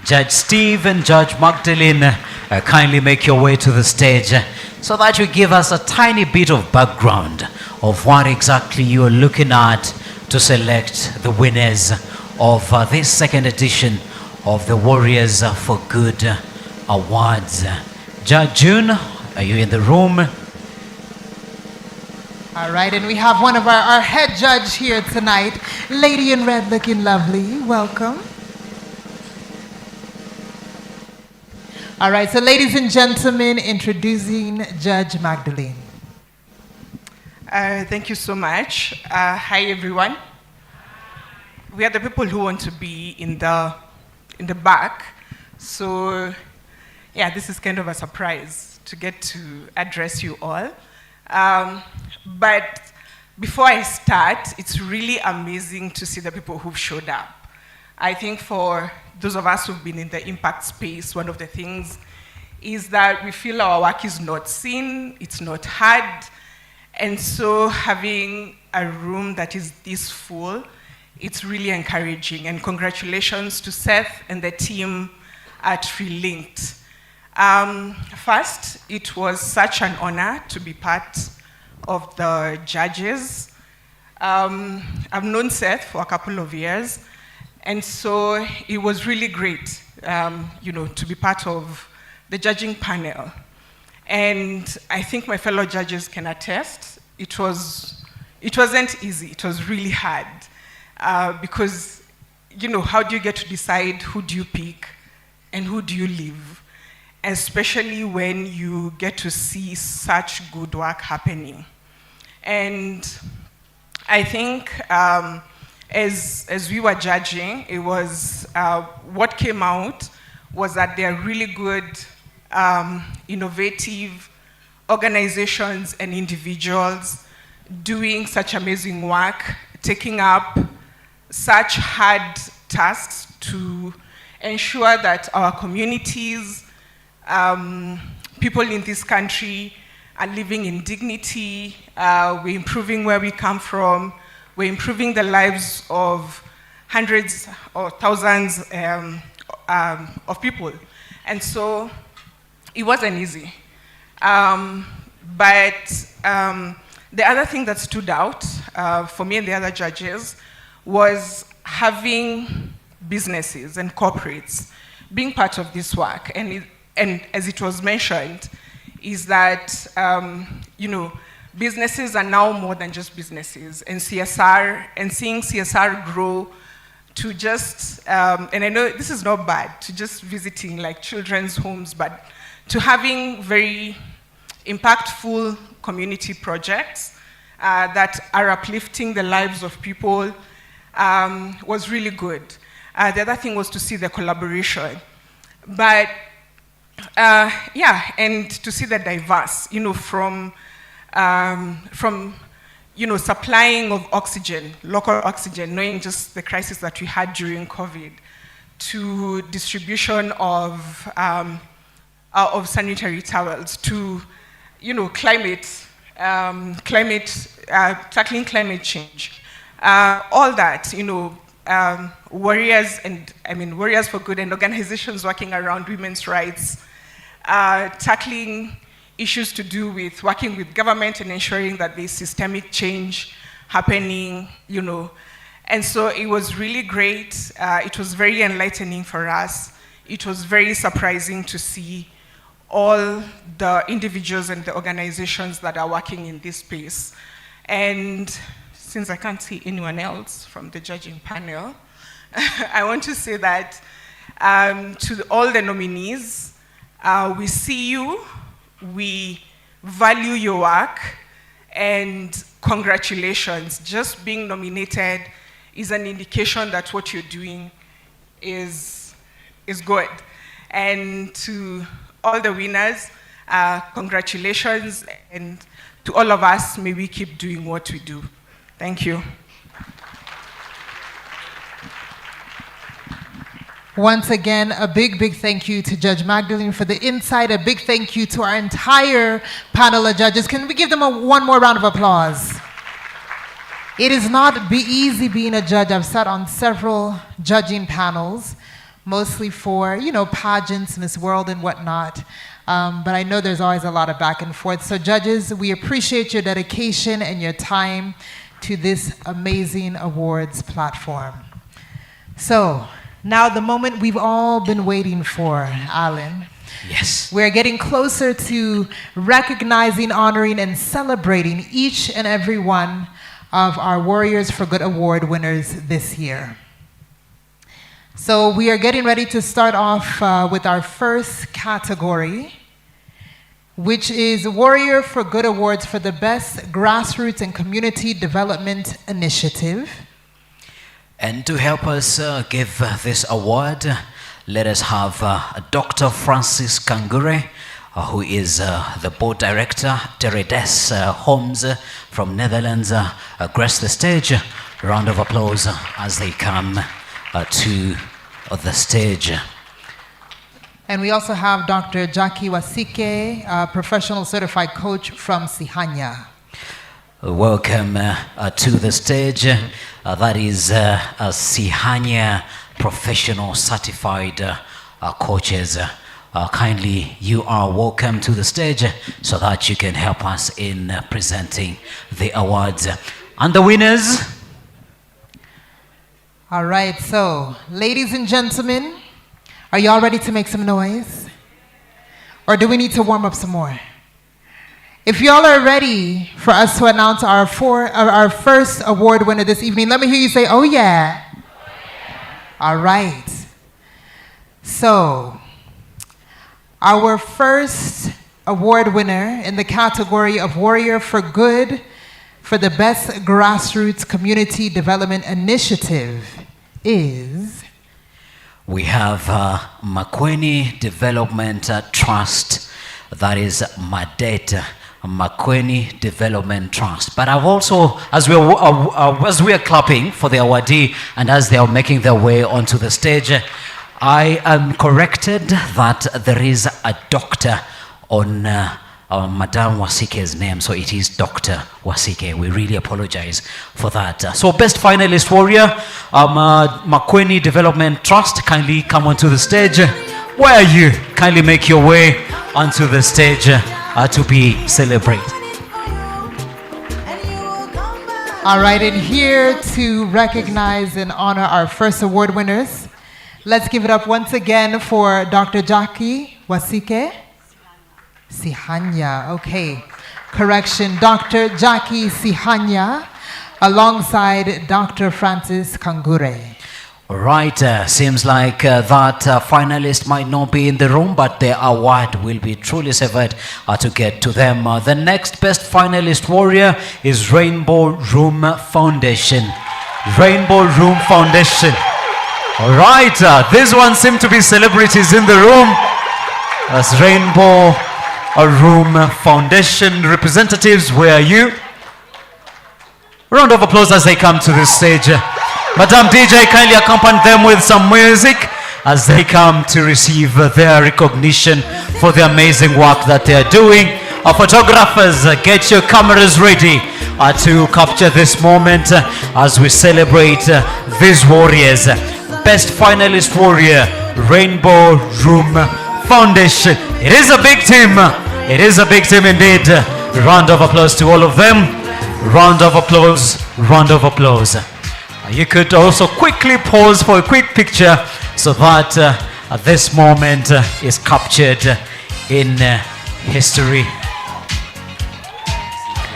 Judge Steve, and Judge Magdalene, kindly make your way to the stage so that you give us a tiny bit of background of what exactly you are looking at to select the winners of this second edition of the Warriors for Good Awards. Judge June, are you in the room? All right, and we have one of our head judge here tonight, lady in red looking lovely. Welcome. All right, so ladies and gentlemen, introducing Judge Magdalene. Thank you so much. Hi, everyone. We are the people who want to be in the back. So, yeah, this is kind of a surprise to get to address you all. But before I start, it's really amazing to see the people who've showed up. I think for those of us who've been in the impact space, one of the things is that we feel our work is not seen, it's not heard, and so having a room that is this full, it's really encouraging, and congratulations to Seth and the team at Relinked. First, it was such an honor to be part of the judges. I've known Seth for a couple of years, and so it was really great, to be part of the judging panel. And I think my fellow judges can attest, it wasn't easy, it was really hard. Because, how do you get to decide who do you pick and who do you leave? Especially when you get to see such good work happening. And I think as we were judging, it was, what came out was that there are really good, innovative organizations and individuals doing such amazing work, taking up such hard tasks to ensure that our communities, people in this country are living in dignity, we're improving where we come from, we're improving the lives of hundreds or thousands of people. And so it wasn't easy. But the other thing that stood out for me and the other judges was having businesses and corporates being part of this work. And as it was mentioned, is that businesses are now more than just businesses, and CSR, and seeing CSR grow to just, and I know this is not bad, to just visiting like children's homes, but to having very impactful community projects that are uplifting the lives of people was really good. The other thing was to see the collaboration. But and to see the diverse, from supplying of oxygen, local oxygen, knowing just the crisis that we had during COVID, to distribution of sanitary towels, to tackling climate change, all that, warriors Warriors for Good and organizations working around women's rights, tackling issues to do with working with government and ensuring that there's systemic change happening, And so it was really great. It was very enlightening for us. It was very surprising to see all the individuals and the organizations that are working in this space. And since I can't see anyone else from the judging panel, I want to say that to all the nominees, we see you, we value your work, and congratulations. Just being nominated is an indication that what you're doing is good. And to all the winners, congratulations, and to all of us, may we keep doing what we do. Thank you. Once again, a big, big thank you to Judge Magdalene for the insight. A big thank you to our entire panel of judges. Can we give them one more round of applause? It is not easy being a judge. I've sat on several judging panels, mostly for, pageants, Miss World and whatnot. But I know there's always a lot of back and forth. So judges, we appreciate your dedication and your time to this amazing awards platform. So, now the moment we've all been waiting for, Alan. Yes. We're getting closer to recognizing, honoring, and celebrating each and every one of our Warriors for Good Award winners this year. So we are getting ready to start off with our first category, which is Warrior for Good Awards for the Best Grassroots and Community Development Initiative. And to help us give this award, let us have Dr. Francis Kangure, who is the board director, Teredes Homes from Netherlands, grace the stage. Round of applause as they come to the stage. And we also have Dr. Jackie Wasike, professional certified coach from Sihanya. Welcome to the stage. That is Sihanya professional certified coaches. Kindly, you are welcome to the stage so that you can help us in presenting the awards. And the winners? All right, so ladies and gentlemen, are y'all ready to make some noise? Or do we need to warm up some more? If y'all are ready for us to announce our first award winner this evening, let me hear you say, oh yeah. Oh, yeah. All right. So, our first award winner in the category of Warrior for Good for the Best Grassroots Community Development Initiative is... We have Makweni Development Trust, that is MADET. Makweni Development Trust. But I've also, as we are clapping for the awardee and as they are making their way onto the stage, I am corrected that there is a doctor on Madame Wasike's name, so it is Dr. Wasike. We really apologize for that. So best finalist warrior, Makweni Development Trust, kindly come onto the stage. Where are you? Kindly make your way onto the stage to be celebrated. All right, and here to recognize and honor our first award winners, let's give it up once again for Dr. Jackie Wasike. Sihanya, okay. Correction, Dr. Jackie Sihanya, alongside Dr. Francis Kangure. All right, seems like that finalist might not be in the room, but the award will be truly severed to get to them. The next best finalist warrior is Rainbow Room Foundation. Rainbow Room Foundation. All right, this one seems to be celebrities in the room. That's Rainbow Room Foundation representatives. Where are you? Round of applause as they come to the stage. Madam DJ, kindly accompany them with some music as they come to receive their recognition for the amazing work that they are doing. Our photographers, get your cameras ready to capture this moment as we celebrate these warriors. Best finalist warrior, Rainbow Room Foundation. It is a big team. It is a big team indeed. Round of applause to all of them. Round of applause. Round of applause. You could also quickly pause for a quick picture so that this moment is captured in history.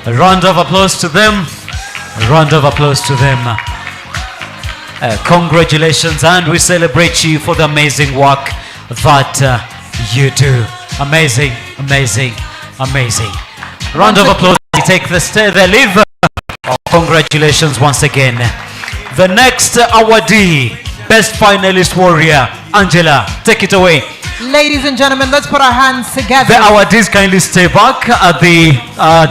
A round of applause to them. A round of applause to them. Congratulations, and we celebrate you for the amazing work that you do. Amazing, amazing, amazing. Round of applause. They take the stairs, they leave. Congratulations once again. The next awardee best finalist warrior. Angela, take it away. Ladies and gentlemen, let's put our hands together. The awardees kindly stay back. The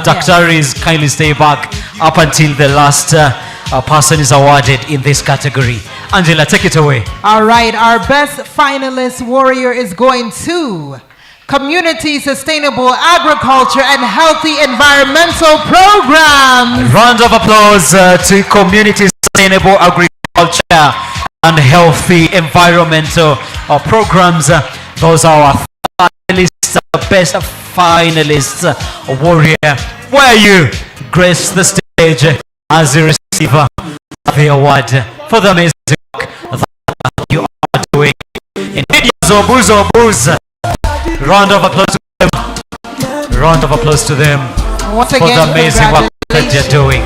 Daktaris kindly stay back up until the last person is awarded in this category. Angela, take it away. All right, our best finalist warrior is going to Community Sustainable Agriculture and Healthy Environmental Programs. Round of applause to Community Sustainable Agriculture and Healthy Environmental Programs. Those are our finalists, best finalists. Warrior, where are you? Grace the stage as you receive the award for the amazing work that you are doing. Indeed, Zobu. Round of applause to them. Round of applause to them Once for again, the amazing work that they're doing.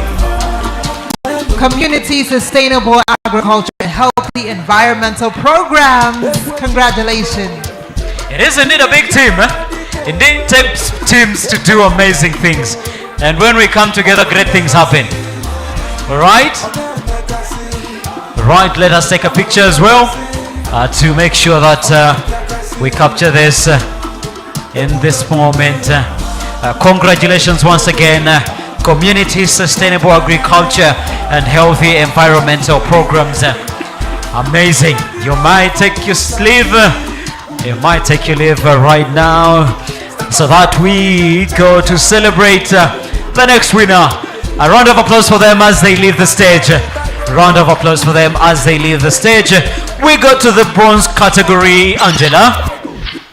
Community Sustainable Agriculture and Healthy Environmental Programs. Congratulations. It is indeed a big team. Indeed takes teams to do amazing things. And when we come together, great things happen. Alright? Right, let us take a picture as well to make sure that we capture this in this moment. Congratulations once again. Community Sustainable Agriculture and Healthy Environmental Programs. Amazing. You might take your leave. You might take your leave right now so that we go to celebrate the next winner. A round of applause for them as they leave the stage. Round of applause for them as they leave the stage. We go to the bronze category. Angela.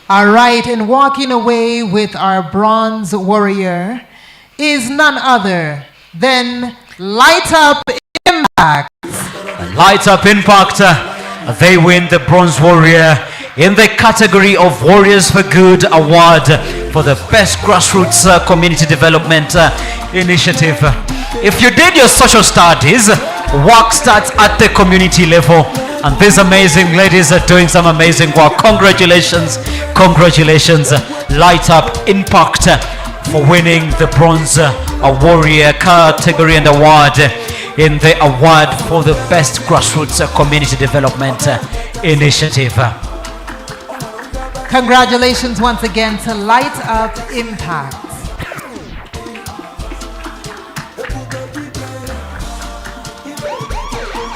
All right, and walking away with our bronze warrior is none other than Light Up Impact. Light Up Impact. They win the bronze warrior in the category of Warriors for Good Award for the best grassroots community development initiative. If you did your social studies, work starts at the community level, and these amazing ladies are doing some amazing work. Congratulations, congratulations, Light Up Impact, for winning the bronze warrior category and award in the award for the best grassroots community development initiative. Congratulations once again to Light Up Impact.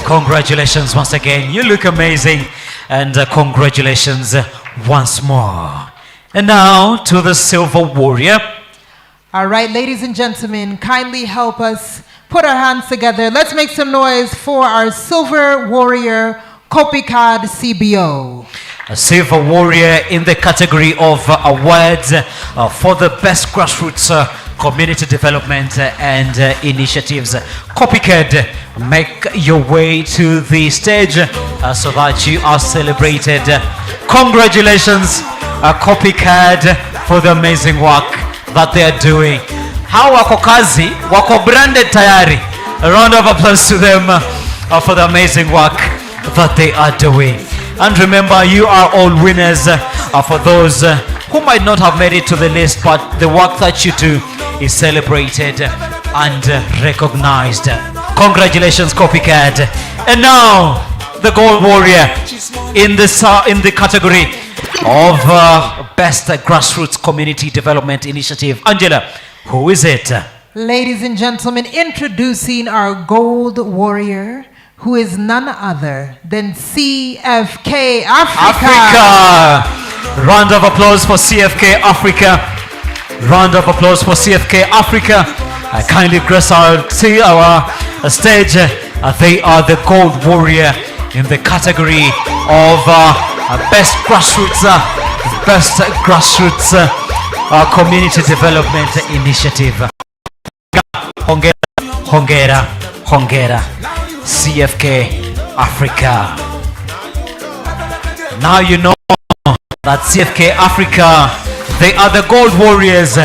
Congratulations once again. You look amazing. And congratulations once more. And now to the Silver Warrior. All right, ladies and gentlemen, kindly help us put our hands together. Let's make some noise for our Silver Warrior Copycard CBO. A Silver Warrior in the category of awards for the best grassroots community development and initiatives. Copycard, make your way to the stage so that you are celebrated. Congratulations, Copycard, for the amazing work that they are doing. How wako kazi, wako branded tayari. A round of applause to them for the amazing work that they are doing. And remember, you are all winners. For those who might not have made it to the list, but the work that you do is celebrated and recognized. Congratulations, Copycat. And now, the Gold Warrior in the category of Best Grassroots Community Development Initiative. Angela, who is it? Ladies and gentlemen, introducing our Gold Warrior, who is none other than CFK Africa. Round of applause for CFK Africa. Round of applause for CFK Africa. I kindly grace our stage. They are the Gold Warrior in the category of Best Grassroots Community Development Initiative. Hongera. CFK Africa. Now you know that CFK Africa, they are the Gold Warriors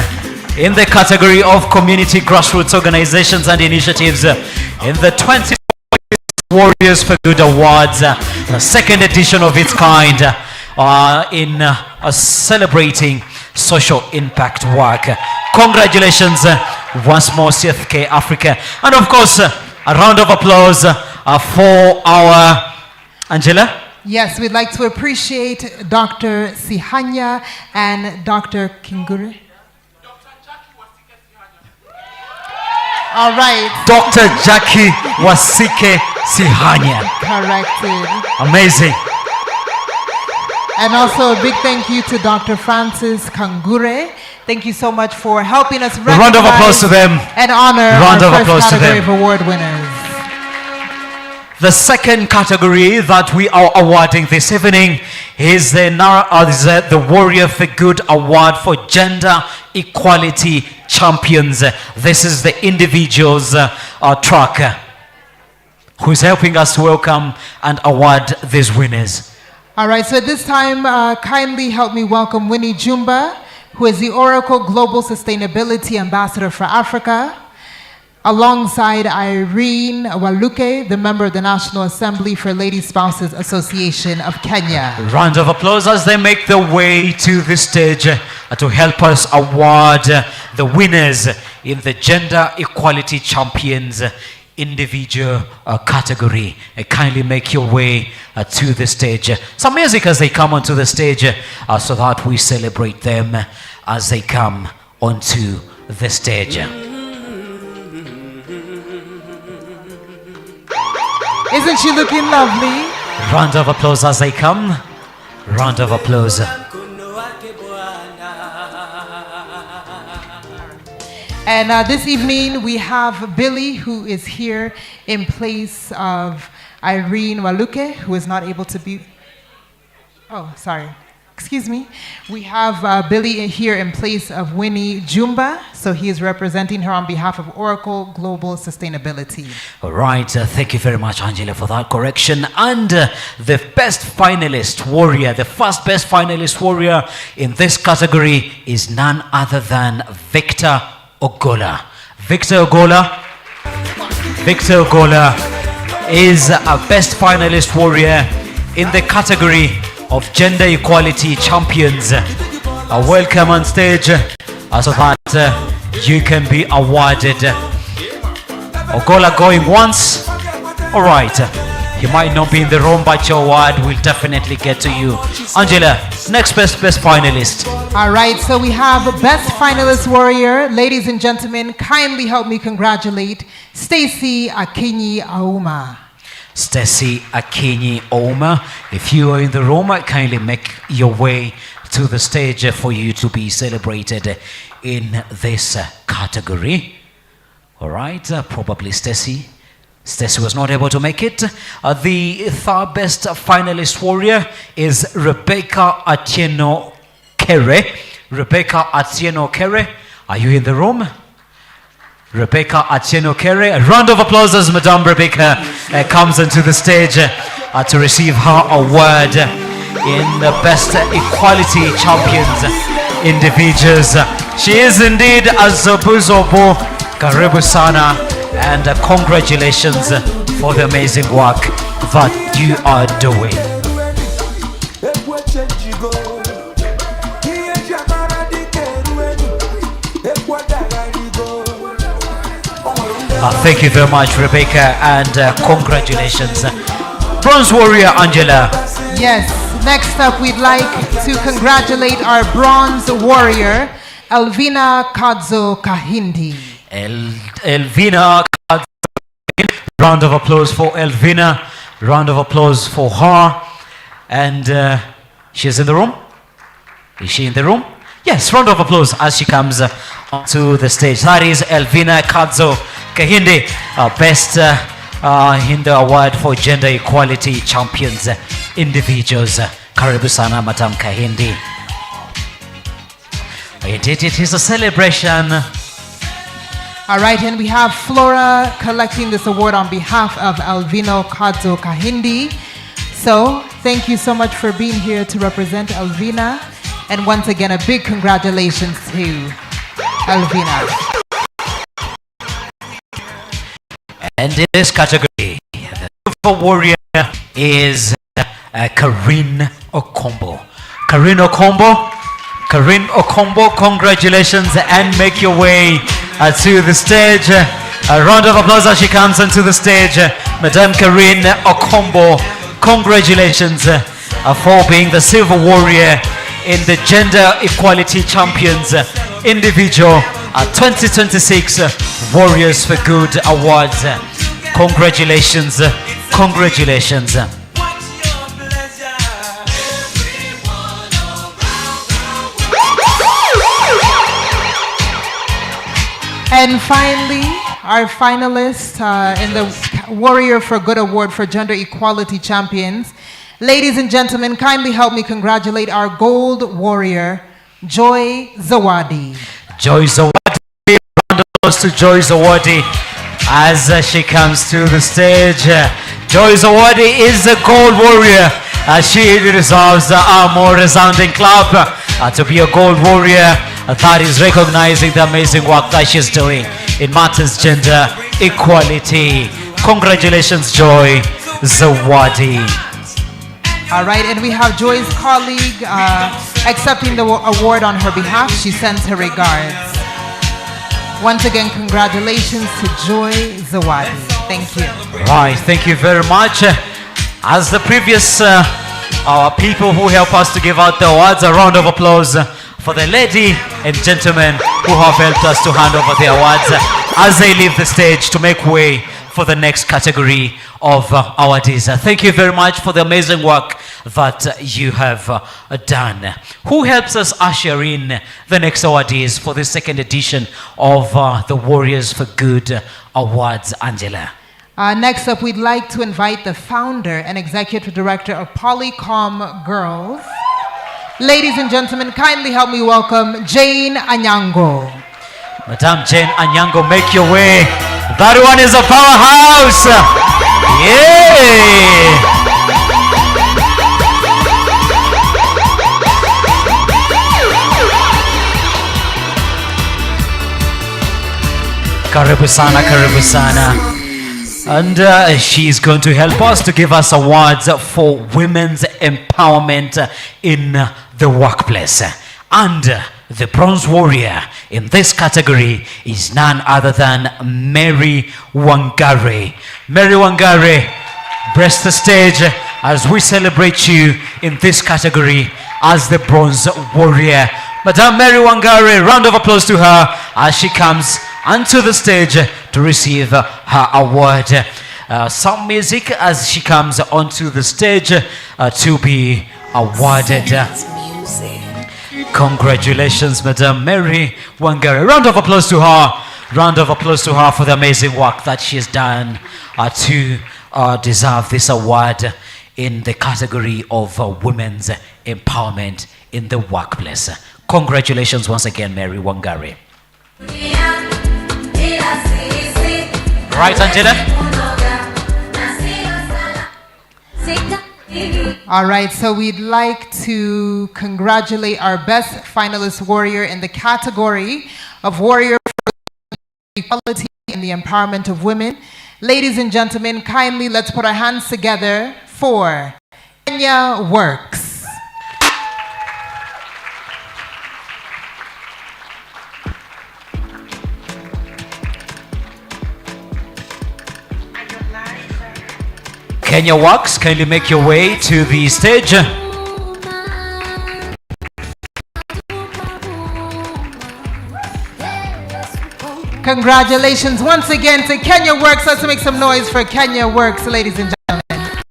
in the category of Community Grassroots Organizations and Initiatives in the 20 Warriors for Good Awards, the second edition of its kind in celebrating social impact work. Congratulations once more, CFK Africa. And of course, a round of applause for our Angela? Yes, we'd like to appreciate Dr. Sihanya and Dr. Kingure. All right. Dr. Jackie Wasike Sihanya. Corrected. Amazing. And also a big thank you to Dr. Francis Kangure. Thank you so much for helping us recognize round of applause to them. And honor Round our of first applause to category them. of award winners. The second category that we are awarding this evening is the Warrior for Good Award for Gender Equality Champions. This is the individuals track who is helping us to welcome and award these winners. All right, so at this time, kindly help me welcome Winnie Jumba, who is the Oracle Global Sustainability Ambassador for Africa, alongside Irene Waluke, the member of the National Assembly for Lady Spouses Association of Kenya. Round of applause as they make their way to the stage to help us award the winners in the Gender Equality Champions individual category. Kindly make your way to the stage. Some music as they come onto the stage so that we celebrate them as they come onto the stage. Isn't she looking lovely? Round of applause as they come. Round of applause. And this evening we have Billy, who is here in place of Irene Waluke, who is not able to be. Oh, sorry. Excuse me. We have Billy here in place of Winnie Jumba, so he is representing her on behalf of Oracle Global Sustainability. All right, thank you very much, Angela, for that correction. And the best finalist warrior, the first best finalist warrior in this category is none other than Victor Ogola. Victor Ogola is a best finalist warrior in the category of Gender Equality Champions. Welcome on stage so that you can be awarded. Ogola going once. All right. He might not be in the room, but your award will definitely get to you. Angela, next best finalist. All right, so we have a best finalist warrior. Ladies and gentlemen, kindly help me congratulate Stacy Akinyi Auma. Stacy Akinyi Auma. If you are in the room, kindly make your way to the stage for you to be celebrated in this category. All right, probably Stacy. Stacy was not able to make it. The third best finalist warrior is Rebecca Atieno Kere. Rebecca Atieno Kere, are you in the room? Rebecca Atieno Kere. A round of applause as Madame Rebecca comes onto the stage to receive her award in the Best Equality Champions individuals. She is indeed a Zobuzobo. Karibu sana. And congratulations for the amazing work that you are doing. Thank you very much, Rebecca, and congratulations. Bronze Warrior Angela. Yes, next up we'd like to congratulate our Bronze Warrior, Elvina Kadzo Kahindi. Elvina, round of applause for Elvina, round of applause for her. And she's in the room. Is she in the room? Yes, round of applause as she comes onto the stage. That is Elvina Kadzo Kahindi, best in the award for Gender Equality Champions individuals. Karibu sana, Madam Kahindi. Indeed, it is a celebration. All right, and we have Flora collecting this award on behalf of Elvino Kadzo Kahindi. So, thank you so much for being here to represent Elvina. And once again, a big congratulations to Elvina. And in this category, the Super Warrior is Karine Okombo. Karine Okombo, congratulations and make your way to the stage. A round of applause as she comes onto the stage. Madame Karine Okombo, Congratulations for being the Silver Warrior in the Gender Equality Champions Individual 2026 Warriors for Good Awards. Congratulations. Congratulations. And finally, our finalist in the Warrior for Good Award for Gender Equality Champions. Ladies and gentlemen, kindly help me congratulate our Gold Warrior, Joy Zawadi. Joy Zawadi, round of applause to Joy Zawadi as she comes to the stage. Joy Zawadi is a Gold Warrior. She deserves a more resounding clap to be a Gold Warrior. That is recognizing the amazing work that she's doing in matters gender equality. Congratulations, Joy Zawadi. All right, and we have Joy's colleague accepting the award on her behalf. She sends her regards. Once again, congratulations to Joy Zawadi. Thank you. Right, thank you very much. As the previous people who help us to give out the awards, a round of applause for the lady and gentlemen who have helped us to hand over the awards as they leave the stage to make way for the next category of awardees. Thank you very much for the amazing work that you have done. Who helps us usher in the next awardees for the second edition of the Warriors for Good Awards, Angela? Next up, we'd like to invite the founder and executive director of Polycom Girls. Ladies and gentlemen, kindly help me welcome Jane Anyango. Madam Jane Anyango, make your way. That one is a powerhouse. Yay! Karibu sana, karibu sana. And she's going to help us to give us awards for women's empowerment in the workplace. And the bronze warrior in this category is none other than Mary Wangare. Mary Wangare, bless the stage as we celebrate you in this category as the bronze warrior. Madam Mary Wangare, round of applause to her as she comes onto the stage to receive her award. Some music as she comes onto the stage to be awarded. Congratulations, Madam Mary Wangare. Round of applause to her. Round of applause to her for the amazing work that she has done to deserve this award in the category of women's empowerment in the workplace. Congratulations once again, Mary Wangare. Right, Angela? All right, so we'd like to congratulate our best finalist warrior in the category of Warrior for Equality and the Empowerment of Women. Ladies and gentlemen, kindly let's put our hands together for Kenya Works. Kenya Works, kindly make your way to the stage. Congratulations once again to Kenya Works. Let's make some noise for Kenya Works, ladies and gentlemen.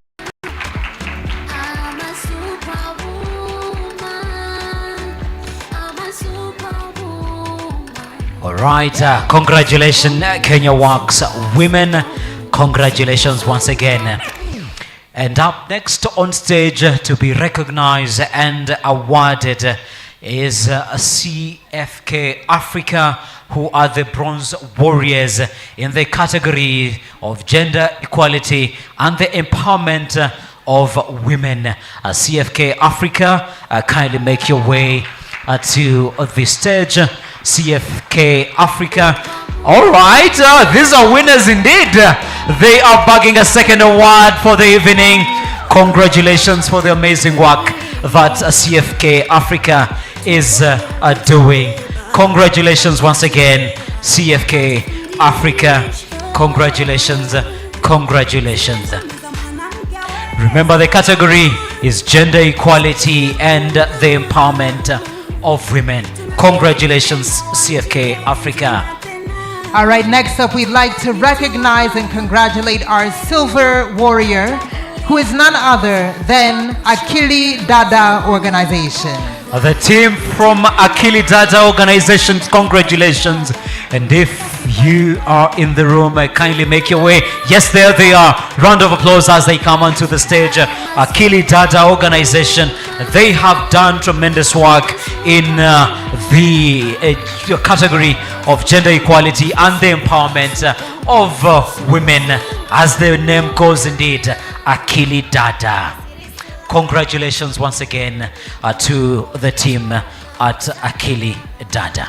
All right, congratulations, Kenya Works women. Congratulations once again. And up next on stage to be recognized and awarded is CFK Africa, who are the bronze warriors in the category of gender equality and the empowerment of women. CFK Africa, kindly make your way to the stage. CFK Africa. All right, these are winners indeed. They are bagging a second award for the evening. Congratulations for the amazing work that CFK Africa is doing. Congratulations once again, CFK Africa. Congratulations, congratulations. Remember, the category is gender equality and the empowerment of women. Congratulations, CFK Africa. All right, next up, we'd like to recognize and congratulate our silver warrior, who is none other than Akili Dada Organization. The team from Akili Dada Organization, congratulations. And if you are in the room, kindly make your way. Yes, there they are. Round of applause as they come onto the stage. Akili Dada Organization, they have done tremendous work in the category of gender equality and the empowerment of women, as the name goes indeed, Akili Dada. Congratulations once again to the team at Akili Dada.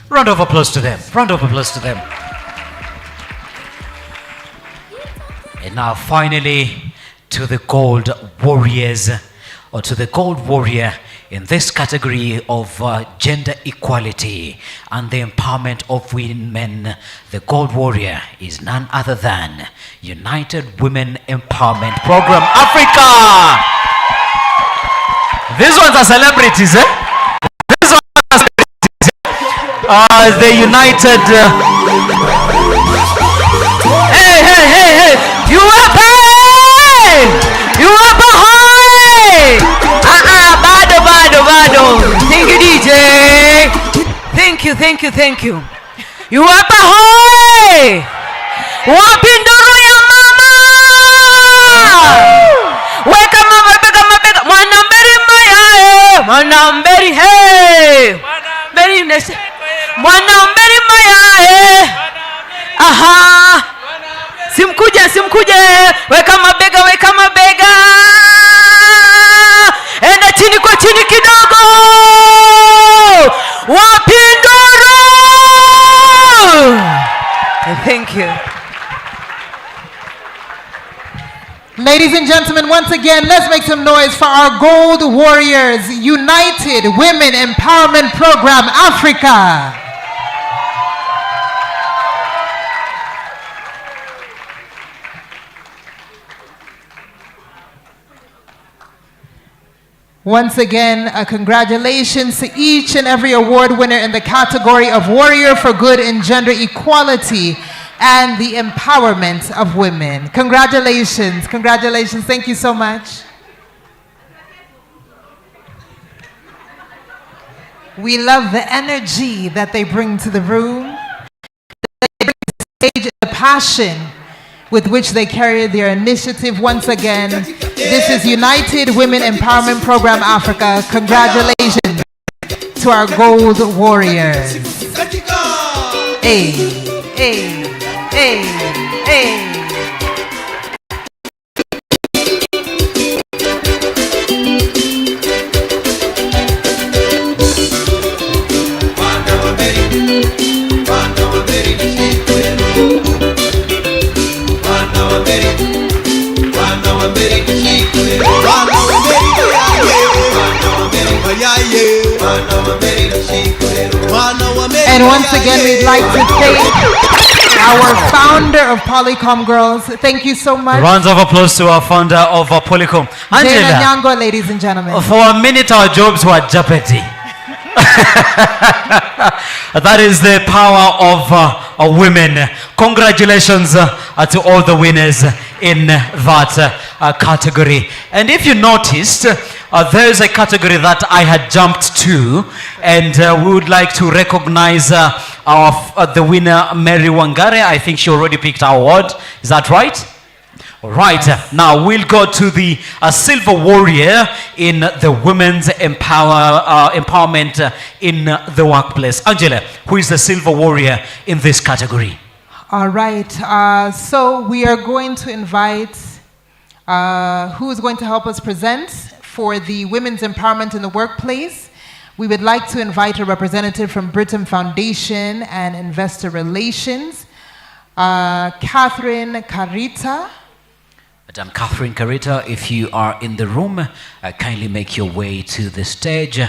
Round of applause to them. Round of applause to them. And now finally to the gold warriors, or to the gold warrior in this category of gender equality and the empowerment of women. The gold warrior is none other than United Women Empowerment Program Africa. These ones are celebrities, eh? These ones are celebrities. The United... Hey! You up, hey! You up, ahoy! Bado. Thank you, DJ. Thank you. You up, ahoy! Wapinduru ya mama! Weka mabega. Mwanamberi maya, mwanamberi hey! Mwanamberi maya, aha! Simkuje. Weka mabega. Enda chini kwa chini kidogo. Wapinduru! Thank you. Ladies and gentlemen, once again, let's make some noise for our Gold Warriors United Women Empowerment Program Africa. Once again, congratulations to each and every award winner in the category of Warrior for Good in Gender Equality and the Empowerment of Women. Congratulations. Thank you so much. We love the energy that they bring to the room. They bring to the stage the passion with which they carry their initiative. Once again, this is United Women Empowerment Program Africa. Congratulations to our Gold Warriors. Hey. And once again, we'd like to thank our founder of Polycom Girls. Thank you so much. Rounds of applause to our founder of Polycom. Angela, Nyango, ladies and gentlemen. For a minute, our jobs were jeopardy. That is the power of women. Congratulations to all the winners in that category. And if you noticed, there is a category that I had jumped to, and we would like to recognize the winner, Mary Wangare. I think she already picked our award. Is that right? All right. Now we'll go to the silver warrior in the women's empowerment in the workplace. Angela, who is the silver warrior in this category? All right. So we are going to invite who is going to help us present for the women's empowerment in the workplace. We would like to invite a representative from Britam Foundation and Investor Relations, Catherine Carita. Madam Catherine Carita, if you are in the room, kindly make your way to the stage.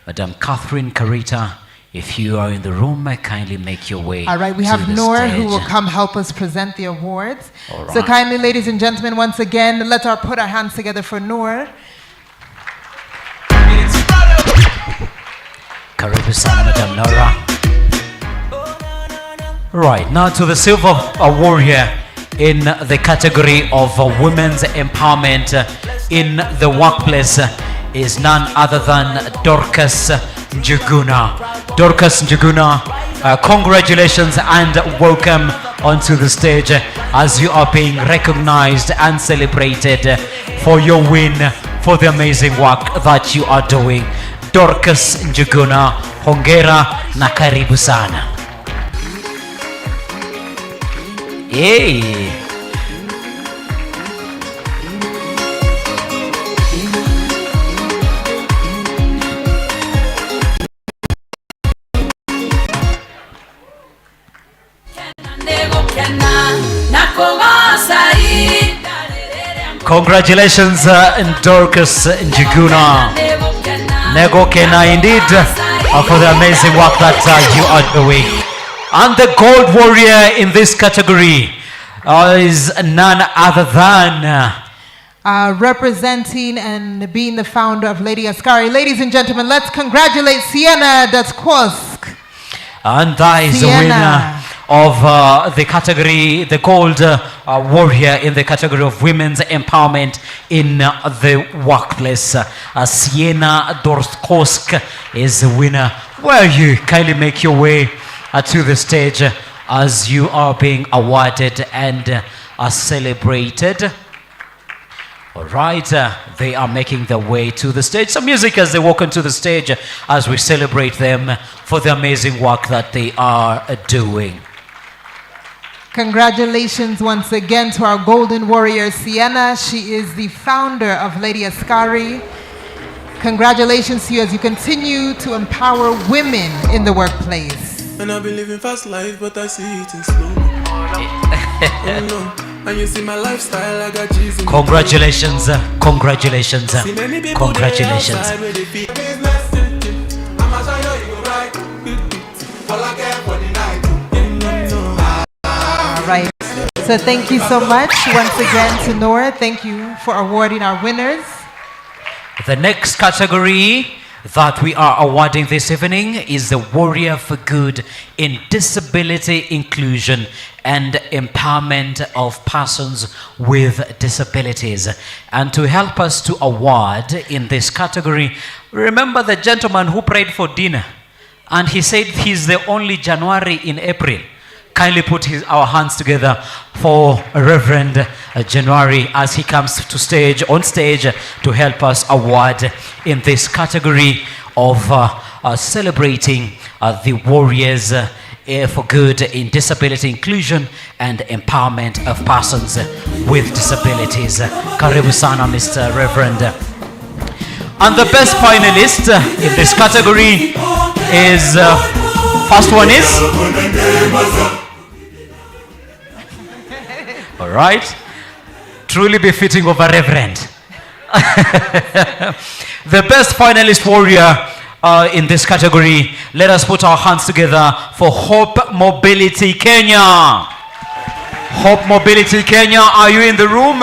Madam Catherine Carita, If you are in the room, kindly make your way. All right, we to have the Noor stage. who will come help us present the awards. All So right. kindly, ladies and gentlemen, once again, let's put our hands together for Noor. Karibu sana, Madam Nora. Right, now to the silver warrior in the category of women's empowerment in the workplace is none other than Dorcas Njuguna. Dorcas Njuguna, congratulations and welcome onto the stage as you are being recognized and celebrated for your win, for the amazing work that you are doing. Dorcas Njuguna, hongera na karibu sana. Yay! Congratulations, Dorcas Njuguna. Nego Kena indeed for the amazing work that you are doing. And the gold warrior in this category is none other than representing and being the founder of Lady Askari. Ladies and gentlemen, let's congratulate Sienna Datskosk. And that is the winner of the category, the gold warrior in the category of women's empowerment in the workplace. Sienna Dorskosk is the winner. Will you kindly make your way to the stage as you are being awarded and celebrated? All right, they are making their way to the stage. Some music as they walk onto the stage as we celebrate them for the amazing work that they are doing. Congratulations once again to our golden warrior, Sienna. She is the founder of Lady Askari. Congratulations to you as you continue to empower women in the workplace. And I've been living fast life, but I see it in slow. And you see my lifestyle, I got cheese in the Congratulations, congratulations, congratulations. Right. So thank you so much once again to Nora. Thank you for awarding our winners. The next category that we are awarding this evening is the Warrior for Good in Disability Inclusion and Empowerment of Persons with Disabilities. And to help us to award in this category, remember the gentleman who prayed for dinner and he said he's the only January in April. Kindly put our hands together for Reverend January as he comes to on stage to help us award in this category of celebrating the warriors for good in disability inclusion and empowerment of persons with disabilities. Karibu sana, Mr. Reverend. And the best finalist in this category is, first one is... All right. Truly befitting of a reverend. The best finalist warrior in this category. Let us put our hands together for Hope Mobility Kenya. Hope Mobility Kenya, are you in the room?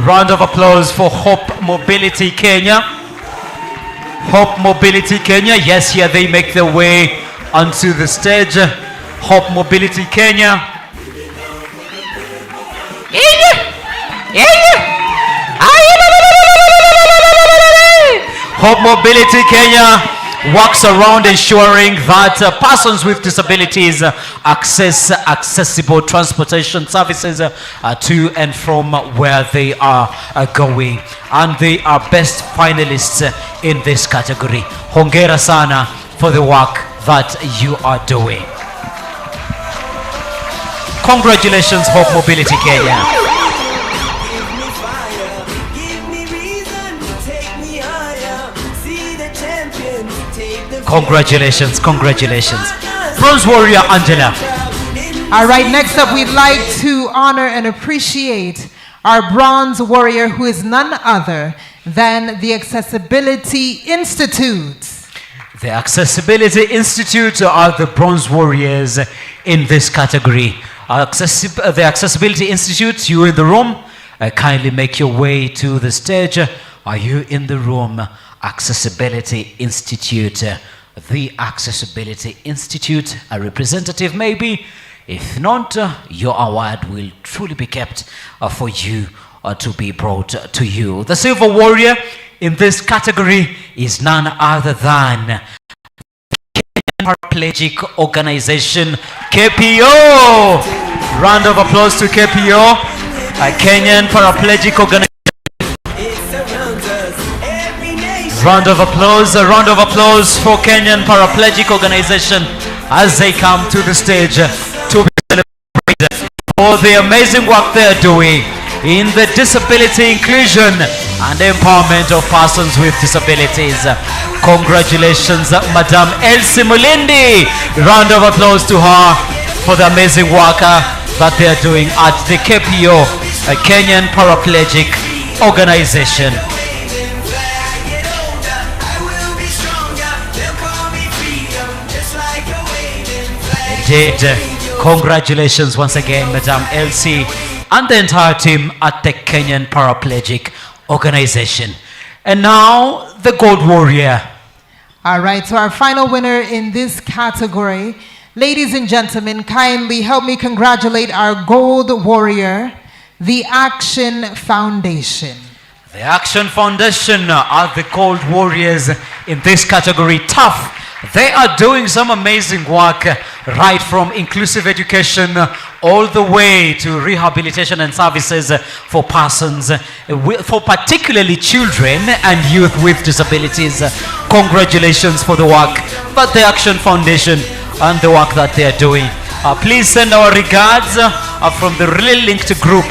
Round of applause for Hope Mobility Kenya. Hope Mobility Kenya. Yes, here they make their way onto the stage. Hope Mobility Kenya. Hope Mobility Kenya works around ensuring that persons with disabilities access accessible transportation services to and from where they are going. And they are best finalists in this category. Hongera sana for the work that you are doing. Congratulations, Hope Mobility Kenya. Congratulations, congratulations. Bronze Warrior Angela. All right, next up, we'd like to honor and appreciate our Bronze Warrior, who is none other than the Accessibility Institute. The Accessibility Institute are the bronze warriors in this category. The Accessibility Institute, you in the room, kindly make your way to the stage. Are you in the room? Accessibility Institute. The Accessibility Institute, a representative maybe. If not, your award will truly be kept for you to be brought to you. The silver warrior in this category is none other than Paraplegic Organization, KPO. Round of applause to KPO, a Kenyan Paraplegic Organization. Round of applause for Kenyan Paraplegic Organization as they come to the stage to be celebrated for the amazing work they're doing in the disability inclusion and empowerment of persons with disabilities. Congratulations, Madam Elsie Mulindi. Round of applause to her for the amazing work that they're doing at the KPO, a Kenyan Paraplegic Organization. Indeed, congratulations once again, Madam Elsie, and the entire team at the Kenyan Paraplegic Organization. And now, the Gold Warrior. All right, so our final winner in this category, ladies and gentlemen, kindly help me congratulate our Gold Warrior, the Action Foundation. The Action Foundation are the Gold Warriors in this category. Tough. They are doing some amazing work, right from inclusive education all the way to rehabilitation and services for persons, for particularly children and youth with disabilities. Congratulations for the work that the Action Foundation and the work that they are doing. Please send our regards from the Really Linked group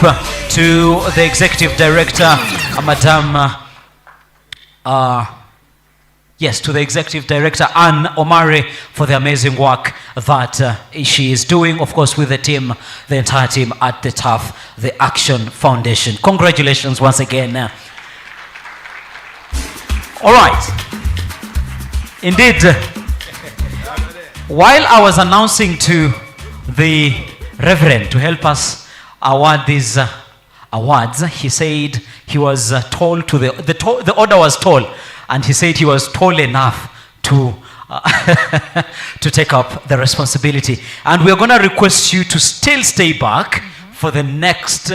to the Executive Director, Madam to the Executive Director, Anne Omari, for the amazing work that she is doing, of course, with the team, the entire team at the TAF, the Action Foundation. Congratulations once again. All right. Indeed, while I was announcing to the Reverend to help us award these awards, he said he was told to the order was tall, and he said he was tall enough to to take up the responsibility. And we're going to request you to still stay back for the next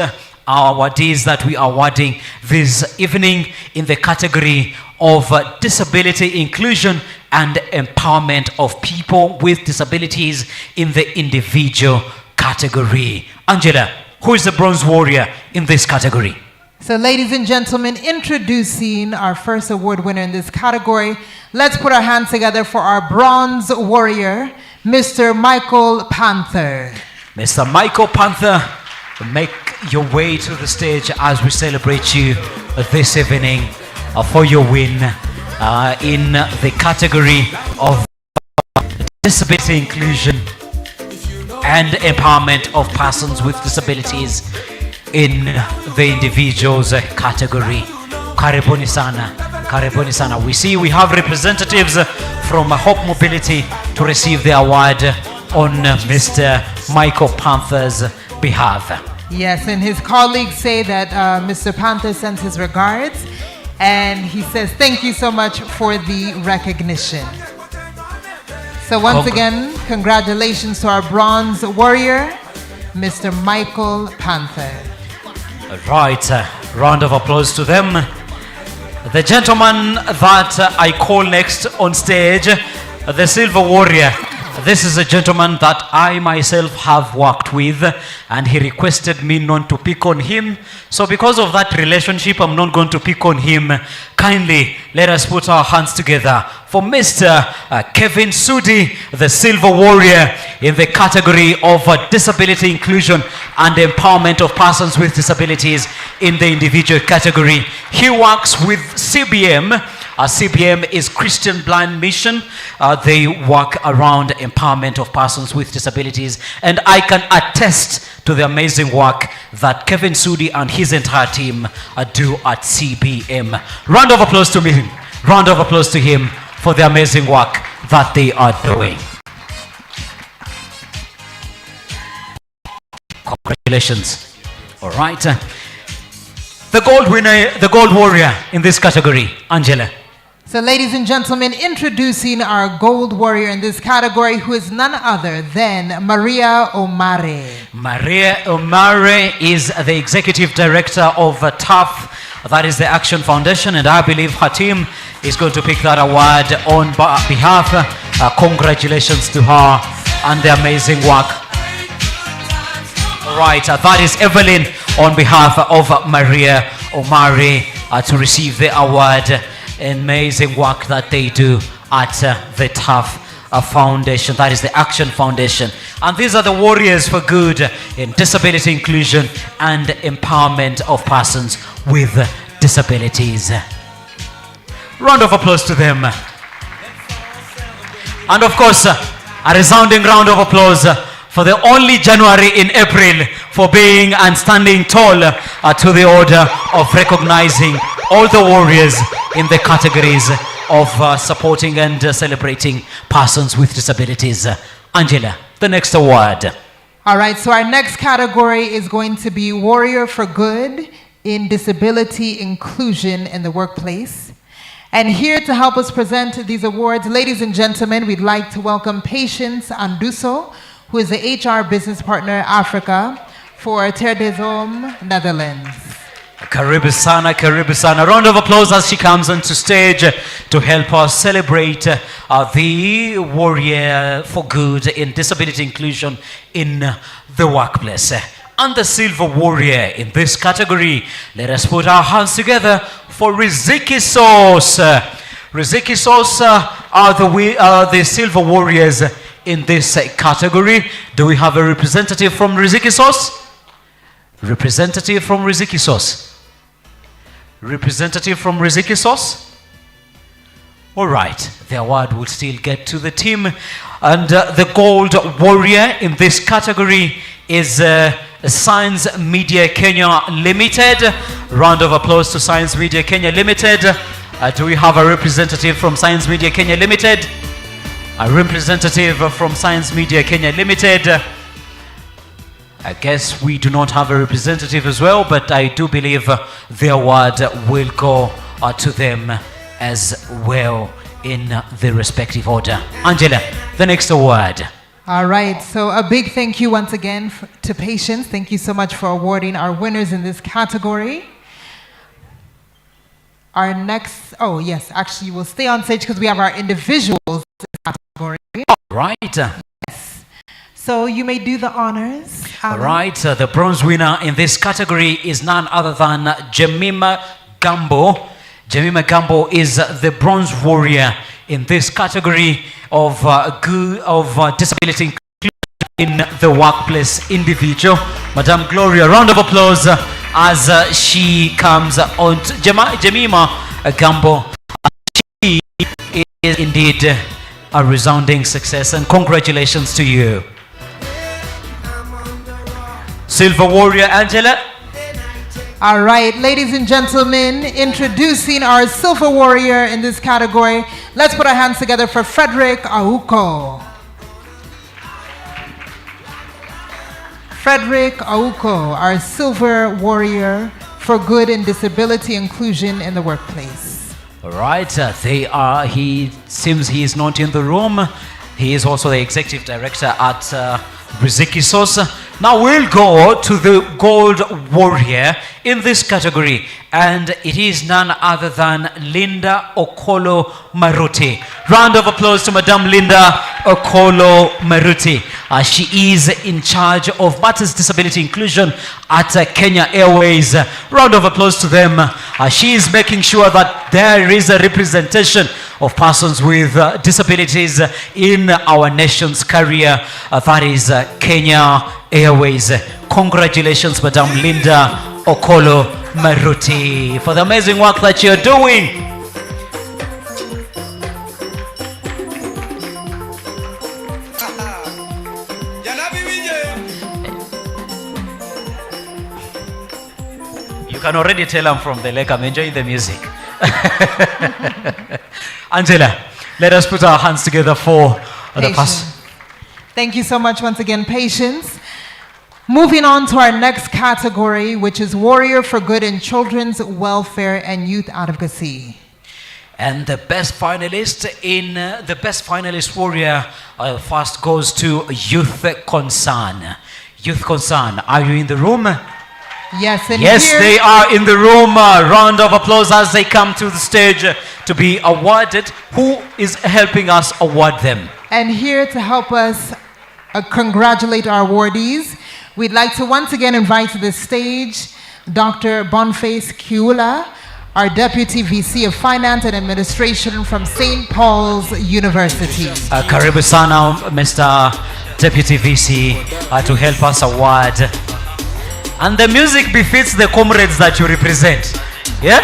awardees that we are awarding this evening in the category of disability inclusion and empowerment of people with disabilities in the individual category. Angela, who is the bronze warrior in this category? So ladies and gentlemen, introducing our first award winner in this category, let's put our hands together for our bronze warrior, Mr. Michael Panther. Mr. Michael Panther, make your way to the stage as we celebrate you this evening for your win in the category of disability inclusion and empowerment of persons with disabilities in the individuals category. Karibuni sana, karibuni sana. We see we have representatives from Hope Mobility to receive the award on Mr. Michael Panther's behalf. Yes, and his colleagues say that Mr. Panther sends his regards, and he says thank you so much for the recognition. So once again, congratulations to our bronze warrior, Mr. Michael Panther. Right, round of applause to them. The gentleman that I call next on stage, the Silver Warrior. This is a gentleman that I myself have worked with, and he requested me not to pick on him. So because of that relationship, I'm not going to pick on him. Kindly let us put our hands together for Mr. Kevin Sudi, the Silver Warrior in the category of disability inclusion and empowerment of persons with disabilities in the individual category. He works with CBM. CBM is Christian Blind Mission. They work around empowerment of persons with disabilities, and I can attest to the amazing work that Kevin Sudi and his entire team do at CBM. Round of applause to him. Round of applause to him for the amazing work that they are doing. Congratulations. All right. The gold winner, the gold warrior in this category, Angela. So ladies and gentlemen, introducing our gold warrior in this category, who is none other than Maria Omare. Maria Omare is the executive director of TAF, that is the Action Foundation, and I believe her team is going to pick that award on behalf. Congratulations to her and the amazing work. All right, that is Evelyn on behalf of Maria Omare to receive the award. Amazing work that they do at the TAF Foundation, that is the Action Foundation. And these are the warriors for good in disability inclusion and empowerment of persons with disabilities. Round of applause to them. And of course, a resounding round of applause for the only January in April for being and standing tall to the order of recognizing all the warriors in the categories of supporting and celebrating persons with disabilities. Angela, the next award. All right, so our next category is going to be Warrior for Good in Disability Inclusion in the Workplace. And here to help us present these awards, ladies and gentlemen, we'd like to welcome Patience Anduso, who is the HR Business Partner Africa for Terre des Hommes, Netherlands. Karibu sana, karibu sana. A round of applause as she comes onto stage to help us celebrate the warrior for good in disability inclusion in the workplace. And the silver warrior in this category, let us put our hands together for Riziki Sauce. Riziki Sauce are the silver warriors in this category. Do we have a representative from Riziki Sauce? Representative from Riziki Sauce. Representative from Riziki Sauce. All right, the award will still get to the team. And the gold warrior in this category is Science Media Kenya Limited. Round of applause to Science Media Kenya Limited. Do we have a representative from Science Media Kenya Limited? A representative from Science Media Kenya Limited. I guess we do not have a representative as well, but I do believe the award will go to them as well in the respective order. Angela, the next award. All right, so a big thank you once again to Patience. Thank you so much for awarding our winners in this category. Our next, oh yes, actually we'll stay on stage because we have our individuals in this category. Right. Yes. So you may do the honors. All right, the bronze winner in this category is none other than Jemima Gambo. Jemima Gambo is the bronze warrior in this category of disability inclusion in the workplace individual. Madame Gloria, round of applause as she comes on. Jemima Gambo, she is indeed a resounding success, and congratulations to you. Silver warrior, Angela. All right, ladies and gentlemen, introducing our silver warrior in this category. Let's put our hands together for Frederick Auko. Frederick Auko, our silver warrior for good in disability inclusion in the workplace. All right, he seems he is not in the room. He is also the executive director at Riziki Sauce. Now we'll go to the gold warrior in this category, and it is none other than Linda Okolo Maruti. Round of applause to Madame Linda Okolo Maruti. She is in charge of matters disability inclusion at Kenya Airways. Round of applause to them. She is making sure that there is a representation of persons with disabilities in our nation's carrier, that is Kenya Airways. Congratulations, Madame Linda Okolo Maruti, for the amazing work that you're doing. You can already tell I'm from the lake. I'm enjoying the music. Angela, Let us put our hands together for the pastor. Thank you so much once again, Patience. Moving on to our next category, which is Warrior for Good in Children's Welfare and Youth Advocacy. And the best finalist warrior first goes to Youth Concern. Youth Concern, are you in the room? Yes, and yes, here they are in the room. Round of applause as they come to the stage to be awarded. Who is helping us award them? And here to help us congratulate our awardees, we'd like to once again invite to the stage Dr. Boniface Kiula, our Deputy VC of Finance and Administration from St. Paul's University. Karibu sana, Mr. Deputy VC, to help us award. And the music befits the comrades that you represent. Yeah?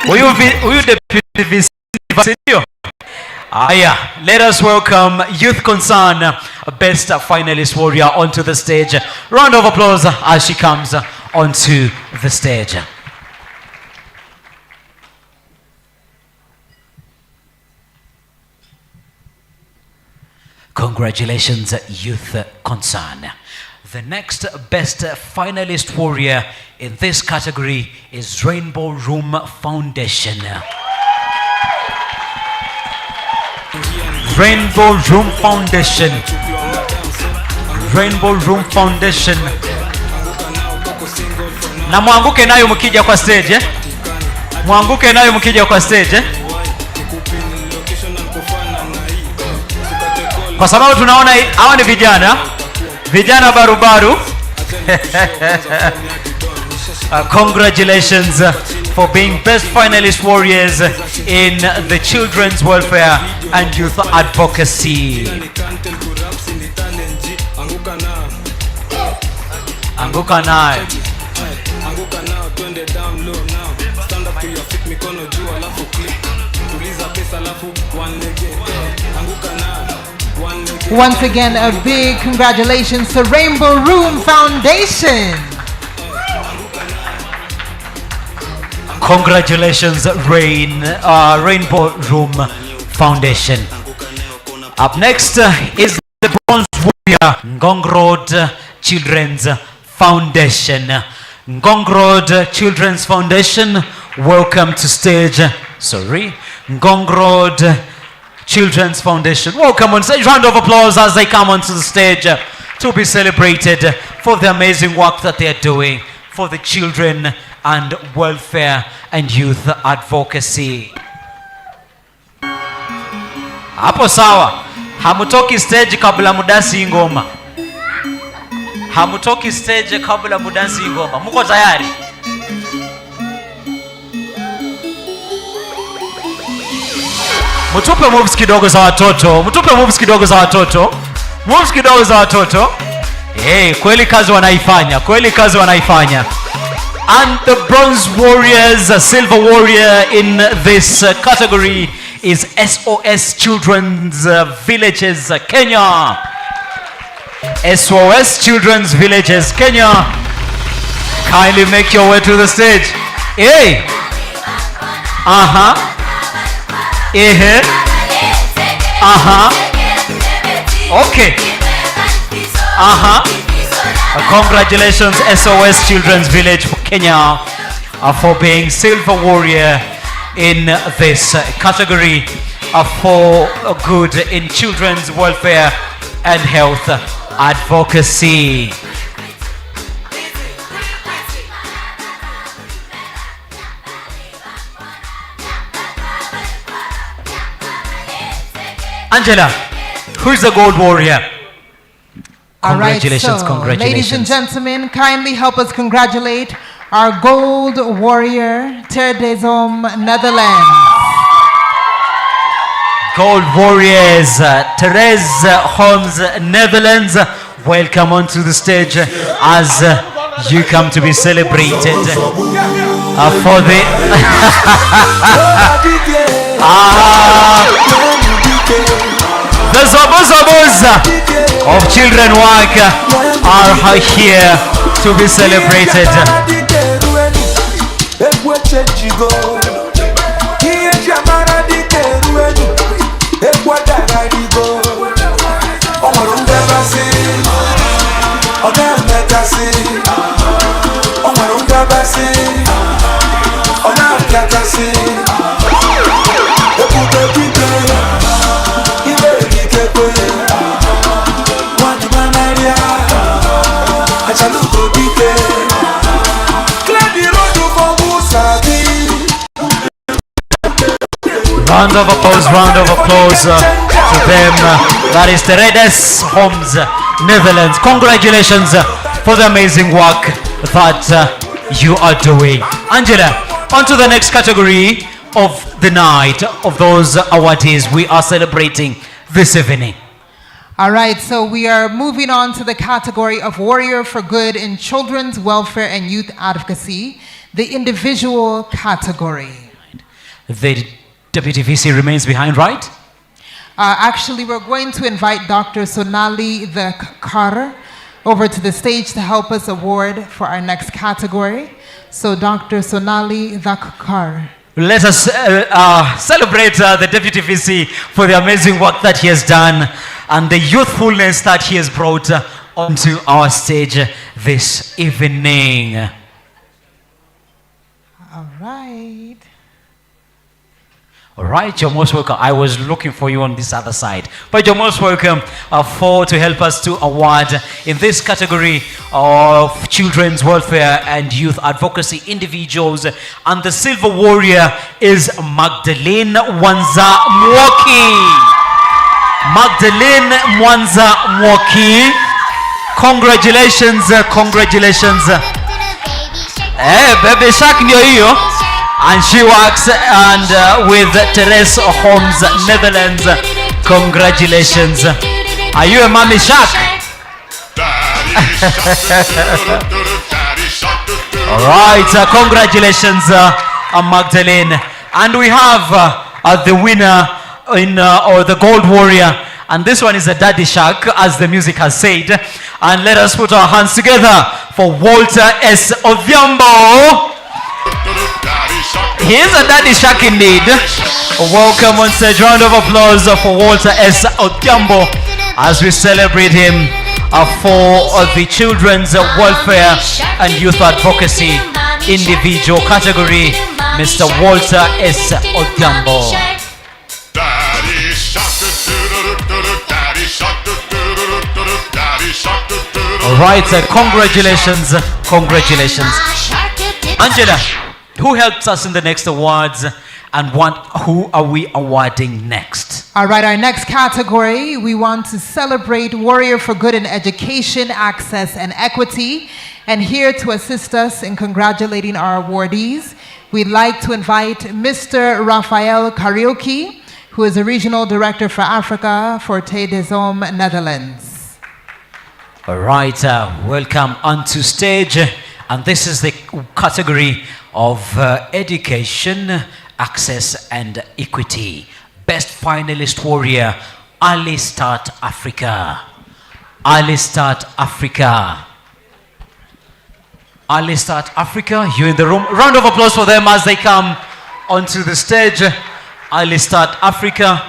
Will you Deputy VC? Let us welcome Youth Concern Best Finalist Warrior onto the stage. Round of applause as she comes onto the stage. Congratulations, Youth Concern. The next best finalist warrior in this category is Rainbow Room Foundation. Rainbow Room Foundation. Rainbow Room Foundation. Na mwanguke nayo mkija kwa stage, eh? Mwanguke nayo mkija kwa stage, eh? Kwa sababu tunaona hawa ni vijana barubaru. Congratulations for being best finalist warriors in the children's welfare and youth advocacy. Anguka nayo. Once again, a big congratulations to Rainbow Room Foundation. Congratulations, Rainbow Room Foundation. Up next is the Bronze Warrior, Ngong Road Children's Foundation. Ngong Road Children's Foundation, welcome to stage. Ngong Road Children's Foundation, welcome on stage. Round of applause as they come onto the stage to be celebrated for the amazing work that they are doing for the children and welfare and youth advocacy. Hapo sawa, hamutoki stage kabla mudansi ngoma. Hamutoki stage kabla mudansi ngoma. Muko tayari? Mutupe moves kidogo za watoto. Mutupe moves kidogo za watoto. Moves kidogo za watoto. Hey, kweli kazi wanaifanya. Kweli kazi wanaifanya. And the Bronze Warriors, Silver Warrior in this category is SOS Children's Villages Kenya. SOS Children's Villages Kenya. Kindly make your way to the stage. Hey. Okay. Congratulations, SOS Children's Village for Kenya, for being Silver Warrior in this category for good in children's welfare and health advocacy. Angela, who is the Gold Warrior? Congratulations, congratulations. Ladies and gentlemen, kindly help us congratulate our Gold Warrior, Ter Desom, Netherlands. Gold Warriors, Therese Holmes, Netherlands, welcome onto the stage as you come to be celebrated for the the Zabuzabuz of children work are here to be celebrated. wechejigo ihe ji amara dike ruenu ekwadagarigo o nwere ndebasị ọ na-emekasị o nwere ndebasị ọ na-apịakasị ebube dike ibe dikekwe nwanyị manaria achalugo dike Round of applause to them. That is Teredes Homes, Netherlands. Congratulations for the amazing work that you are doing. Angela, on to the next category of the night of those awardees we are celebrating this evening. All right, so we are moving on to the category of Warrior for Good in Children's Welfare and Youth Advocacy, the individual category. The Deputy VC remains behind, right? Actually, we're going to invite Dr. Sonali the Kar over to the stage to help us award for our next category. So, Dr. Sonali the Kar. Let us celebrate the Deputy VC for the amazing work that he has done and the youthfulness that he has brought onto our stage this evening. All right. All right, you're most welcome. I was looking for you on this other side. But you're most welcome to help us to award in this category of children's welfare and youth advocacy individuals. And the silver warrior is Magdalene Mwanza Mwoki. Magdalene Mwanza Mwoki. Congratulations, congratulations. Baby Shark ndio hiyo. And she works with Teres Homes, Netherlands. Congratulations. Are you a mommy shark? All right, congratulations, Magdalene. And we have the winner or the gold warrior. And this one is a daddy shark, as the music has said. And let us put our hands together for Walter S. Odhiambo. He is a daddy shark indeed. Welcome on stage. Round of applause for Walter S. Odhiambo as we celebrate him for the children's welfare and youth advocacy individual category, Mr. Walter S. Odhiambo. All right, congratulations, congratulations. Angela, who helps us in the next awards and who are we awarding next? All right, our next category, we want to celebrate Warrior for Good in Education, Access, and Equity. And here to assist us in congratulating our awardees, we'd like to invite Mr. Rafael Karaoke, who is a Regional Director for Africa for Tay des Hommes, Netherlands. All right, welcome onto stage. And this is the category of education, access, and equity. Best finalist warrior, Ali Start Africa. Ali Start Africa. Ali Start Africa, you in the room. Round of applause for them as they come onto the stage. Ali Start Africa.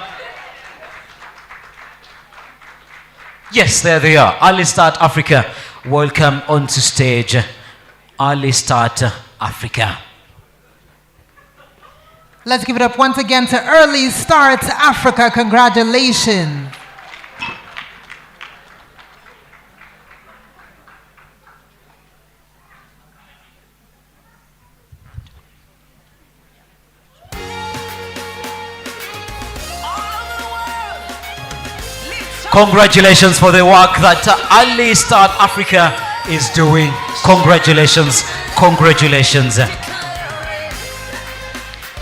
Yes, there they are. Ali Start Africa. Welcome onto stage. Ali Start Africa. Let's give it up once again to Early Start Africa. Congratulations. Congratulations for the work that Ali Start Africa is doing. Congratulations, congratulations.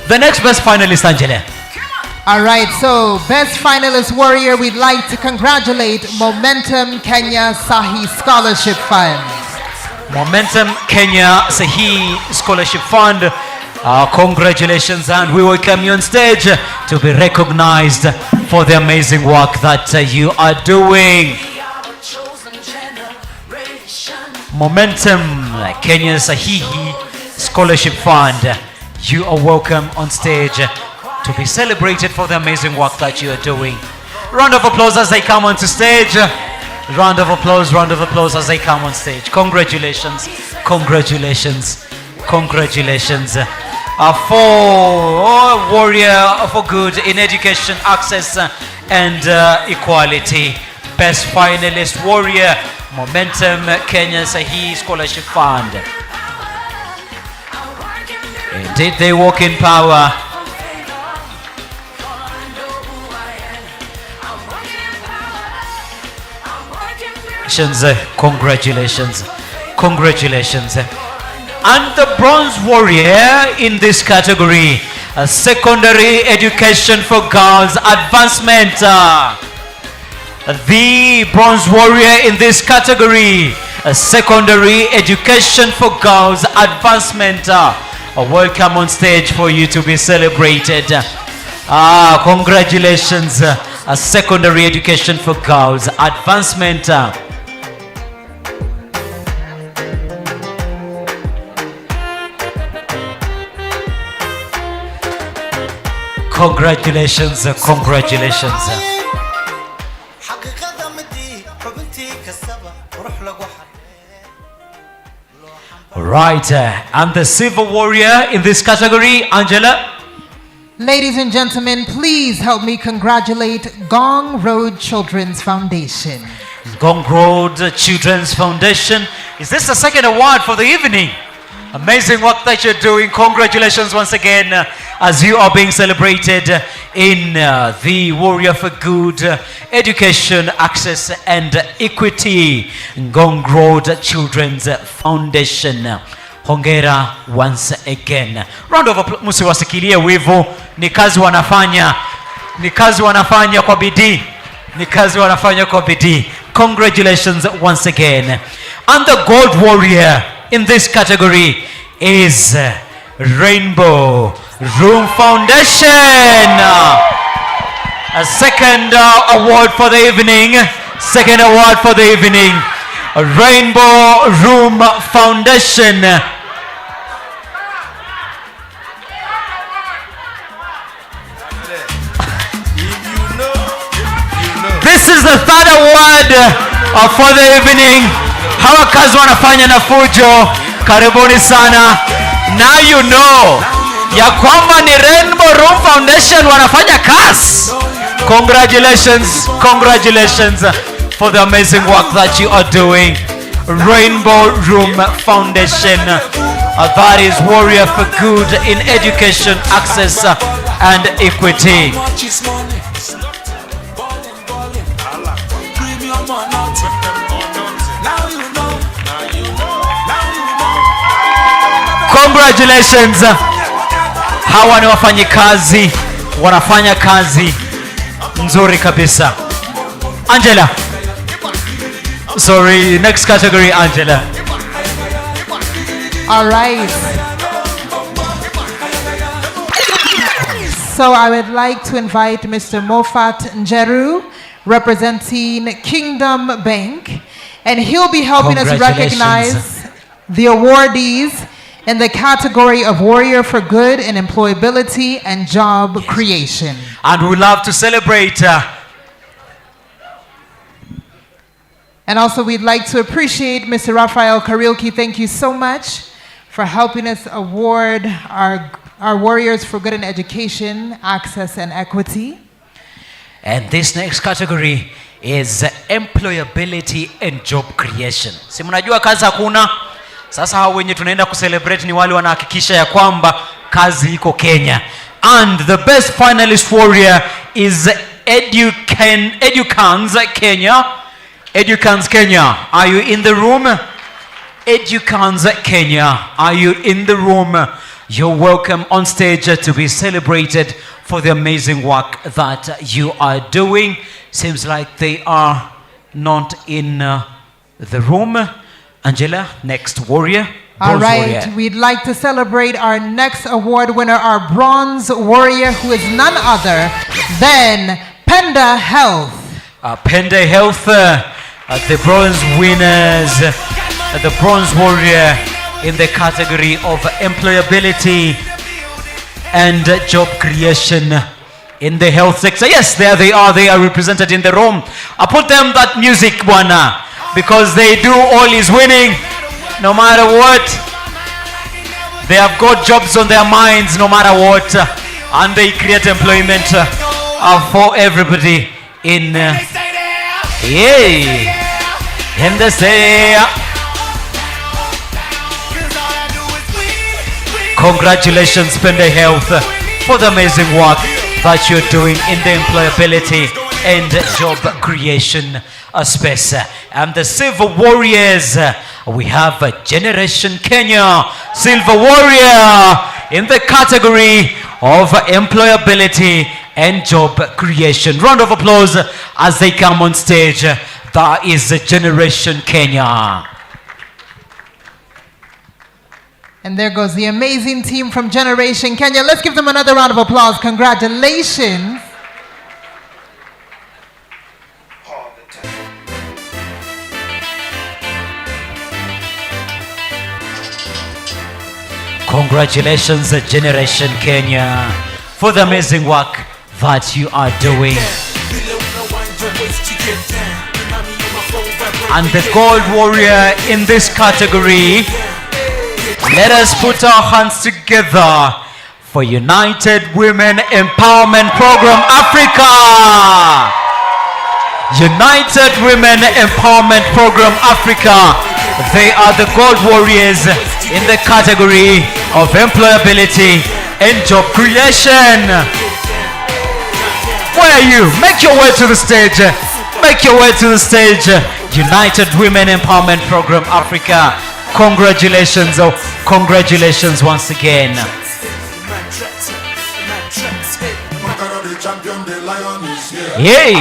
The next best finalist, Angela. All right, so best finalist warrior, we'd like to congratulate Momentum Kenya Sahi Scholarship Fund. Momentum Kenya Sahi Scholarship Fund. Congratulations, and we welcome you on stage to be recognized for the amazing work that you are doing. Momentum Kenya Sahi Scholarship Fund. You are welcome on stage to be celebrated for the amazing work that you are doing. Round of applause as they come onto stage. Round of applause as they come on stage. Congratulations, congratulations, congratulations. For warrior for good in education, access and equality. Best finalist warrior, Momentum Kenya Sahi Scholarship Fund. Indeed, they walk in power. Congratulations, congratulations. And the bronze warrior in this category, secondary education for girls advancement. The bronze warrior in this category, secondary education for girls advancement. Welcome on stage for you to be celebrated. Congratulations, secondary education for girls advancement. Congratulations, congratulations. Right, and the silver warrior in this category, Angela. Ladies and gentlemen, please help me congratulate Gong Road Children's Foundation. Gong Road Children's Foundation. Is this the second award for the evening? Amazing work that you're doing. Congratulations once again as you are being celebrated in the Warrior for Good Education, Access and Equity Gong Road Children's Foundation. Hongera once again. Round of applause. Msiwasikilie wivu. Ni kazi wanafanya. Ni kazi wanafanya kwa bidii. Ni kazi wanafanya kwa bidii. Congratulations once again. And the gold warrior in this category is Rainbow Room Foundation. A second award for the evening. Second award for the evening. Rainbow Room Foundation. This is the third award for the evening. Hawa kazi wanafanya na fujo. Karibuni sana. Now you know ya kwamba ni Rainbow Room Foundation wanafanya kazi. Congratulations, congratulations for the amazing work that you are doing. Rainbow Room Foundation. That is Warrior for Good in Education, Access and Equity. Congratulations. Hawa ni wafanyikazi, wanafanya kazi nzuri kabisa. Angela. Sorry, next category, Angela. All right. So I would like to invite Mr. Mofat Njeru, representing Kingdom Bank, and he'll be helping us recognize the awardees in the category of Warrior for Good in Employability and Job Creation. And we love to celebrate. And also we'd like to appreciate Mr. Raphael Karilki. Thank you so much for helping us award our Warriors for Good in Education, Access and Equity. And this next category is Employability and Job Creation. Si mnajua kazi hakuna? Sasa hao wenye tunaenda kucelebrate ni wale wanahakikisha ya kwamba kazi iko Kenya. And the best finalist warrior is Educans Kenya. Educans Kenya, are you in the room? Educans Kenya, are you in the room? You're welcome on stage to be celebrated for the amazing work that you are doing. Seems like they are not in the room. Angela, next warrior. All right, we'd like to celebrate our next award winner, our bronze warrior, who is none other than Penda Health. Penda Health, the bronze winners, the bronze warrior in the category of employability and job creation in the health sector. Yes, there they are. They are represented in the room. I put them that music, Bwana, because they do all is winning, no matter what. They have got jobs on their minds, no matter what, and they create employment for everybody in in the say. Congratulations, Spender Health, for the amazing work that you're doing in the employability and job creation space. And the Silver Warriors, we have Generation Kenya, Silver Warrior in the category of employability and job creation. Round of applause as they come on stage. That is Generation Kenya. And there goes the amazing team from Generation Kenya. Let's give them another round of applause. Congratulations. Congratulations, Generation Kenya, for the amazing work that you are doing. And the Gold Warrior in this category, let us put our hands together for United Women Empowerment Program Africa. United Women Empowerment Program Africa. They are the Gold Warriors in the category of employability and job creation. Where are you? Make your way to the stage. Make your way to the stage. United Women Empowerment Program Africa. Congratulations. Oh, congratulations once again. Yay!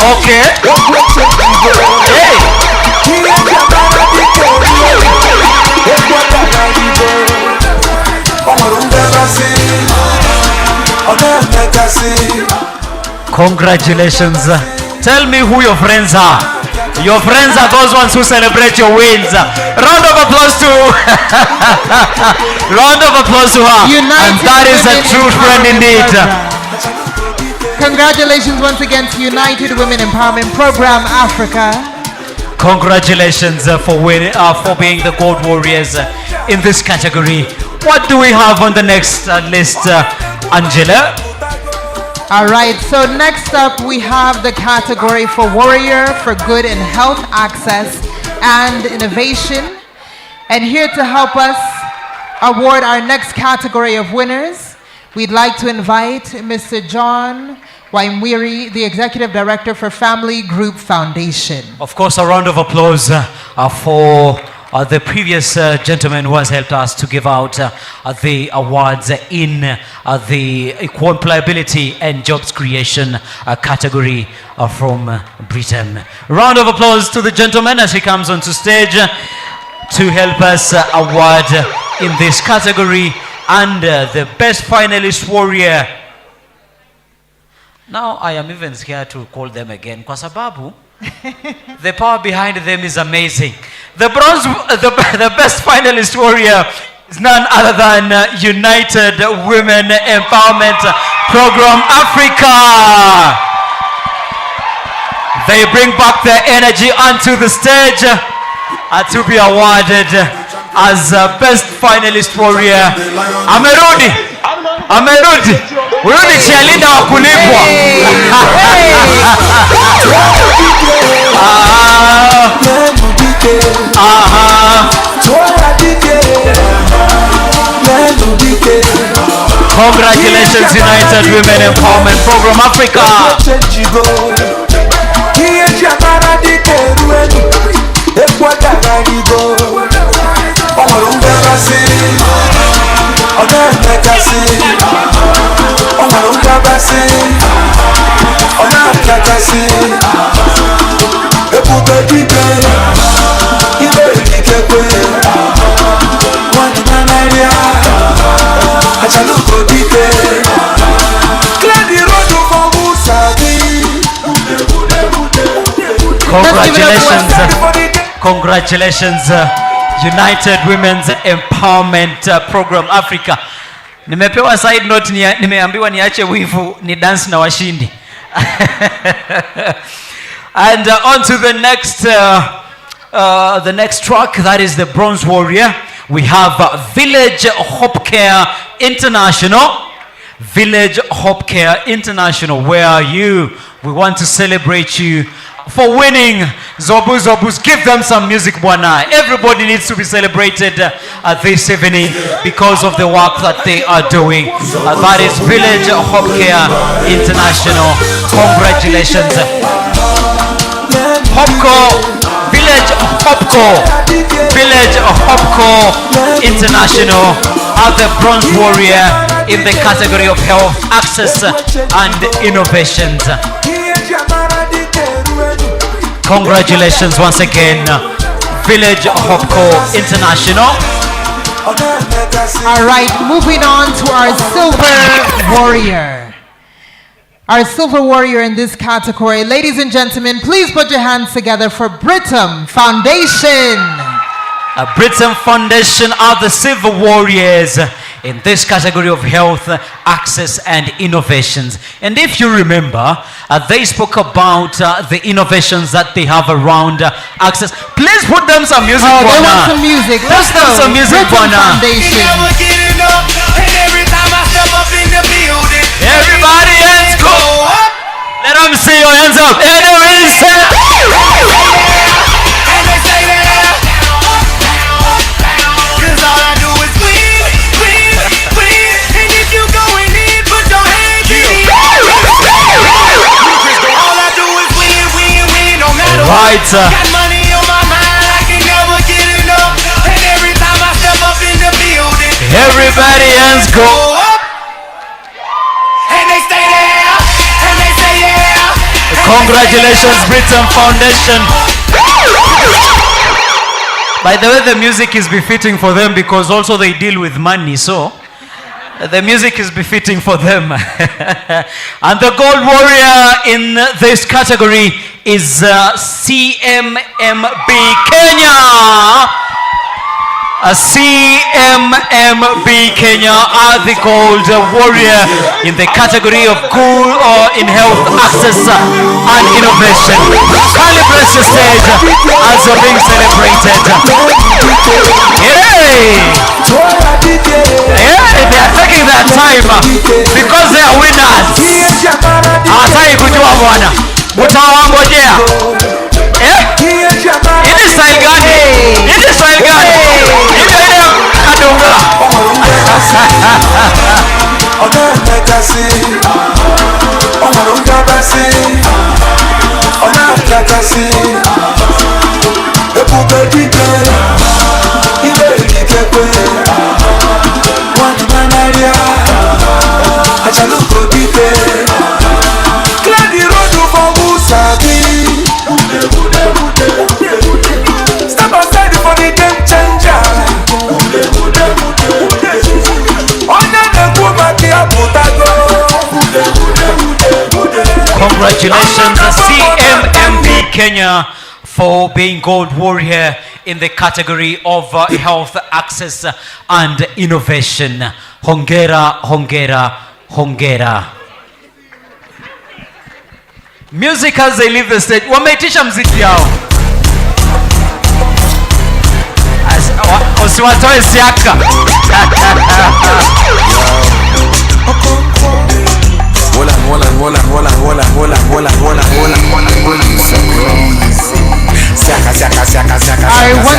Okay. Congratulations. Tell me who your friends are. Your friends are those ones who celebrate your wins. Round of applause to round of applause to her. And that is a true friend indeed. Congratulations once again to United Women Empowerment Program Africa. Congratulations for winning, for being the Gold Warriors in this category. What do we have on the next list, Angela? All right, so next up we have the category for Warrior for Good and Health Access and Innovation. And here to help us award our next category of winners, we'd like to invite Mr. John Waimwiri, the Executive Director for Family Group Foundation. Of course, a round of applause for the previous gentleman who has helped us to give out the awards in the employability and jobs creation category from Britam. Round of applause to the gentleman as he comes onto stage to help us award in this category, and the best finalist warrior. Now I am even scared to call them again, kwa sababu the power behind them is amazing. The best finalist warrior is none other than United Women Empowerment Program Africa. They bring back their energy onto the stage to be awarded as best finalist warrior. Amerudi. Huyu ni cheerleader wa kulipwa. Congratulations, United Women Empowerment Program Africa. Everybody Congratulations. Congratulations. United Women's Empowerment Program Africa. Nimepewa side note, nimeambiwa niache wivu ni dance na washindi. And on to the next track, that is the Bronze Warrior. We have Village Hope Care International. Village Hope Care International, where are you? We want to celebrate you for winning. Zobu Zobus, give them some music, Bwana. Everybody needs to be celebrated this evening because of the work that they are doing. That is Village Hope Care International. Congratulations. Hopco, Village Hopco, Village Hopco International are the Bronze Warrior in the category of health, access and innovations. Congratulations once again, Village Hopco International. All right, moving on to our Silver Warrior. Our Silver Warrior in this category. Ladies and gentlemen, please put your hands together for Britam Foundation. Britam Foundation are the Silver Warriors in this category of health, access and innovations. And if you remember, they spoke about the innovations that they have around access. Please put them some music, They Bwana. want some music. Put them some music, Britam Bwana. Foundation. Everybody hands go up. Let them see your hands up. And everybody say, Cause all I do is win, win, win. And if you going in, put your hands in the air. All I do is win, win, win. No matter Right, what. Got money on my mind, I can never get enough. And every time I step up in the building, everybody hands go up. And they stay there, and they say yeah. Congratulations, Britam Foundation. By the way, the music is befitting for them because also they deal with money, so the music is befitting for them. And the gold warrior in this category is CMMB Kenya. CMMB Kenya are the gold warrior in the category of good or in health, access and innovation. Kindly bless the stage as you're being celebrated. Yay! Yeah, they are taking their time because they are winners. Hataki kujua bwana, mtawangojea. Ini style gani? Ini style gani? Ile kadunga. Step aside for the game changer. Congratulations, CMMB Kenya, for being gold warrior in the category of health, access and innovation. Hongera, hongera, hongera. Music as they leave the stage. Wameitisha mziki yao. Usiwatoe siaka.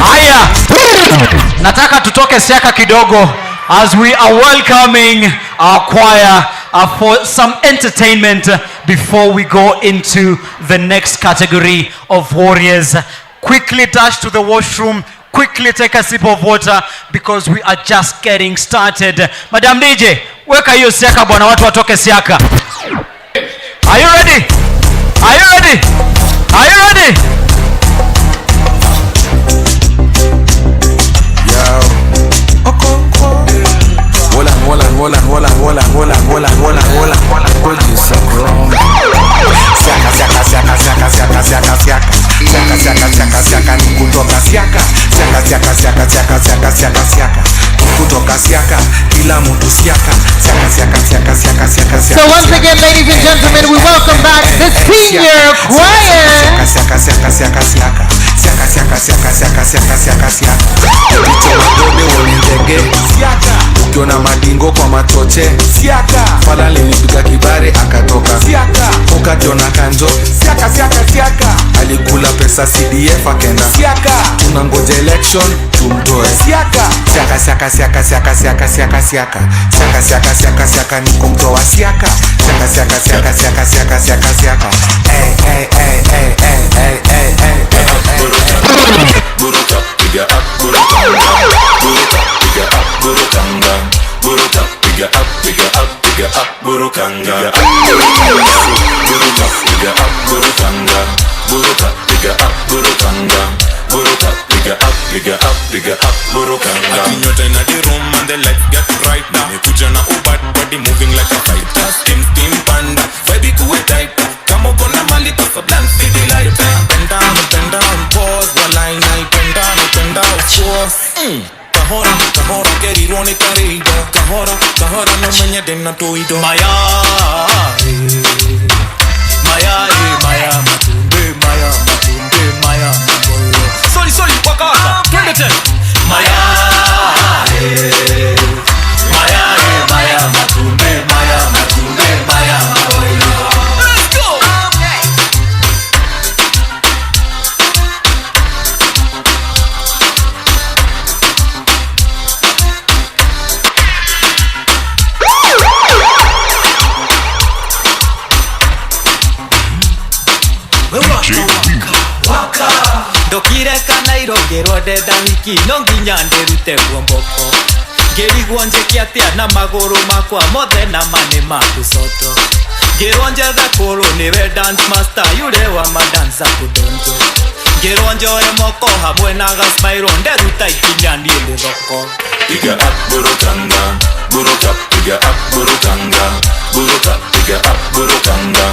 Haya, nataka tutoke siaka kidogo as we are welcoming our choir for some entertainment before we go into the next category of warriors. Quickly dash to the washroom. Quickly take a sip of water because we are just getting started. Madam DJ, weka hiyo siaka bwana, watu watoke siaka. Are you ready? Are you ready? Are you ready? kutoka siaka siaka siaka siaka siaka siaka siaka siaka kutoka siaka kila mtu siaka siaka siaka siaka siaka siaka siaka. So once again, ladies and gentlemen, we welcome back the senior choir. Siaka siaka siaka siaka siaka siaka siaka siaka siaka siaka siaka. Ukichoma gode wanitege siaka, ukiona madingo kwa machoche siaka, fala linipiga kibare akatoka siaka, ukakiona kanjo siaka siaka siaka, alikula pesa CDF akenda siaka, tunangoja election tumtoe siaka siaka siaka siaka siaka siaka siaka siaka siaka siaka siaka siaka ni kumtoa siaka siaka siaka siaka siaka siaka siaka siaka. Hey hey hey hey hey hey hey hey. Buruka, piga up, buruka, buruka, piga up, burukanga, buruka, piga up, piga up, piga up, burukanga, buruka, piga up, burukanga, buruka, piga up, burukanga, buruka, piga up, piga up, piga up, burukanga. Akinyota in the room and the lights get bright now. Nikuja na ubat body moving like a fighter. Steam steam panda, baby kuwe tight. Kama gonna mali kosa blank see the light. Bend down, pause, walai na bend down, pause. Kahora, kahora, kerirone karido. Kahora, kahora, no menya dena toido. Maya, Maya, Maya, matumbe, Maya, matumbe, Maya, maboyo. Sorry, waka waka, twende tena. Maya, Maya, Maya, matumbe, Maya, matumbe, Maya, maboyo. Let's go. Ndokire kana irongerwo ndenda wiki no nginya ndirute guomboko ngirigwo njĩke atĩa na magũrũ makwa mothe na mane makucoto ngĩrwo njethe kũrũ nĩwe dance master yule wa madansa kũdonjo ngĩrwo njoe moko hamwe na gasmairo nderuta ikinya niĩ ndĩ thoko. Piga up, burukanga, buruka, piga up, burukanga, buruka, piga up, burukanga,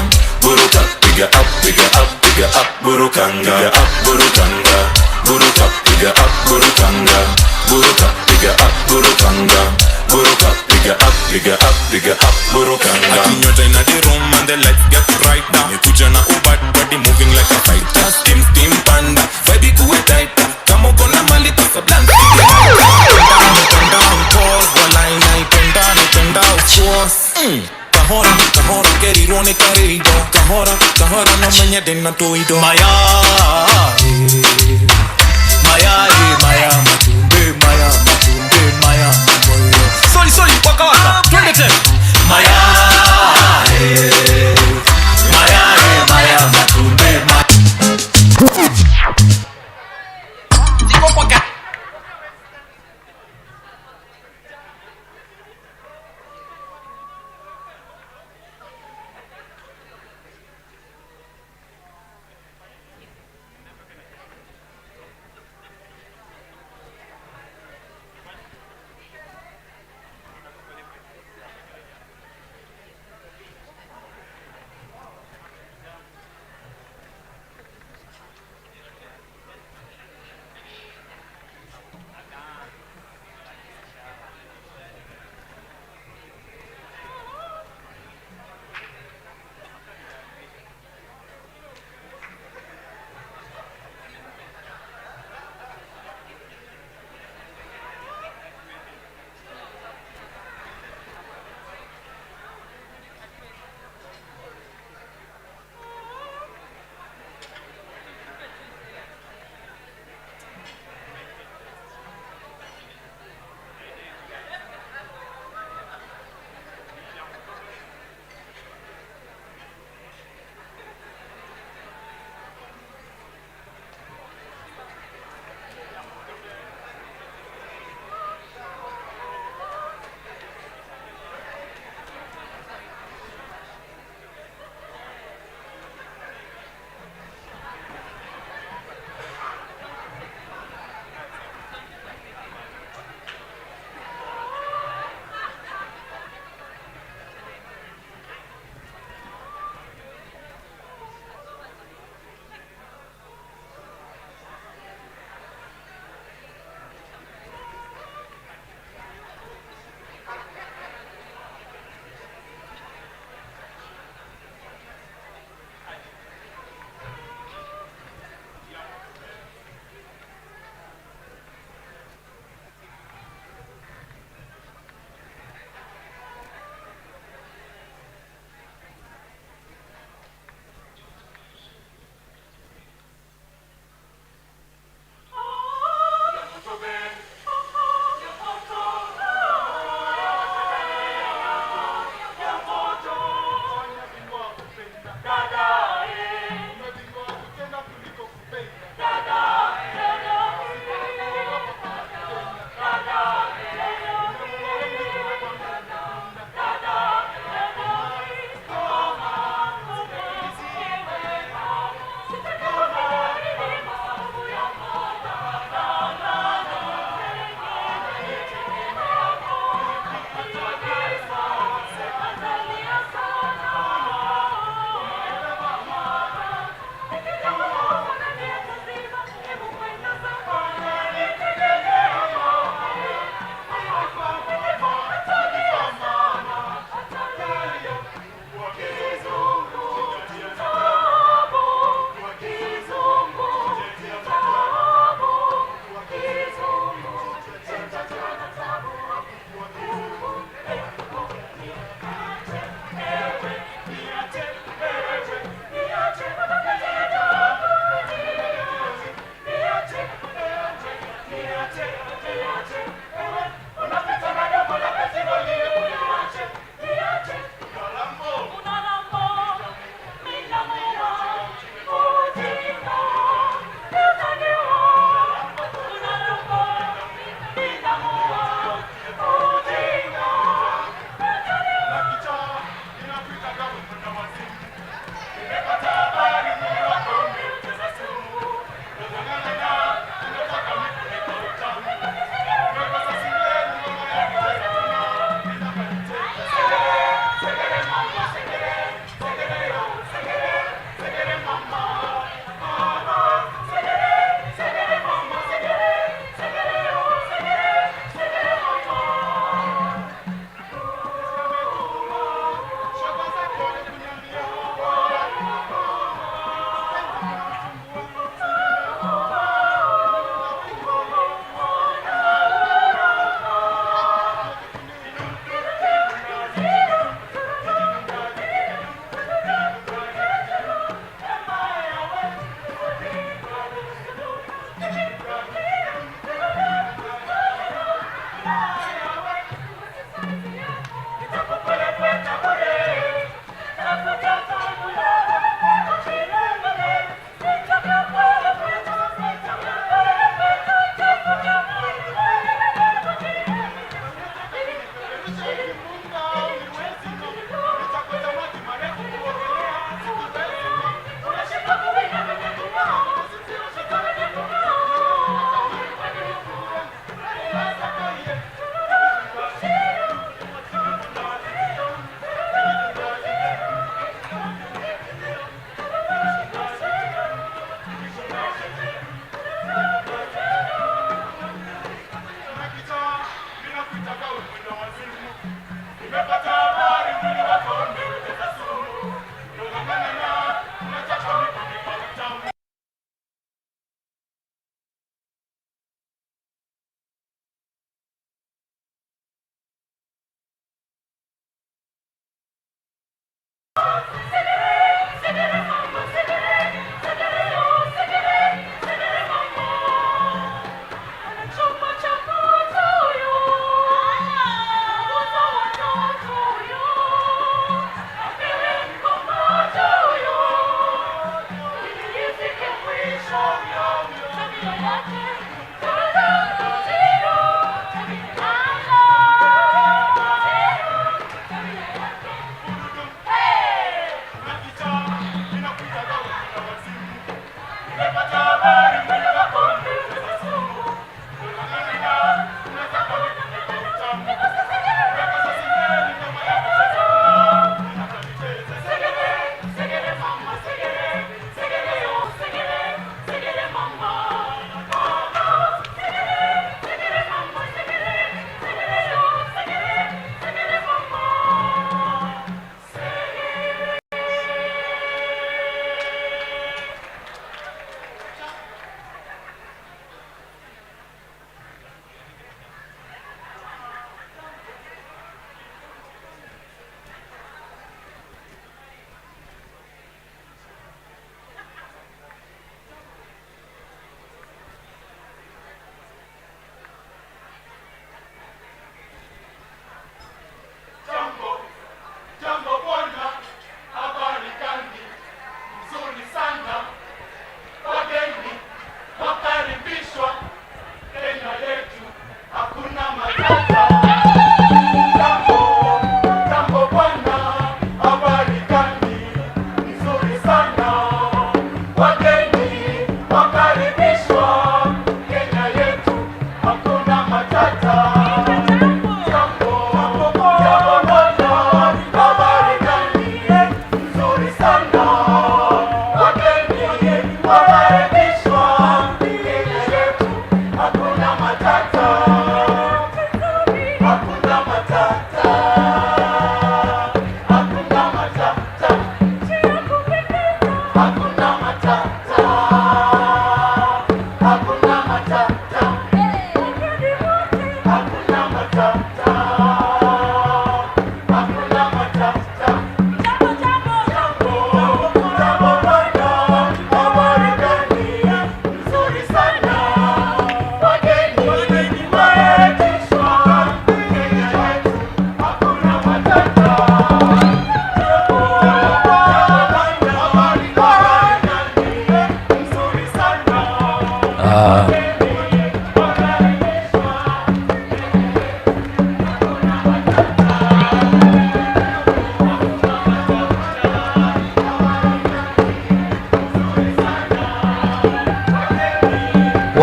buruka, piga up, piga up, piga up, burukanga, piga up, burukanga, buruka, piga up, burukanga, buruka, piga up, burukanga, buruka, piga up, piga up, piga up, burukanga. Akinyota in the room and the lights get bright now. Nikuja na ubat body moving like a fighter. Steam steam panda, baby kuwe tight. Kama gonna mali kosa blank. Bend down, pause, walai na bend down, pause. Kahora, kahora, kerirone karido. Kahora, kahora, no menya dena toido. Maya, Maya, Maya, matumbe, Maya, matumbe, Maya, maboyo. Sorry, waka waka, twende tena. Maya, Maya, Maya, matumbe, Maya.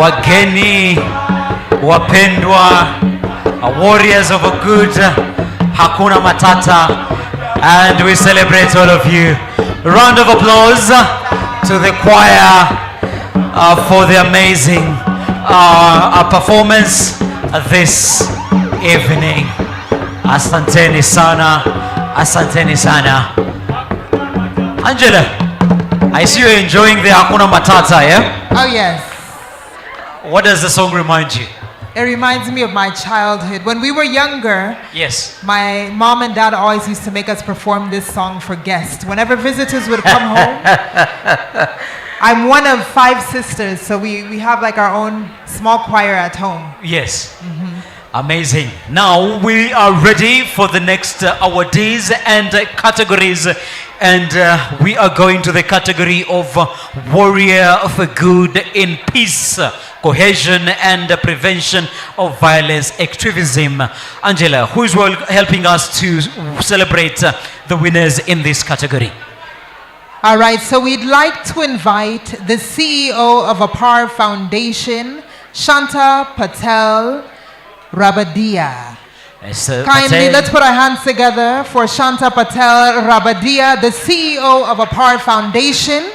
wageni, wapendwa, warriors of a good, hakuna matata, and we celebrate all of you. Round of applause to the choir for the amazing performance this evening. Asanteni sana, asanteni sana. Angela, I see you're enjoying the Hakuna Matata, yeah? Oh, yes. What does the song remind you? It reminds me of my childhood. When we were younger, yes, my mom and dad always used to make us perform this song for guests. Whenever visitors would come home, I'm one of 5 sisters, so we have like our own small choir at home. Yes. Amazing. Now we are ready for the next awardees and categories, and we are going to the category of warrior for good in peace, cohesion and prevention of violence extremism. Angela, who is helping us to celebrate the winners in this category? All right, so we'd like to invite the CEO of Britam Foundation, Shanta Patel Rabadia. Kindly, let's put our hands together for Shanta Patel Rabadia, the CEO of Britam Foundation.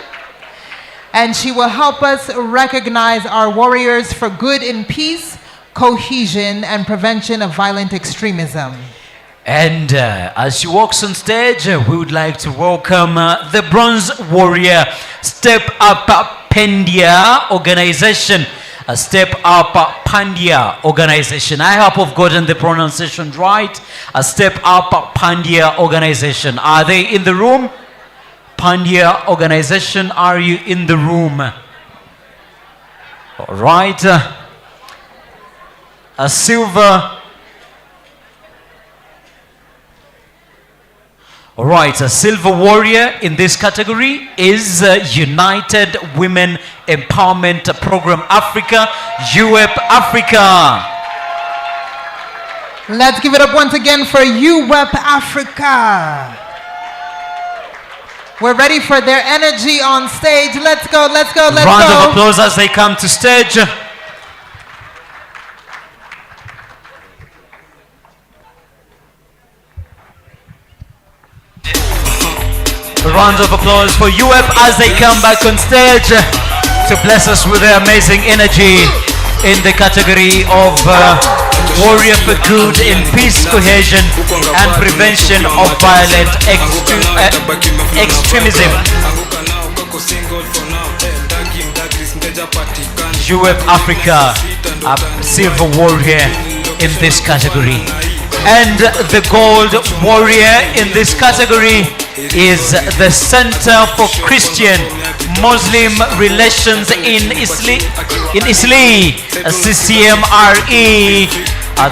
And she will help us recognize our warriors for good in peace, cohesion, and prevention of violent extremism. And as she walks on stage, we would like to welcome the Bronze Warrior Step Up Pandya Organization. A Step Up Pandya Organization. I hope I've gotten the pronunciation right. A Step Up Pandya Organization. Are they in the room? Pandya Organization, are you in the room? All right. A silver. All right, a silver warrior in this category is United Women Empowerment Program Africa, UWEP Africa. Let's give it up once again for UWEP Africa. We're ready for their energy on stage. Let's go, let's go, let's go. Round of applause as they come to stage. A round of applause for UWEP as they come back on stage to bless us with their amazing energy in the category of Warrior for Good in Peace, Cohesion and Prevention of Violent Extremism. UWEP Africa, a silver warrior in this category. And the gold warrior in this category is the Center for Christian Muslim Relations in Isli, CCMRE.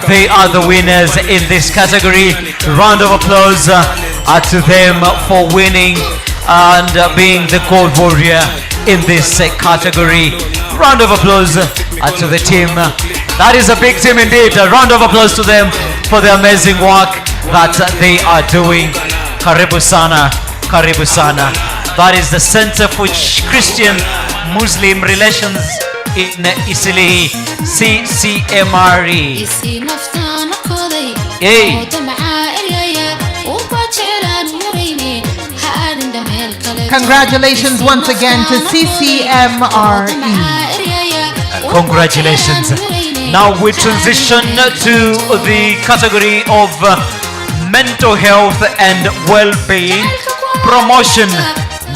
They are the winners in this category. Round of applause to them for winning and being the gold warrior in this category. Round of applause to the team. That is a big team indeed. A round of applause to them for the amazing work that they are doing. Karibu sana, karibu sana. That is the Center for Christian Muslim Relations in Isli, CCMRE. Hey. Congratulations once again to CCMRE. Congratulations. Now we transition to the category of mental health and well-being promotion.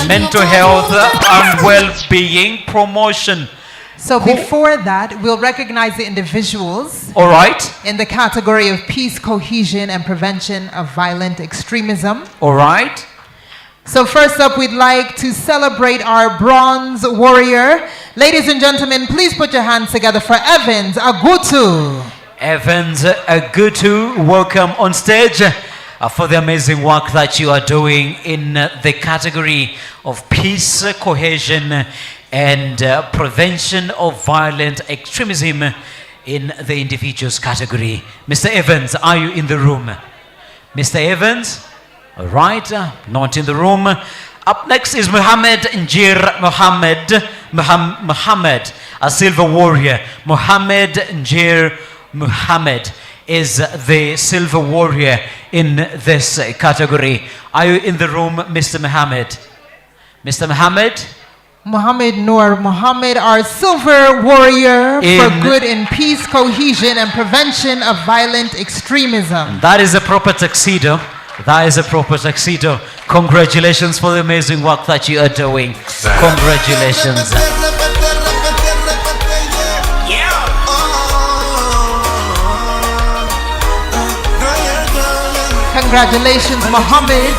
Mental health and well-being promotion. So before that, we'll recognize the individuals. All right. In the category of peace, cohesion, and prevention of violent extremism. All right. So first up, we'd like to celebrate our bronze warrior. Ladies and gentlemen, please put your hands together for Evans Agutu. Evans Agutu, welcome on stage for the amazing work that you are doing in the category of peace, cohesion, and prevention of violent extremism in the individuals category. Mr. Evans, are you in the room? Mr. Evans? All right, not in the room. Up next is Mohammed Njir Mohammed. Muhammad, a silver warrior. Muhammad Njir Muhammad is the silver warrior in this category. Are you in the room, Mr. Muhammad? Mr. Muhammad? Muhammad Noor Muhammad, our silver warrior for good in peace, cohesion, and prevention of violent extremism. That is a proper tuxedo. That is a proper tuxedo. Congratulations for the amazing work that you are doing. Congratulations. Congratulations, Muhammad.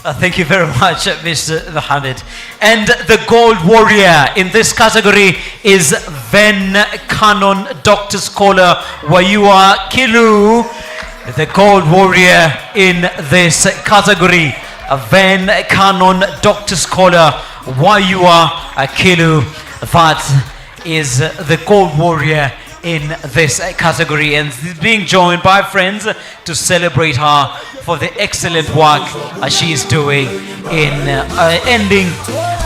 Thank you very much, Mr. Muhammad. And the gold warrior in this category is Ven Canon Doctor Scholar Wayua Kilu. The gold warrior in this category, Ven Canon Doctor Scholar Wayua Kilu. That is the gold warrior in this category, and being joined by friends to celebrate her for the excellent work she is doing in ending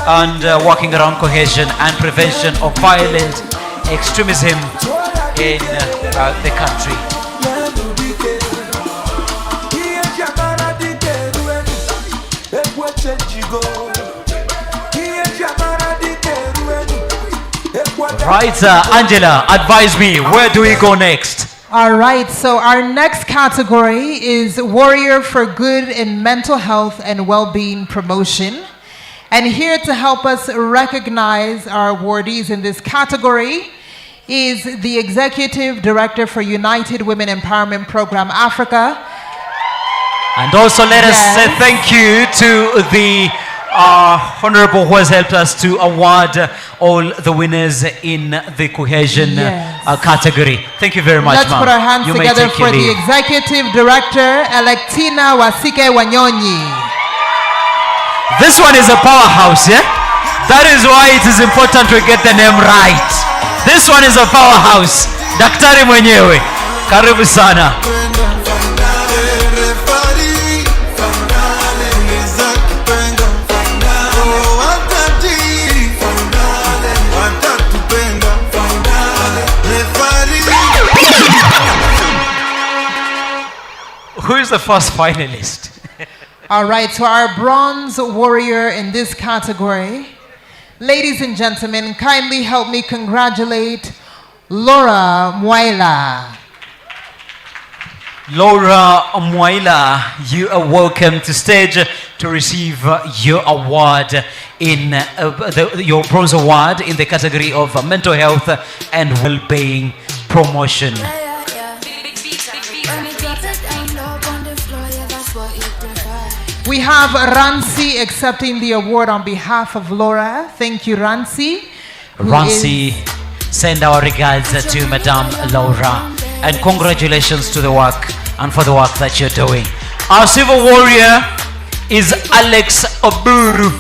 and working around cohesion and prevention of violent extremism in the country. Right, Angela, advise me, where do we go next? All right, so our next category is Warrior for Good in Mental Health and Well-Being Promotion. And here to help us recognize our awardees in this category is the Executive Director for United Women Empowerment Program Africa. And also let us say thank you to the Honorable who has helped us to award all the winners in the cohesion category. Thank you very much, Let's put our hands together for the Executive Director, Electina Wasike Wanyonyi. This one is a powerhouse, yeah? That is why it is important to get the name right. This one is a powerhouse. Daktari mwenyewe. Karibu sana. Who is the first finalist? All right, so our bronze warrior in this category. Ladies and gentlemen, kindly help me congratulate Laura Mwaila. Laura Mwaila, you are welcome to stage to receive your award in your bronze award in the category of mental health and well-being promotion. We have Ransi accepting the award on behalf of Laura. Thank you, Ransi. Ransi, send our regards to Madame Laura and congratulations to the work and for the work that you're doing. Our silver warrior is Alex Oburu.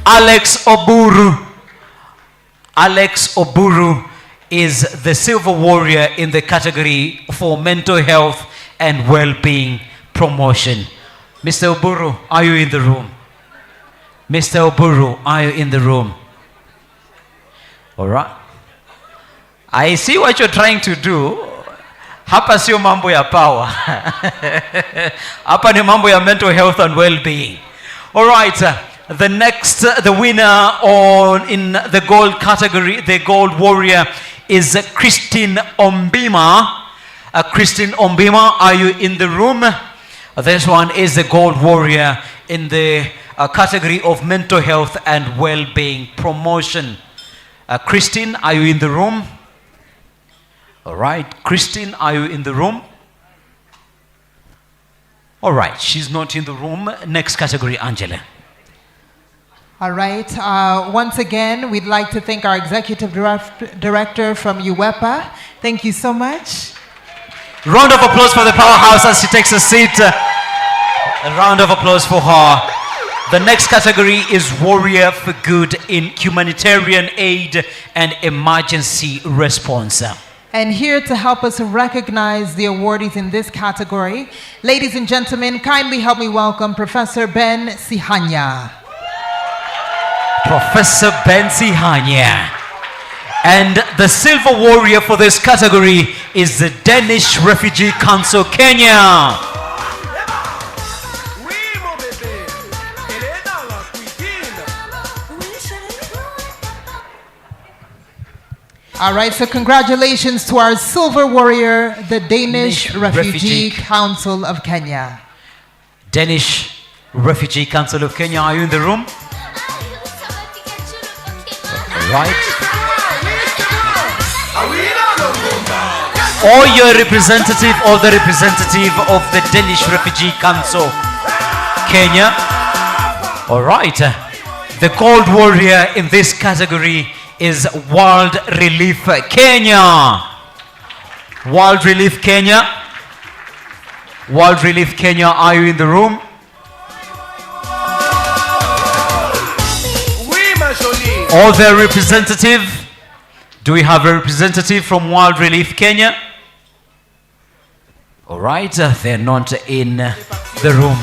Alex Oburu. Alex Oburu is the silver warrior in the category for mental health and well-being promotion. Mr. Oburu, are you in the room? Mr. Oburu, are you in the room? All right. I see what you're trying to do. Hapa sio mambo ya power. Hapa ni mambo ya mental health and well-being. All right. The winner in the gold category, the gold warrior, is Christine Ombima. Christine Ombima, are you in the room? This one is the gold warrior in the category of mental health and well-being promotion. Christine, are you in the room? All right. Christine, are you in the room? All right. She's not in the room. Next category, Angela. All right. Once again, we'd like to thank our Executive Director from UWEPA. Thank you so much. Round of applause for the powerhouse as she takes a seat. A round of applause for her. The next category is Warrior for Good in Humanitarian Aid and Emergency Response. And here to help us recognize the awardees in this category, ladies and gentlemen, kindly help me welcome Professor Ben Sihanya. Professor Bensi Hanya. And the silver warrior for this category is the Danish Refugee Council, Kenya. All right, so congratulations to our silver warrior, the Danish Refugee Council of Kenya. Danish Refugee Council of Kenya, are you in the room? Right. Or you're a representative or the representative of the Danish Refugee Council, Kenya. All right. The gold warrior in this category is World Relief Kenya. World Relief Kenya. World Relief Kenya, are you in the room? Or their representative? Do we have a representative from World Relief Kenya? All right, they're not in the room.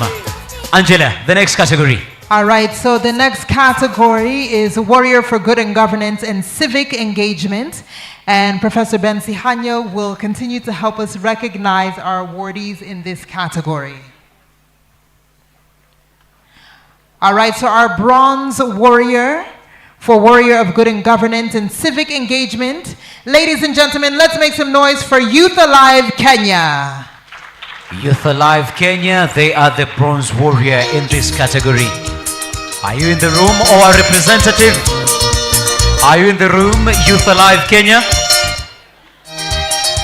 Angela, the next category. All right, so the next category is Warrior for Good and Governance and Civic Engagement. And Professor Bensi Hanya will continue to help us recognize our awardees in this category. All right, so our bronze warrior for Warrior of Good and Governance and Civic Engagement. Ladies and gentlemen, let's make some noise for Youth Alive Kenya. Youth Alive Kenya, they are the bronze warrior in this category. Are you in the room or a representative? Are you in the room, Youth Alive Kenya?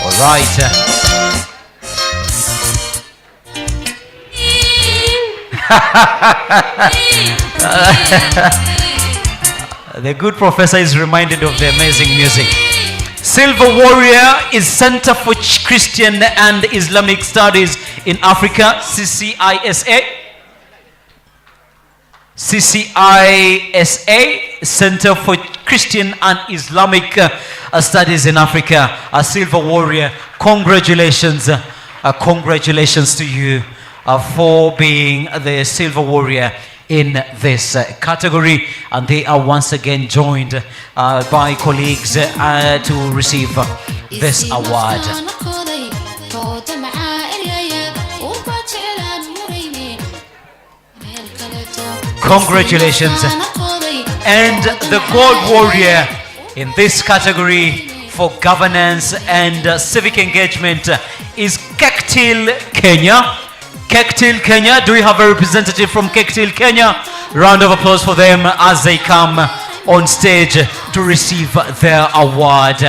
All right. The good professor is reminded of the amazing music. Silver Warrior is Center for Christian and Islamic Studies in Africa, CCISA. CCISA, Center for Christian and Islamic Studies in Africa. A Silver Warrior, congratulations. Congratulations to you for being the Silver Warrior in this category, and they are once again joined by colleagues to receive this award. Congratulations. And the gold warrior in this category for governance and civic engagement is Kektil Kenya. Kektil Kenya, do we have a representative from Kektil Kenya? Round of applause for them as they come on stage to receive their award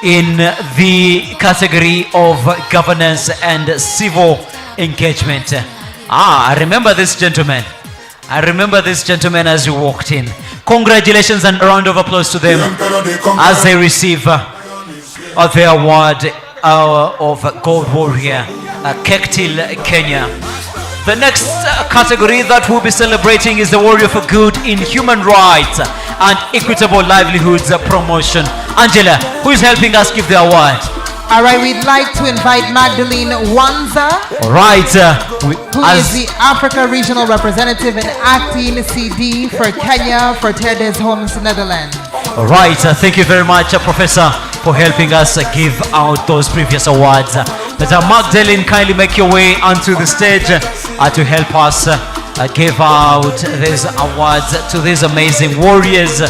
in the category of governance and civil engagement. I remember this gentleman. I remember this gentleman as you walked in. Congratulations and a round of applause to them as they receive their award of Gold Warrior, Kektil Kenya. The next category that we'll be celebrating is the Warrior for Good in Human Rights and Equitable Livelihoods Promotion. Angela, who is helping us give the award? All right, we'd like to invite Magdalene Wanza, all right, who is the Africa Regional Representative and Acting CD for Kenya for Terdes Homes, Netherlands. All right, thank you very much, Professor, for helping us give out those previous awards. Madam Magdalene, kindly make your way onto the stage to help us give out these awards to these amazing warriors.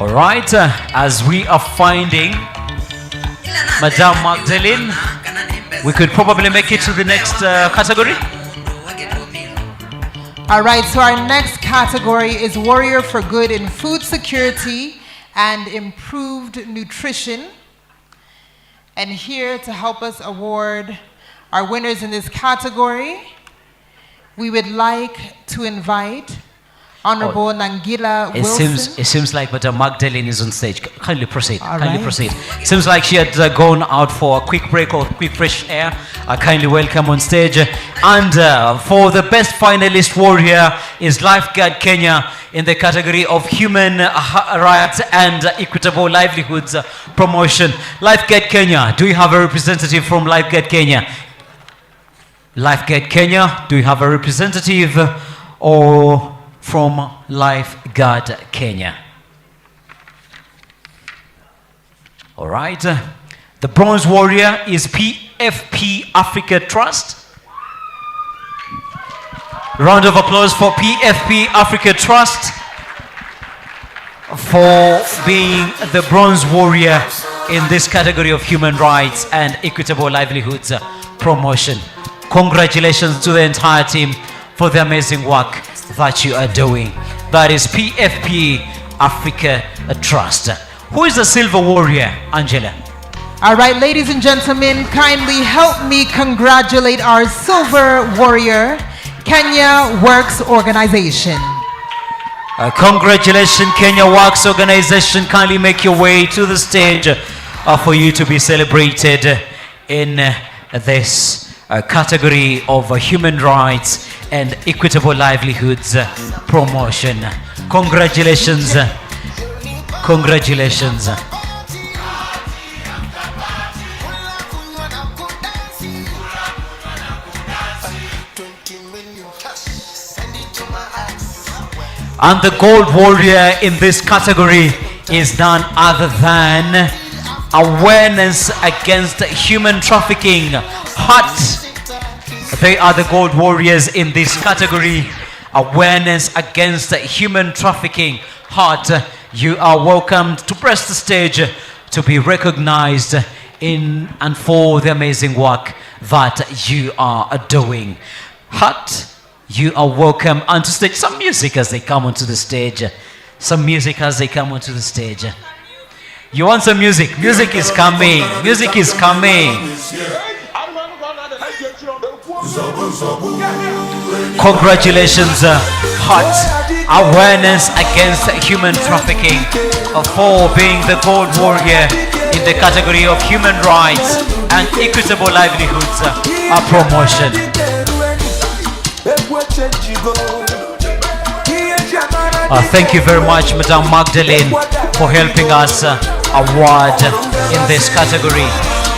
All right, as we are finding Madam Magdalene, we could probably make it to the next category. All right, so our next category is Warrior for Good in Food Security and Improved Nutrition. And here to help us award our winners in this category, we would like to invite Honorable Nangila It Wilson. seems like Madam Magdalene is on stage. Kindly proceed. All Kindly right. proceed. Seems like she had gone out for a quick break or quick fresh air. Kindly welcome on stage. And for the best finalist warrior is Lifeguard Kenya in the category of human rights and equitable livelihoods promotion. Lifeguard Kenya, do you have a representative from Lifeguard Kenya? Lifeguard Kenya, do you have a representative or from Lifeguard Kenya? All right. The bronze warrior is PFP Africa Trust. Round of applause for PFP Africa Trust for being the bronze warrior in this category of human rights and equitable livelihoods promotion. Congratulations to the entire team for the amazing work that you are doing. That is PFP Africa Trust. Who is the silver warrior, Angela? All right, ladies and gentlemen, kindly help me congratulate our silver warrior, Kenya Works Organization. Congratulations, Kenya Works Organization. Kindly make your way to the stage for you to be celebrated in this category of human rights and equitable livelihoods promotion. Congratulations. Congratulations. And the gold warrior in this category is none other than awareness against human trafficking. HUT. They are the gold warriors in this category. Awareness against human trafficking. HUT. You are welcomed to press the stage to be recognized in and for the amazing work that you are doing. HUT. You are welcome onto stage. Some music as they come onto the stage. Some music as they come onto the stage. You want some music? Music is coming. Music is coming. Congratulations, HUT. Awareness against human trafficking for being the gold warrior in the category of human rights and equitable livelihoods promotion. Thank you very much, Madam Magdalene, for helping us award in this category.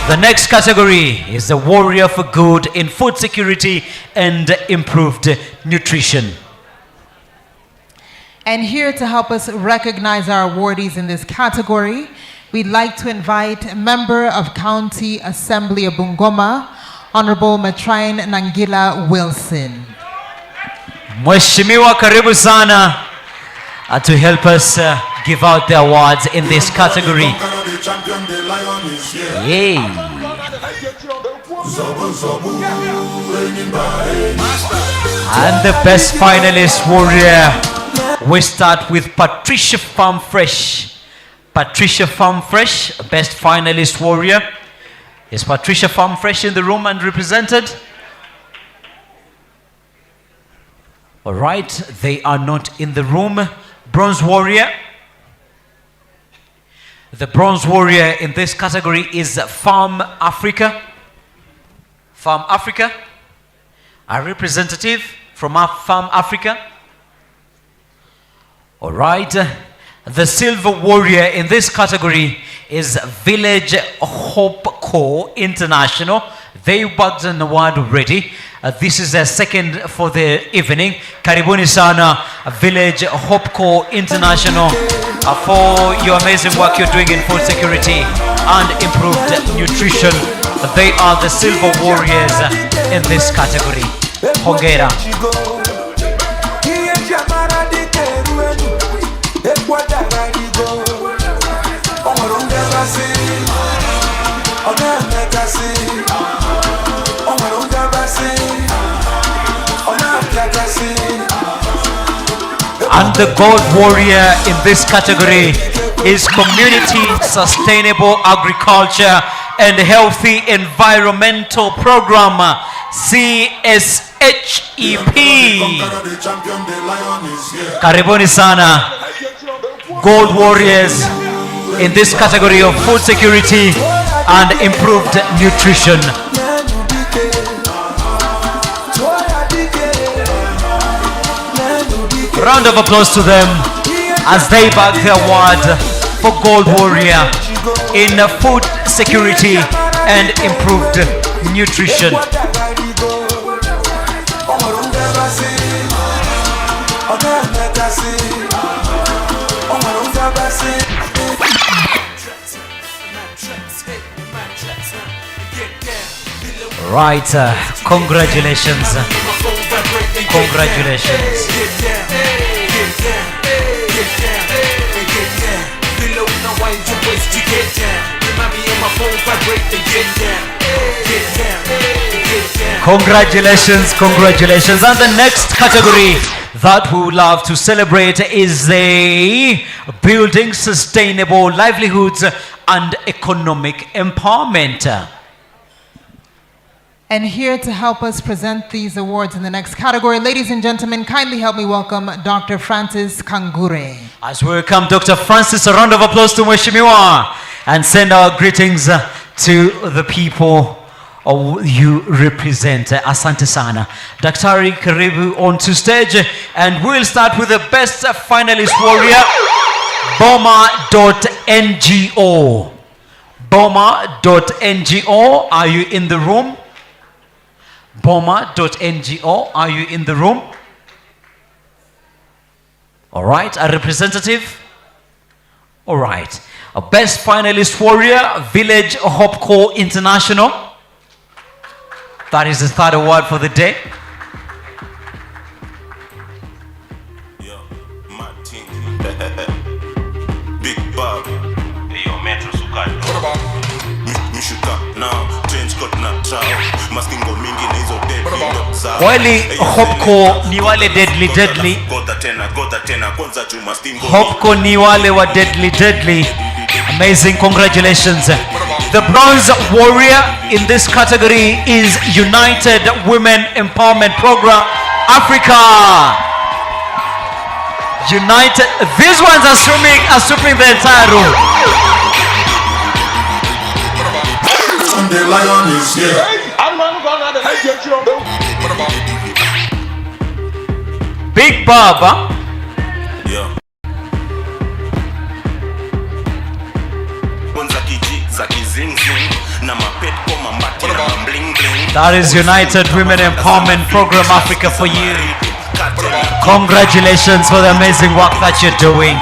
The next category is the warrior for good in food security and improved nutrition. And here to help us recognize our awardees in this category, we'd like to invite Member of County Assembly of Bungoma, Honorable Matrine Nangila Wilson. Mheshimiwa, karibu sana to help us give out the awards in this category. Yay. And the best finalist warrior, we start with Patricia Farm Fresh. Patricia Farm Fresh, best finalist warrior. Is Patricia Farm Fresh in the room and represented? All right, they are not in the room. Bronze warrior. The bronze warrior in this category is Farm Africa. Farm Africa. A representative from Farm Africa. All right. The silver warrior in this category is Village Hope Co. International. They worked an award already. This is their second for the evening. Karibuni sana, Village Hope Co. International, for your amazing work you're doing in food security and improved nutrition. They are the silver warriors in this category. Hongera. And the gold warrior in this category is Community Sustainable Agriculture and Healthy Environmental Program, CSA. HEP. Karibuni sana, Gold Warriors, in this category of food security and improved nutrition. Round of applause to them as they bag their award for Gold Warrior in food security and improved nutrition. Right, congratulations. Congratulations. Congratulations, congratulations. And the next category that we would love to celebrate is the building sustainable livelihoods and economic empowerment. And here to help us present these awards in the next category, ladies and gentlemen, kindly help me welcome Dr. Francis Kangure. As we welcome Dr. Francis, a round of applause to Mheshimiwa and send our greetings to the people you represent. Asante sana. Daktari, karibu onto stage, and we'll start with the best finalist warrior, Boma.ngo. Boma.ngo, are you in the room? Boma.ngo, are you in the room? All right, a representative? All right. A best finalist warrior, Village Hope Corps International. That is the third award for the day. Big Bob. Yo, Metro Sukado. Mishuka now, change cut na chao. Maskingo mingi na hizo deadly. Wale Hope Corps ni wale deadly. Gota tena kwanza juu maskingo. Hope Corps ni wale wa deadly. Amazing, congratulations. The bronze warrior in this category is United Women Empowerment Program Africa. United, these ones are sweeping the entire room. The lion is here. Big Baba. Yeah. That is United Women Empowerment Program Africa for you. Congratulations for the amazing work that you're doing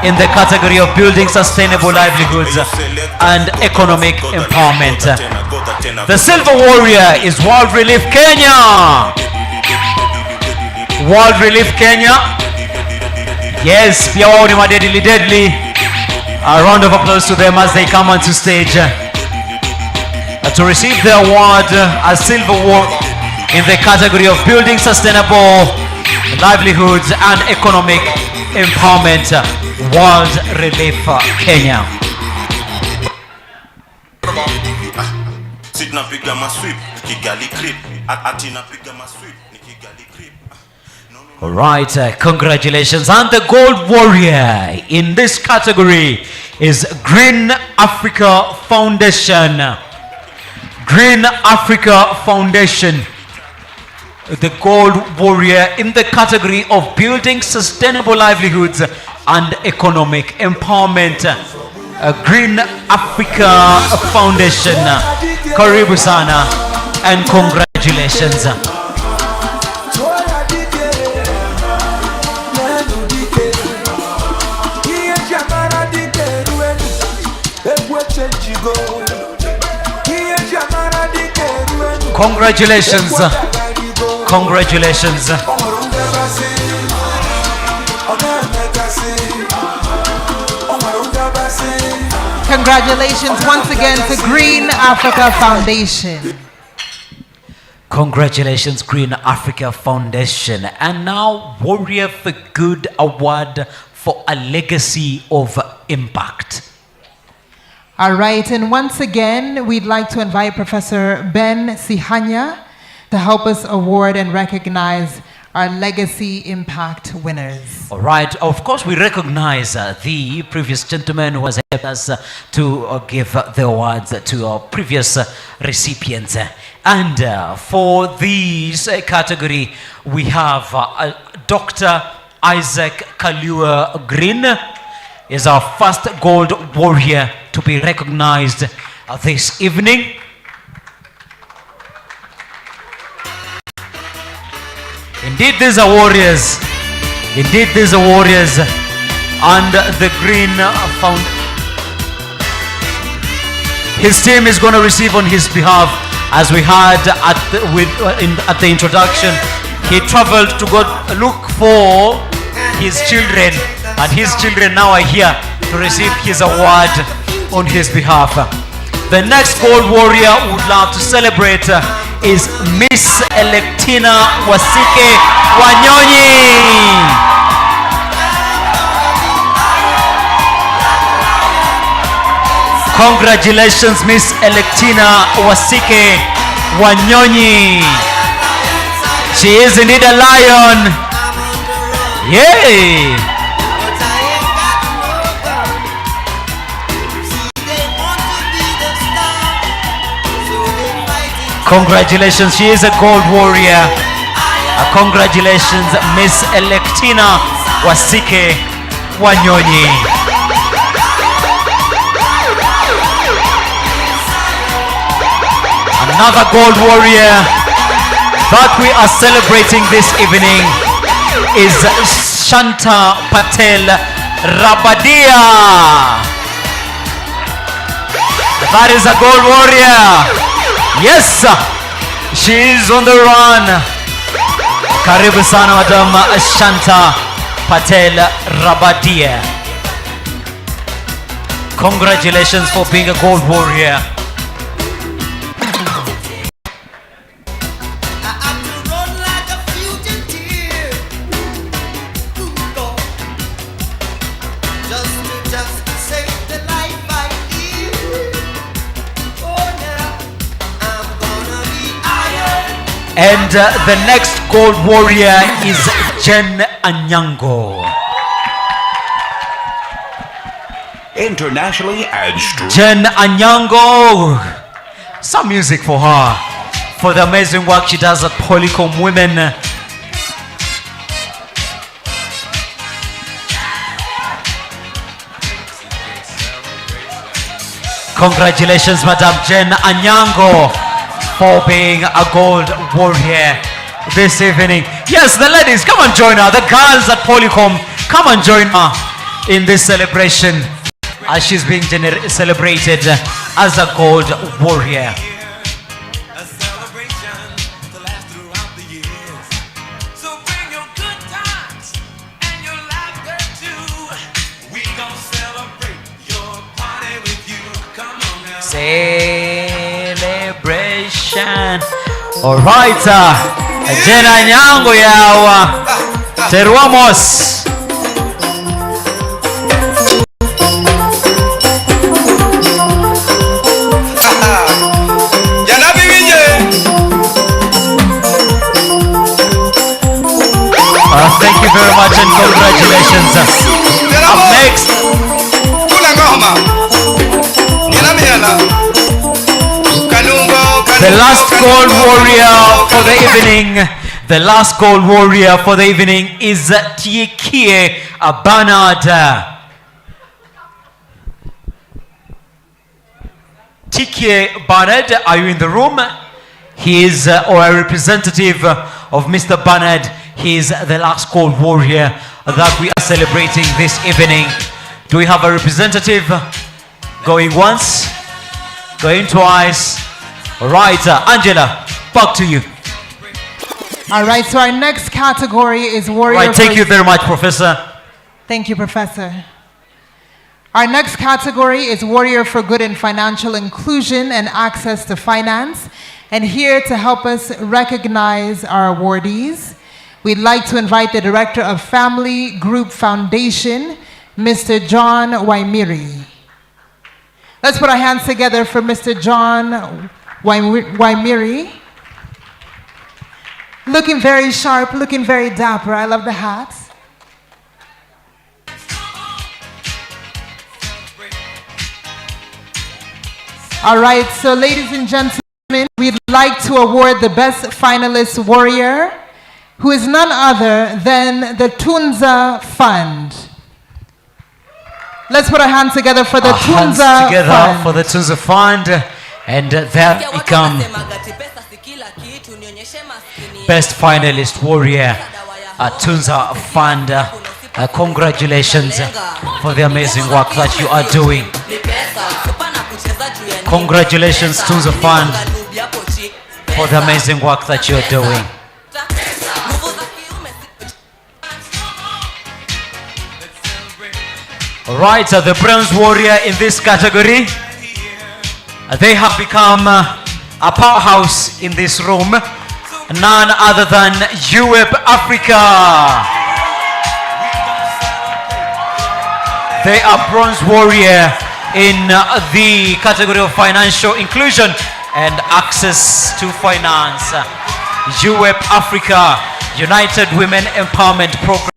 in the category of building sustainable livelihoods and economic empowerment. The silver warrior is World Relief Kenya. World Relief Kenya. Yes, pia wao ni deadly. A round of applause to them as they come onto stage to receive the award as silver warrior in the category of building sustainable livelihoods and economic empowerment. World Relief Kenya. All right, congratulations. And the gold warrior in this category is Green Africa Foundation. Green Africa Foundation. The gold warrior in the category of building sustainable livelihoods and economic empowerment. Green Africa Foundation. Karibu sana and congratulations. Congratulations. Congratulations. Congratulations once again to Green Africa Foundation. Congratulations, Green Africa Foundation. And now, Warrior for Good Award for a legacy of impact. All right, and once again, we'd like to invite Professor Ben Sihanya to help us award and recognize our legacy impact winners. All right. Of course, we recognize the previous gentleman who has helped us to give the awards to our previous recipients. And for this category, we have Dr. Isaac Kalua Green is our first gold warrior to be recognized this evening. Indeed, these are warriors. Indeed, these are warriors. And the Green Found. His team is going to receive on his behalf, as we had at the introduction. He traveled to go look for his children, and his children now are here to receive his award on his behalf. The next gold warrior would love to celebrate is Miss Electina Wasike Wanyonyi. Congratulations, Miss Electina Wasike Wanyonyi. She is indeed a lion. Yay! Congratulations, she is a gold warrior. Congratulations, Miss Electina Wasike Wanyonyi. Another gold warrior that we are celebrating this evening is Shanta Patel Rabadia. That is a gold warrior. Yes, she is on the run. Karibu sana Madam Shanta Patel Rabadia. Congratulations for being a gold warrior. And the next gold warrior is Jen Anyango. Internationally and Jen Anyango. Some music for her, for the amazing work she does at Polycom Women. Congratulations, Madam Jen Anyango, for being a gold warrior this evening. Yes, the ladies, come and join her. The girls at Polycom, come and join her in this celebration as she's being celebrated as a gold warrior. Celebration. All right, Jena Nyango yawa Teruamos. Thank you very much and congratulations. Up next, the last gold warrior for the evening. The last gold warrior for the evening is Tiekie Bernard. Tiekie Bernard, are you in the room? He is or a representative of Mr. Bernard. He is the last gold warrior that we are celebrating this evening. Do we have a representative? Going once, going twice. All right, Angela, back to you. All right, so our next category is warrior. Right, thank you very much, Professor. Thank you, Professor. Our next category is Warrior for Good in Financial Inclusion and Access to Finance. And here to help us recognize our awardees, we'd like to invite the Director of Family Group Foundation, Mr. John Waimiri. Let's put our hands together for Mr. John Waimiri. Looking very sharp, looking very dapper. I love the hat. All right, so ladies and gentlemen, we'd like to award the best finalist warrior, who is none other than the Tunza Fund. Let's put our hands together for the Tunza Fund. For the Tunza Fund, and that become best finalist warrior at Tunza Fund. Congratulations for the amazing work that you are doing. Congratulations, Tunza Fund, for the amazing work that you are doing. All right, the bronze warrior in this category, they have become a powerhouse in this room, none other than UWEP Africa. They are bronze warrior in the category of financial inclusion and access to finance. UWEP Africa, United Women Empowerment Program.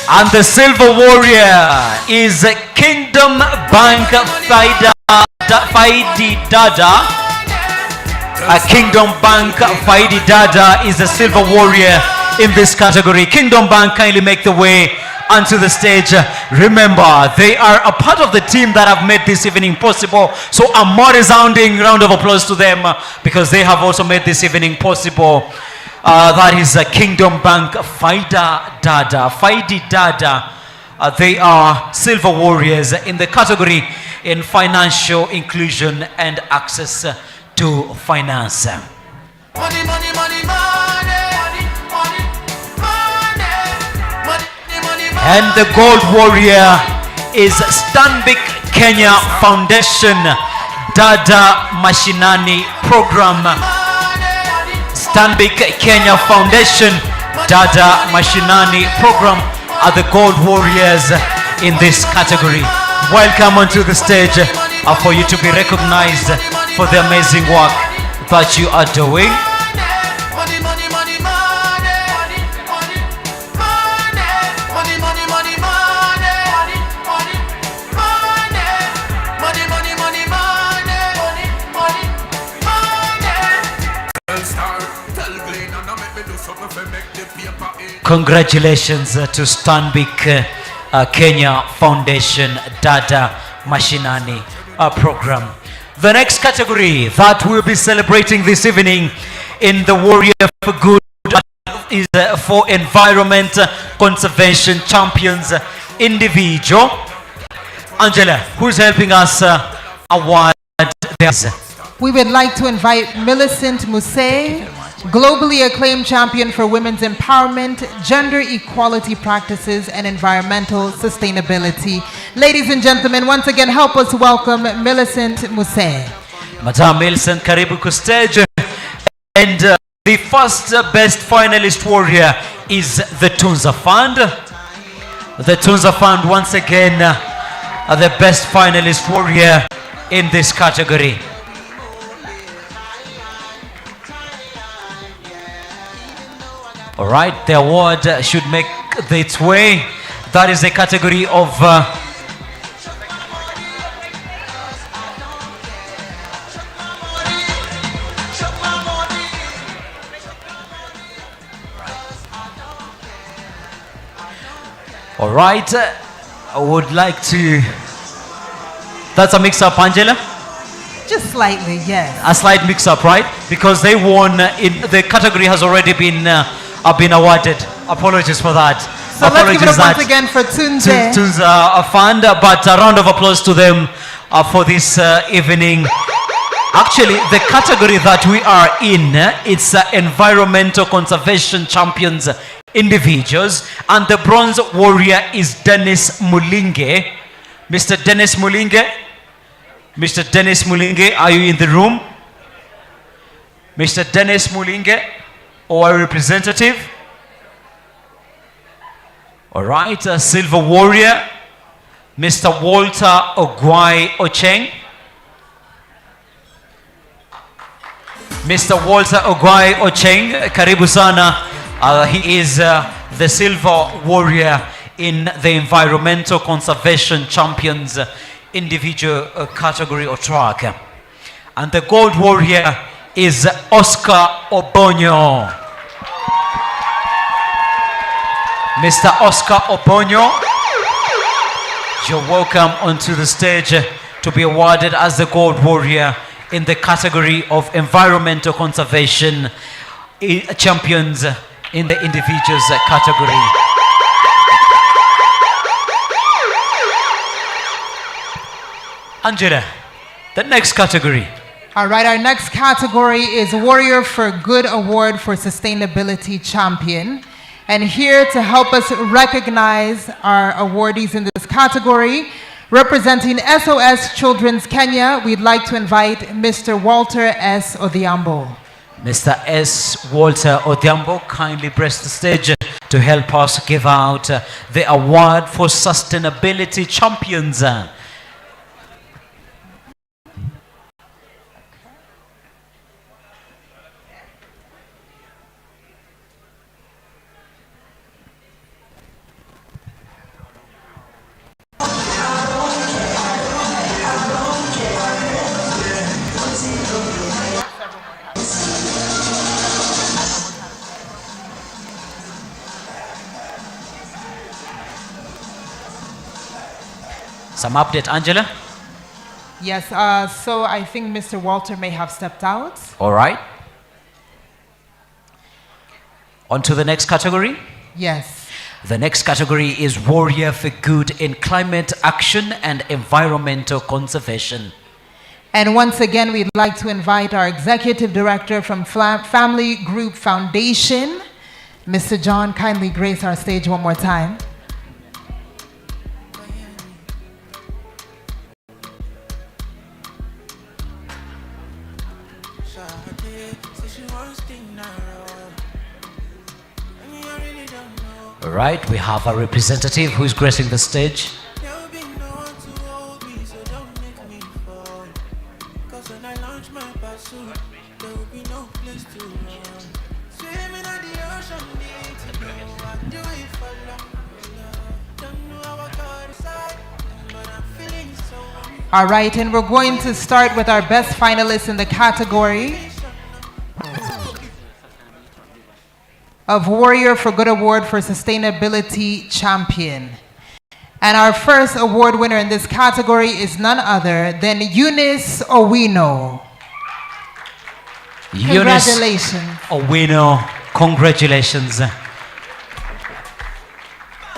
And the silver warrior is Kingdom Bank Faidi Dada. Kingdom Bank Faidi Dada is the silver warrior in this category. Kingdom Bank, kindly make the way onto the stage. Remember, they are a part of the team that have made this evening possible. So a more resounding round of applause to them because they have also made this evening possible. That is Kingdom Bank Faidi Dada. They are silver warriors in the category in financial inclusion and access to finance. Money, money, money, money, money, money. And the gold warrior is Stanbic Kenya Foundation Dada Mashinani Program. Stanbic Kenya Foundation Dada Mashinani Program are the gold warriors in this category. Welcome onto the stage for you to be recognized for the amazing work that you are doing. Congratulations to Stanbic Kenya Foundation Dada Mashinani Program. The next category that we'll be celebrating this evening in the Warrior for Good is for Environment Conservation Champions Individual. Angela, who's helping us award this? We would like to invite Millicent Muse, globally acclaimed champion for women's empowerment, gender equality practices, and environmental sustainability. Ladies and gentlemen, once again, help us welcome Millicent Muse. Madam Millicent, karibu ku stage. And the first best finalist warrior is the Tunza Fund. The Tunza Fund, once again, are the best finalist warrior in this category. All right, the award should make its way. That is a category of all right, I would like to. That's a mix-up, Angela? Just slightly, yes. A slight mix-up, right? Because they won in the category has already been awarded. Apologies for that. So let's give it up once again for Tunza. Tunza Fund, but a round of applause to them for this evening. Actually, the category that we are in, it's Environmental Conservation Champions Individuals, and the bronze warrior is Dennis Mulinge. Mr. Dennis Mulinge? Mr. Dennis Mulinge, are you in the room? Mr. Dennis Mulinge, or a representative? All right, Silver Warrior, Mr. Walter Ogwai Ocheng. Mr. Walter Ogwai Ocheng, karibu sana. He is the Silver Warrior in the Environmental Conservation Champions individual category or track. And the Gold Warrior is Oscar Obonyo. Mr. Oscar Obonyo, you're welcome onto the stage to be awarded as the Gold Warrior in the category of Environmental Conservation Champions in the individuals category. Angela, the next category. All right, our next category is Warrior for Good Award for Sustainability Champion. And here to help us recognize our awardees in this category, representing SOS Children's Kenya, we'd like to invite Mr. Walter S. Odhiambo. Mr. S. Walter Odhiambo, kindly press the stage to help us give out the award for Sustainability Champions. Some update, Angela? Yes, so I think Mr. Walter may have stepped out. All right. On to the next category? Yes. The next category is Warrior for Good in Climate Action and Environmental Conservation. And once again, we'd like to invite our Executive Director from Family Group Foundation, Mr. John, kindly grace our stage one more time. All right, we have a representative who is gracing the stage. All right, and we're going to start with our best finalists in the category of Warrior for Good Award for Sustainability Champion. And our first award winner in this category is none other than Eunice Owino. Congratulations. Owino, congratulations.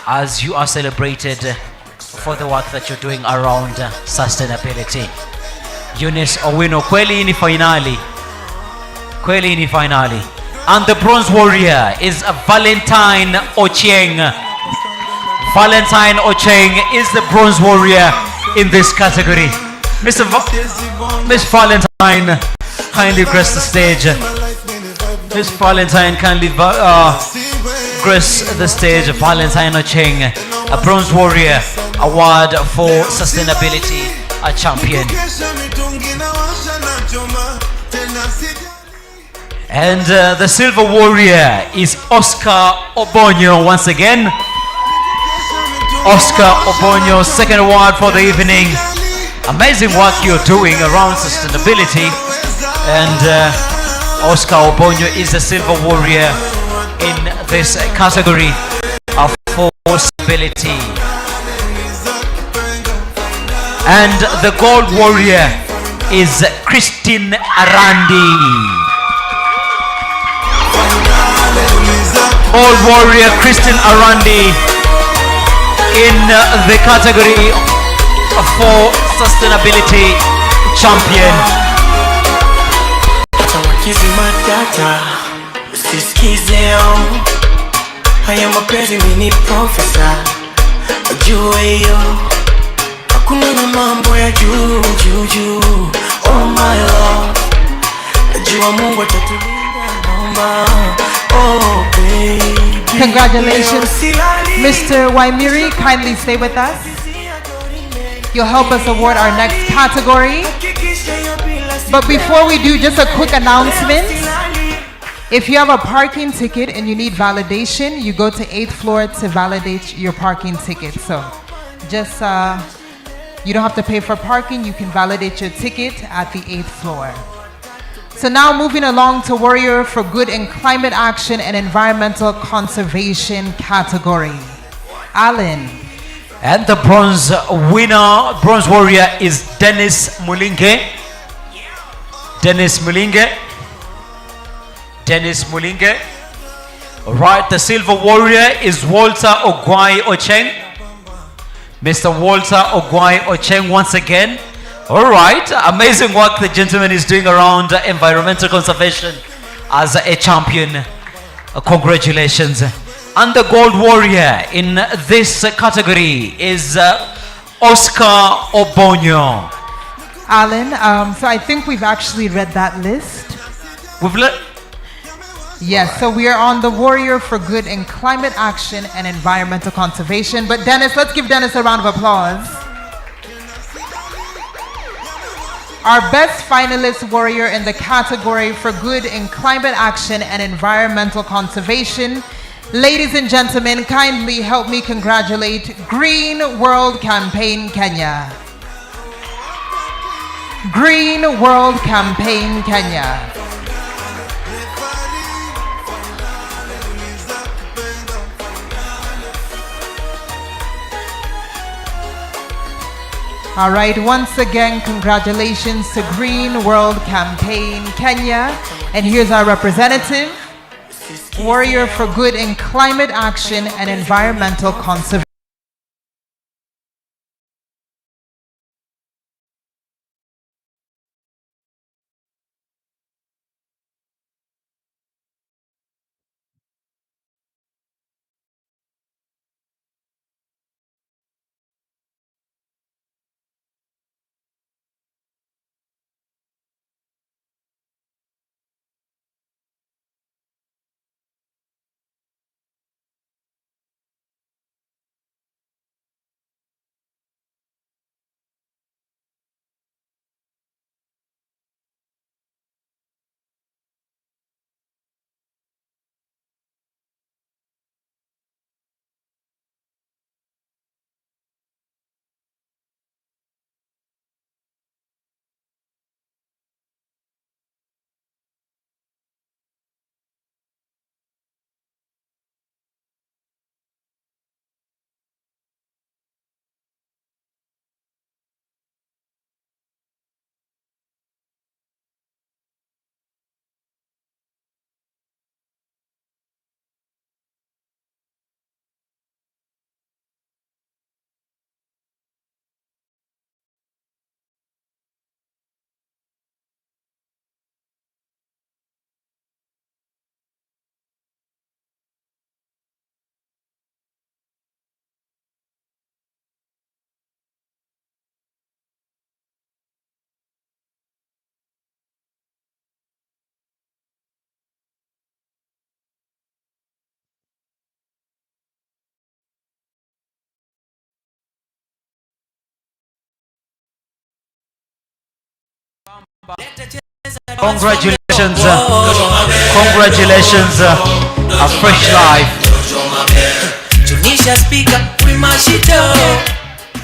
As you are celebrated for the work that you're doing around sustainability. Eunice Owino, kweli ni finali. Kweli ni finali. And the Bronze Warrior is Valentine Ocheng. Valentine Ocheng is the Bronze Warrior in this category. Miss Valentine, kindly grace the stage. Miss Valentine, kindly grace the stage. Valentine Ocheng, a Bronze Warrior Award for Sustainability, a champion. And the Silver Warrior is Oscar Obonyo once again. Oscar Obonyo, second award for the evening. Amazing work you're doing around sustainability. And Oscar Obonyo is the Silver Warrior in this category of sustainability. And the Gold Warrior is Christine Arandi. Gold Warrior Christine Arandi in the category for Sustainability Champion. Haya mapenzi mini profesa ajue hiyo hakuna na mambo ya juu juu juu. Oh my love, najua Mungu atatulinda naomba. Oh baby, congratulations Mr. Waimiri, kindly stay with us. You'll help us award our next category. But before we do, just a quick announcement. If you have a parking ticket and you need validation, you go to 8th floor to validate your parking ticket. So just, you don't have to pay for parking. You can validate your ticket at the 8th floor. So now moving along to Warrior for Good in Climate Action and Environmental Conservation category. Alan. And the bronze winner, bronze warrior is Dennis Mulinge. Dennis Mulinge. Dennis Mulinge. Right, the silver warrior is Walter Ogwai Ocheng. Mr. Walter Ogwai Ocheng once again. All right, amazing work the gentleman is doing around environmental conservation as a champion. Congratulations. And the gold warrior in this category is Oscar Obonyo. Alan, so I think we've actually read that list. Yes, so we are on the Warrior for Good in Climate Action and Environmental Conservation. But Dennis, let's give Dennis a round of applause. Our best finalist warrior in the category for Good in Climate Action and Environmental Conservation. Ladies and gentlemen, kindly help me congratulate Green World Campaign Kenya. Green World Campaign Kenya. All right, once again, congratulations to Green World Campaign Kenya. And here's our representative, Warrior for Good in Climate Action and Environmental Conservation. Congratulations, congratulations, a fresh life. Tunisia speaker, we mash it up.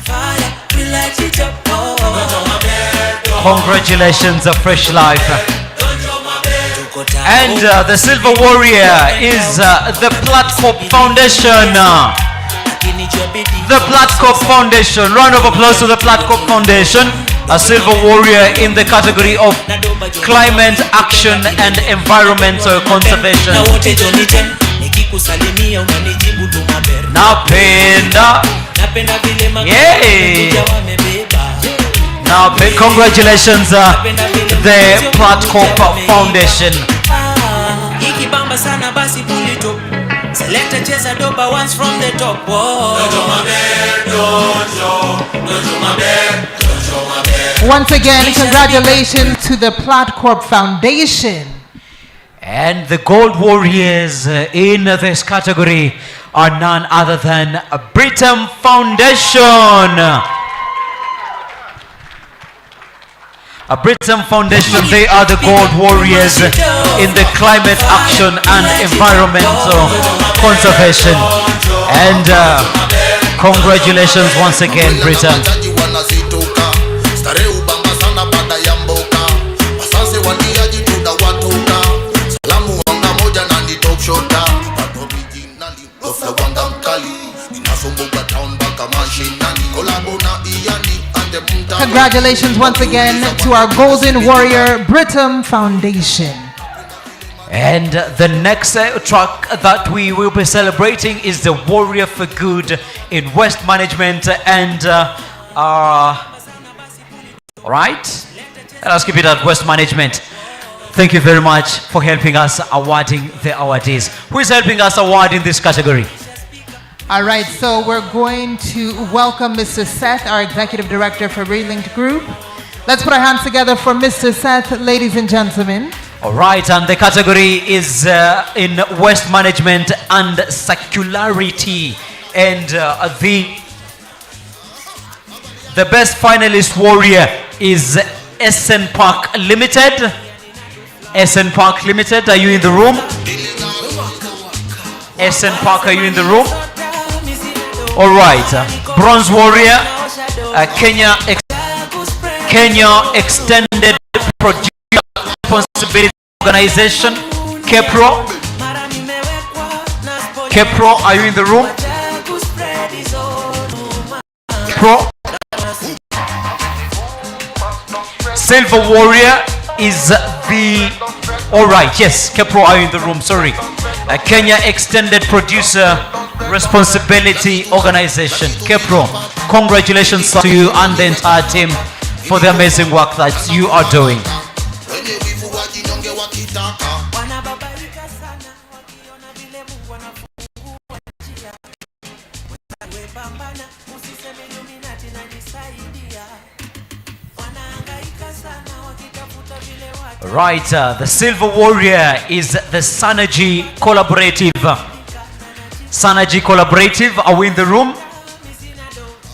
Fire, we light it up. Congratulations, a fresh life. And the silver warrior is the Platcorp Foundation. The Platcorp Foundation. Round of applause to the Platcorp Foundation. A silver warrior in the category of climate action and environmental conservation. Napenda. Yay! Now, congratulations, the Platcorp Foundation. Selector cheza doba once from the top. Once again, congratulations to the Platcorp Foundation. And the gold warriors in this category are none other than Britam Foundation. Britam Foundation, they are the gold warriors in the climate action and environmental conservation. And congratulations once again, Britam. Congratulations once again to our Golden Warrior Britam Foundation. And the next track that we will be celebrating is the Warrior for Good in Waste Management and alright, let's keep it at Waste Management. Thank you very much for helping us awarding the awardees. Who is helping us award in this category? All right, so we're going to welcome Mr. Seth, our Executive Director for Relinked Group. Let's put our hands together for Mr. Seth, ladies and gentlemen. All right, and the category is in Waste Management and Circularity. And the best finalist warrior is SN Park Limited. SN Park Limited, are you in the room? SN Park, are you in the room? All right, Bronze Warrior, Kenya Extended Producer Responsibility Organization, KEPRO. KEPRO, are you in the room? Pro. Silver Warrior is the, all right, yes, KEPRO, are you in the room? Sorry. Kenya Extended Producer Responsibility Organization, KEPRO. Congratulations to you and the entire team for the amazing work that you are doing. Right, the Silver Warrior is the Synergy Collaborative. Synergy Collaborative, are we in the room?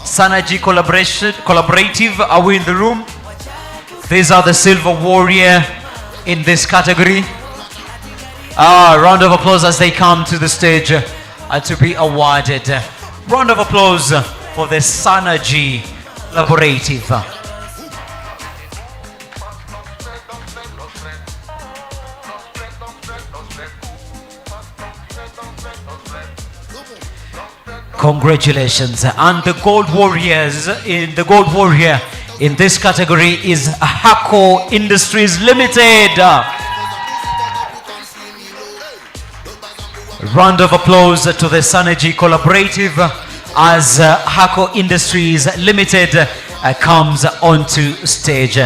Synergy Collaborative, are we in the room? These are the Silver Warrior in this category. Round of applause as they come to the stage to be awarded. Round of applause for the Synergy Collaborative. Congratulations. And the Gold Warriors in the Gold Warrior in this category is Hako Industries Limited. Round of applause to the Synergy Collaborative as Hako Industries Limited comes onto stage.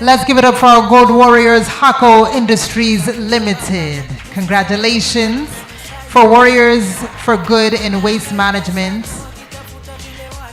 Let's give it up for our Gold Warriors, Hako Industries Limited. Congratulations. For Warriors for Good in Waste Management.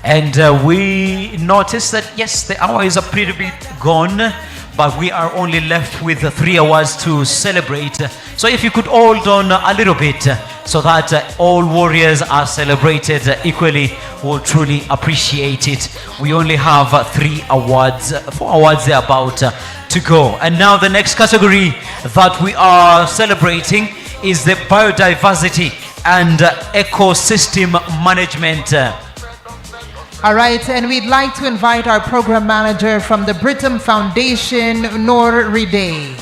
And we noticed that, yes, the hour is a pretty bit gone, but we are only left with 3 hours to celebrate. So if you could hold on a little bit so that all warriors are celebrated equally, we'll truly appreciate it. We only have 4 awards thereabout to go. And now the next category that we are celebrating is the biodiversity and ecosystem management. All right, and we'd like to invite our program manager from the Britam Foundation, Noor Ride.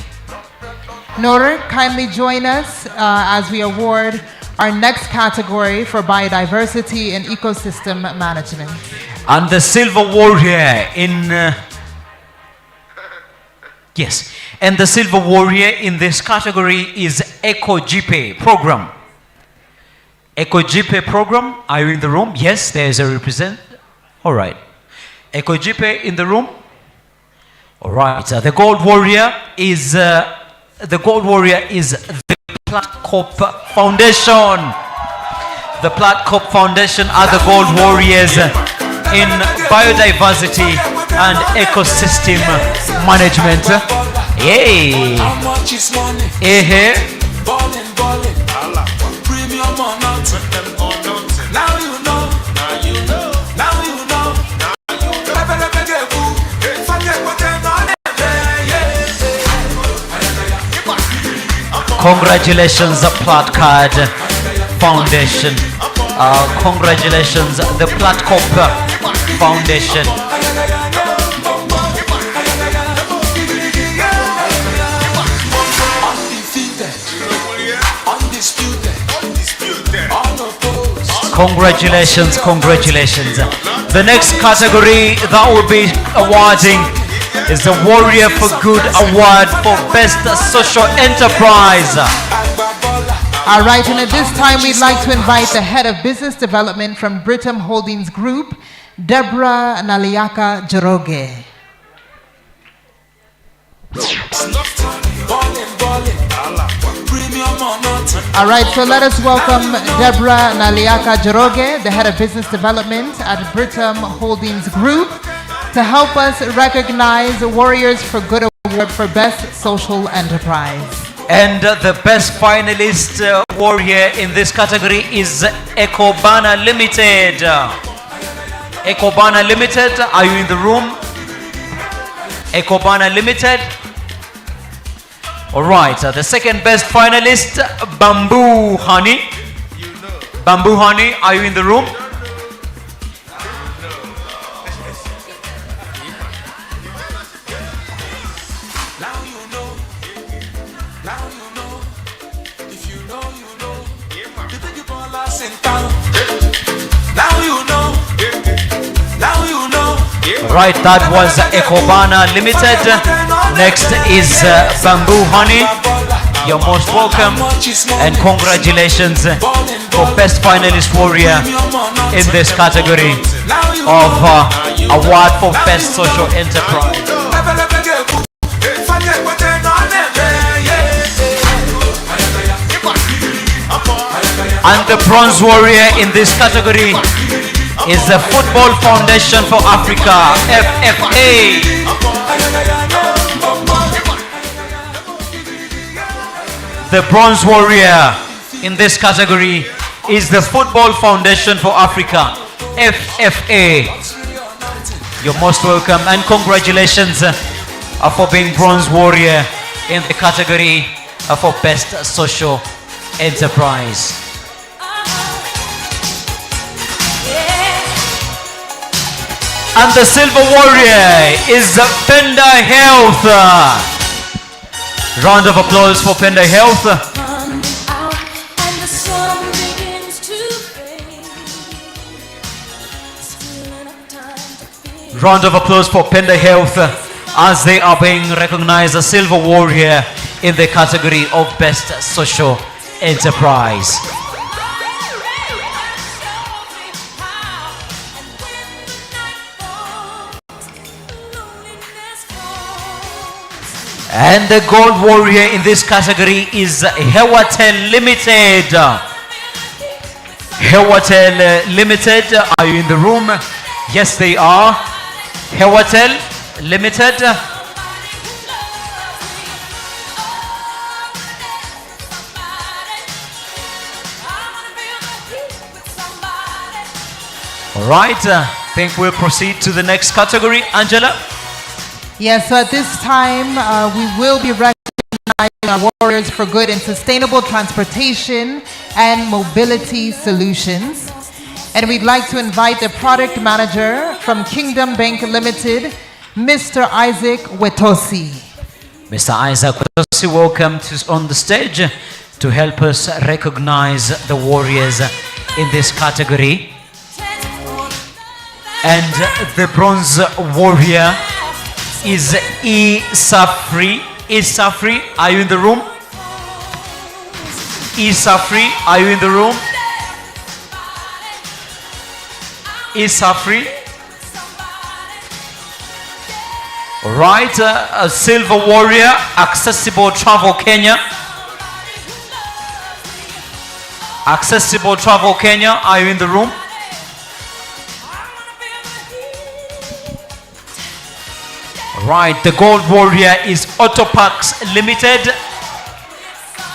Noor, kindly join us as we award our next category for biodiversity and ecosystem management. And the Silver Warrior in yes. And the Silver Warrior in this category is EcoGP program. EcoGP program, are you in the room? Yes, there is a representative. All right. EcoGP in the room? All right. The Gold Warrior is the Platcop Foundation. The Platcop Foundation are the Gold Warriors in biodiversity and ecosystem management. Yay! Premium or nothing. Now you know. Now you know. Now you know. Congratulations, Platcard Foundation. Congratulations, the Platcop Foundation. Congratulations, congratulations. The next category that will be awarding is the Warrior for Good Award for Best Social Enterprise. All right, and at this time, we'd like to invite the Head of Business Development from Britam Holdings Group, Deborah Naliaka Joroge. All right, so let us welcome Deborah Naliaka Joroge, the Head of Business Development at Britam Holdings Group, to help us recognize Warriors for Good Award for Best Social Enterprise. And the best finalist warrior in this category is Ecobana Limited. Ecobana Limited, are you in the room? Ecobana Limited. All right, the second best finalist, Bamboo Honey. Bamboo Honey, are you in the room? Right, that was Ecobana Limited. Next is Bamboo Honey. You're most welcome and congratulations for Best Finalist Warrior in this category of Award for Best Social Enterprise. And the Bronze Warrior in this category is the Football Foundation for Africa, FFA. The Bronze Warrior in this category is the Football Foundation for Africa, FFA. You're most welcome and congratulations for being Bronze Warrior in the category for Best Social Enterprise. And the Silver Warrior is Penda Health. Round of applause for Penda Health. Round of applause for Penda Health as they are being recognized as Silver Warrior in the category of Best Social Enterprise. And the Gold Warrior in this category is Hewatel Limited. Hewatel Limited, are you in the room? Yes, they are. Hewatel Limited. All right, I think we'll proceed to the next category. Angela? Yes, so at this time, we will be recognizing our Warriors for Good in Sustainable Transportation and Mobility Solutions. And we'd like to invite the Product Manager from Kingdom Bank Limited, Mr. Isaac Wetosi. Mr. Isaac Wetosi, welcome on the stage to help us recognize the Warriors in this category. And the Bronze Warrior is Safri. Safri, are you in the room? Safri, are you in the room? Safri. Right, a Silver Warrior, Accessible Travel Kenya. Accessible Travel Kenya, are you in the room? Right, the Gold Warrior is Autoparks Limited.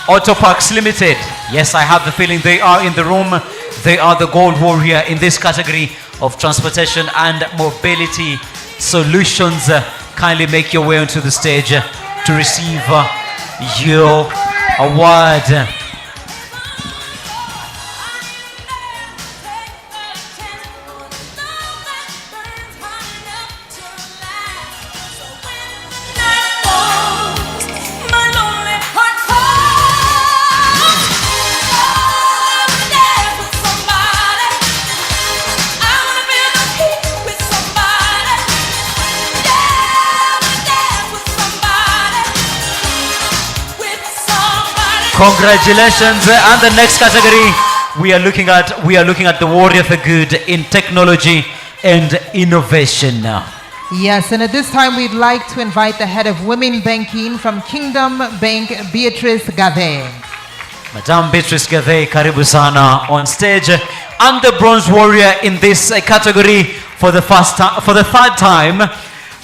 Autoparks Limited. Yes, I have the feeling they are in the room. They are the gold warrior in this category of transportation and mobility solutions. Kindly make your way onto the stage to receive your award. Congratulations. And the next category we are looking at the warrior for good in technology and innovation. Yes, and at this time we'd like to invite the head of women banking from Kingdom Bank, Beatrice Gave. Madam Beatrice Gave, karibu sana on stage. And the bronze warrior in this category for the third time.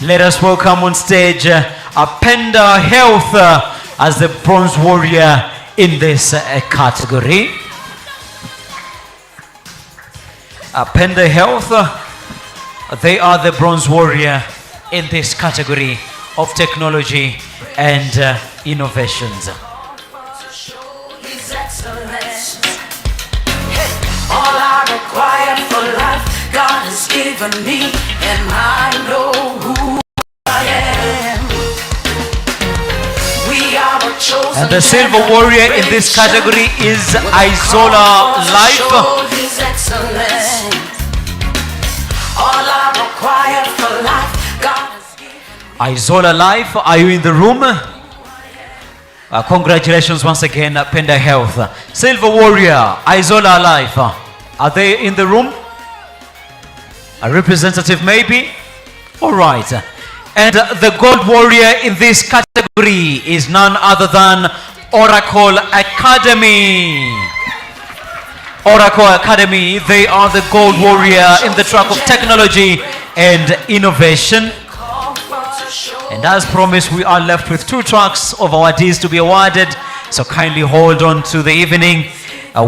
Let us welcome on stage Apenda Health as the bronze warrior in this category. Apenda Health, they are the bronze warrior in this category of technology and innovations. All I require for life, God has given me, and I know who I am. We are a chosen. And the silver warrior in this category is Isola Life. He's excellent. All I require for life, God has given. Isola Life, are you in the room? Congratulations once again, Penda Health. Silver Warrior, Isola Life, are they in the room? A representative maybe? All right. And the gold warrior in this category is none other than Oracle Academy. Oracle Academy, they are the gold warrior in the track of technology and innovation. And as promised, we are left with 2 tracks of awardees to be awarded. So kindly hold on to the evening.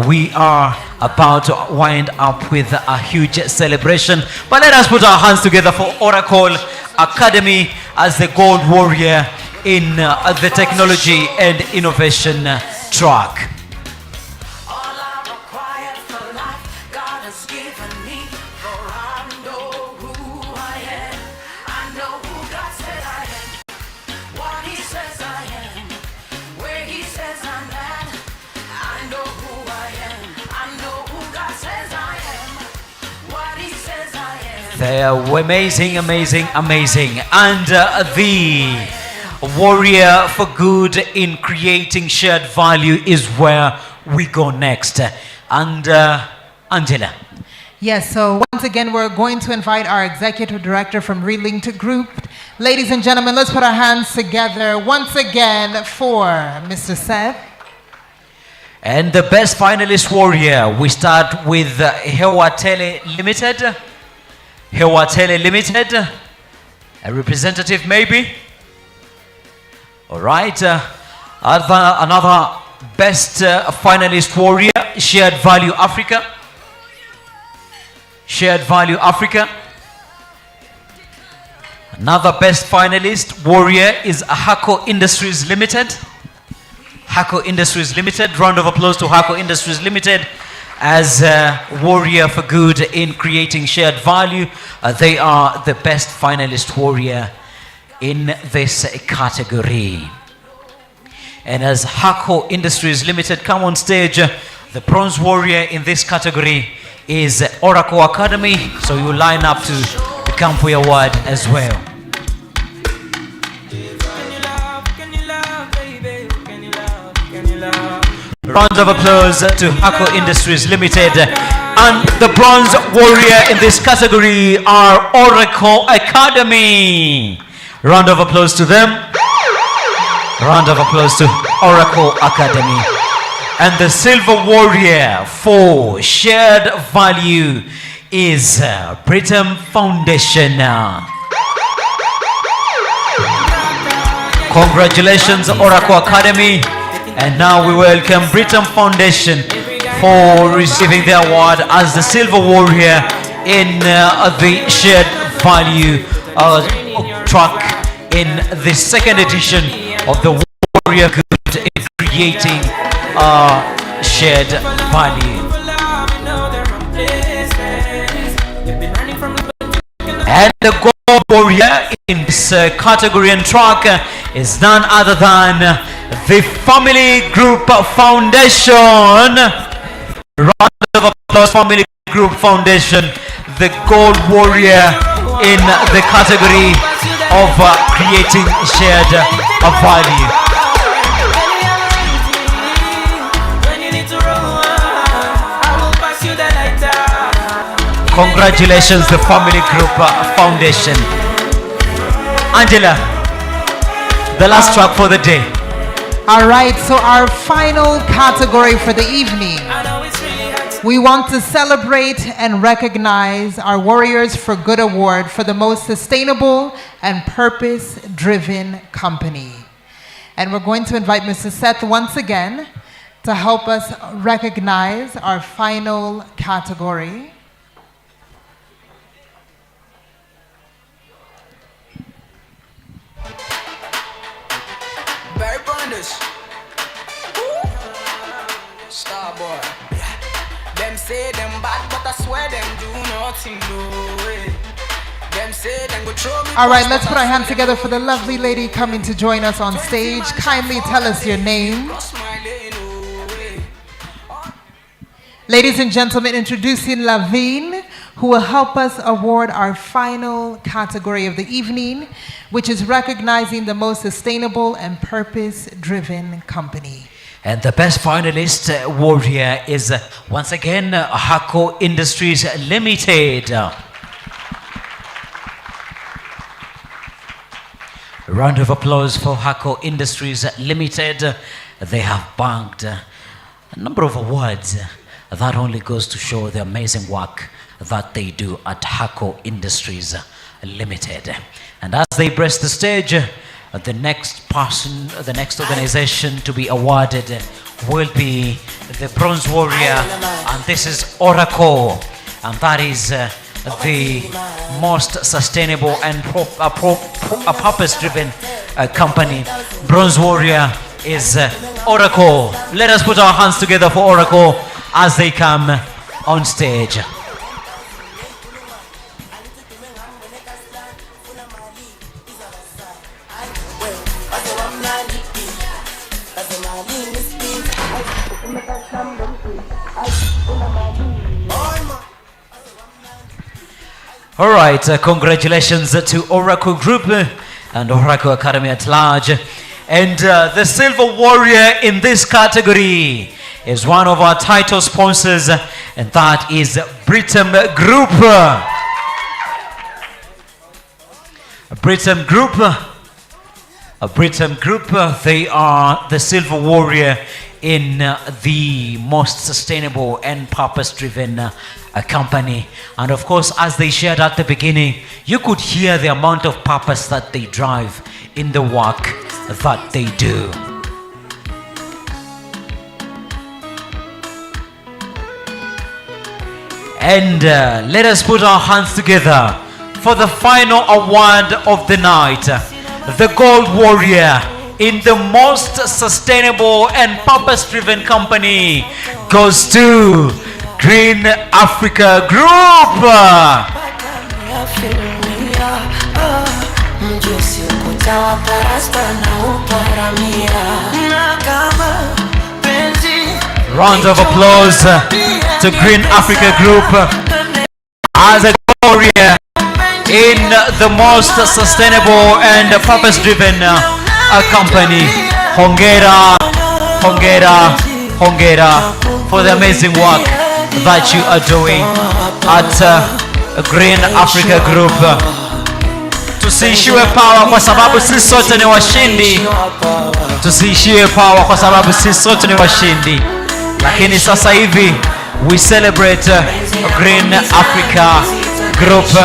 We are about to wind up with a huge celebration. But let us put our hands together for Oracle Academy as the gold warrior in the technology and innovation track. They are amazing, amazing, amazing. And the warrior for good in creating shared value is where we go next. And Angela. Yes, so once again, we're going to invite our executive director from Relinked Group. Ladies and gentlemen, let's put our hands together once again for Mr. Seth. And the best finalist warrior, we start with Hewatele Limited. Hewatele Limited, a representative maybe. All right, another best finalist warrior, Shared Value Africa. Shared Value Africa. Another best finalist warrior is Hako Industries Limited. Hako Industries Limited, round of applause to Hako Industries Limited. As warrior for good in creating shared value, they are the best finalist warrior in this category. And as Hako Industries Limited come on stage, the bronze warrior in this category is Oracle Academy. So you line up to come for your award as well. Round of applause to Hako Industries Limited. And the bronze warrior in this category are Oracle Academy. Round of applause to them. Round of applause to Oracle Academy. And the silver warrior for shared value is Britam Foundation. Congratulations, Oracle Academy. And now we welcome Britam Foundation for receiving the award as the Silver Warrior in the shared value track in the second edition of the Warrior Good in creating shared value. And the gold warrior in this category and track is none other than the Family Group Foundation. Round of applause, Family Group Foundation, the gold warrior in the category of creating shared value. Congratulations, the Family Group Foundation. Angela, the last track for the day. All right, so our final category for the evening. We want to celebrate and recognize our Warriors for Good Award for the most sustainable and purpose-driven company. And we're going to invite Mr. Seth once again to help us recognize our final category. Barry Bonders. Star boy. Them say them bad, but I swear them do nothing, no way. Them say them go throw me. All right, let's put our hands together for the lovely lady coming to join us on stage. Kindly tell us your name. Ladies and gentlemen, introducing Lavine, who will help us award our final category of the evening, which is recognizing the most sustainable and purpose-driven company. And the best finalist warrior is once again Hako Industries Limited. A round of applause for Hako Industries Limited. They have banked a number of awards. That only goes to show the amazing work that they do at Hako Industries Limited. And as they breast the stage, the next person, the next organization to be awarded will be the Bronze Warrior, and this is Oracle, and that is the most sustainable and purpose-driven company. Bronze Warrior is Oracle. Let us put our hands together for Oracle as they come on stage. All right, congratulations to Oracle Group and Oracle Academy at large. And the Silver Warrior in this category is one of our title sponsors, and that is Britam Group. Britam Group, they are the Silver Warrior in the most sustainable and purpose-driven company. And of course, as they shared at the beginning, you could hear the amount of purpose that they drive in the work that they do. And let us put our hands together for the final award of the night. The Gold Warrior in the most sustainable and purpose-driven company goes to Green Africa Group. Round of applause to Green Africa Group as a warrior in the most sustainable and purpose-driven company. Hongera, Hongera, Hongera for the amazing work that you are doing at Green Africa Group. Tusiishiwe power kwa sababu sisi sote ni washindi. Tusiishiwe power kwa sababu sisi sote ni washindi. Lakini sasa hivi we celebrate Green Africa Group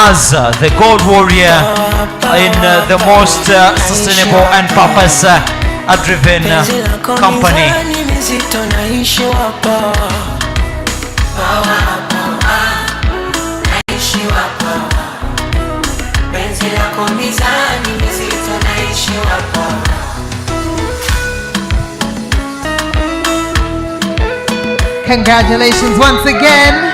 as the Gold Warrior in the most sustainable and purpose a driven company. Congratulations once again.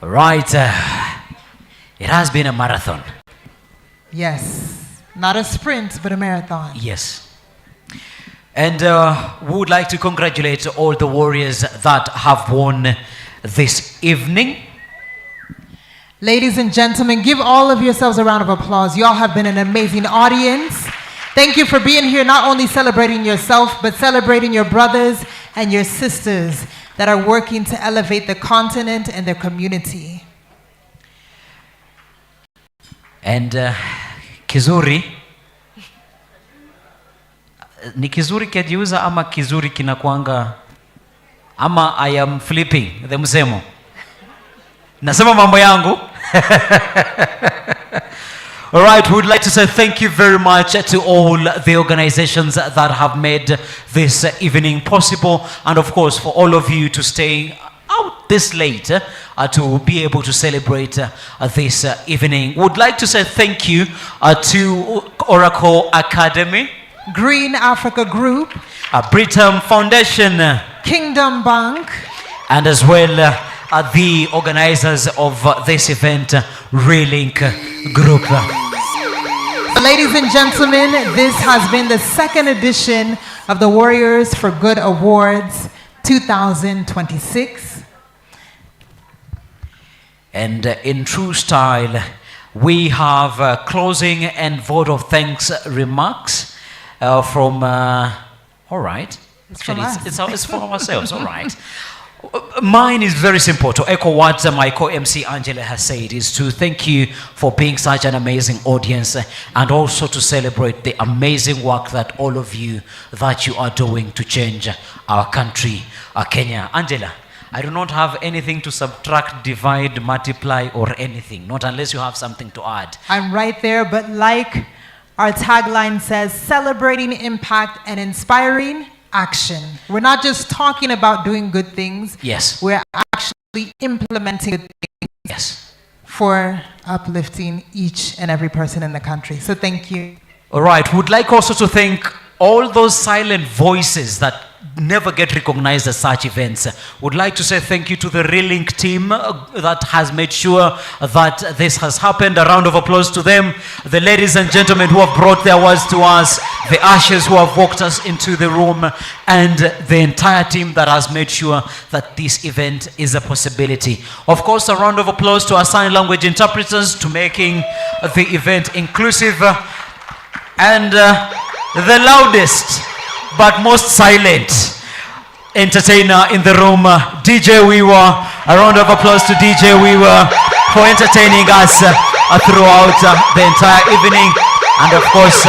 Right, it has been a marathon. Yes, not a sprint, but a marathon. Yes. And we would like to congratulate all the warriors that have won this evening. Ladies and gentlemen, give all of yourselves a round of applause. You all have been an amazing audience. Thank you for being here, not only celebrating yourself, but celebrating your brothers and your sisters that are working to elevate the continent and their community. And kizuri, ni kizuri kiajiuza ama kizuri kinakuanga, ama I am flipping the msemo. Nasema mambo yangu. All right, we would like to say thank you very much to all the organizations that have made this evening possible, and of course for all of you to stay out this late to be able to celebrate this evening. Would like to say thank you to Oracle Academy, Green Africa Group, Britam Foundation, Kingdom Bank, and as well the organizers of this event, Relink Group. Ladies and gentlemen, this has been the second edition of the Warriors for Good Awards 2026. And in true style, we have closing and vote of thanks remarks from, all right. It's from us. It's for ourselves, all right. Mine is very simple. To echo what my co-MC Angela has said, is to thank you for being such an amazing audience, and also to celebrate the amazing work that all of you that you are doing to change our country, Kenya. Angela, I do not have anything to subtract, divide, multiply, or anything, not unless you have something to add. I'm right there, but like our tagline says, celebrating impact and inspiring action. We're not just talking about doing good things. Yes. We're actually implementing good things. Yes. For uplifting each and every person in the country. So thank you. All right. Would like also to thank all those silent voices that never get recognized at such events. Would like to say thank you to the Relink team that has made sure that this has happened. A round of applause to them. The ladies and gentlemen who have brought their words to us, the ushers who have walked us into the room, and the entire team that has made sure that this event is a possibility. Of course, a round of applause to our sign language interpreters to making the event inclusive, and the loudest but most silent entertainer in the room, DJ Weaver. A round of applause to DJ Weaver for entertaining us throughout the entire evening, and of course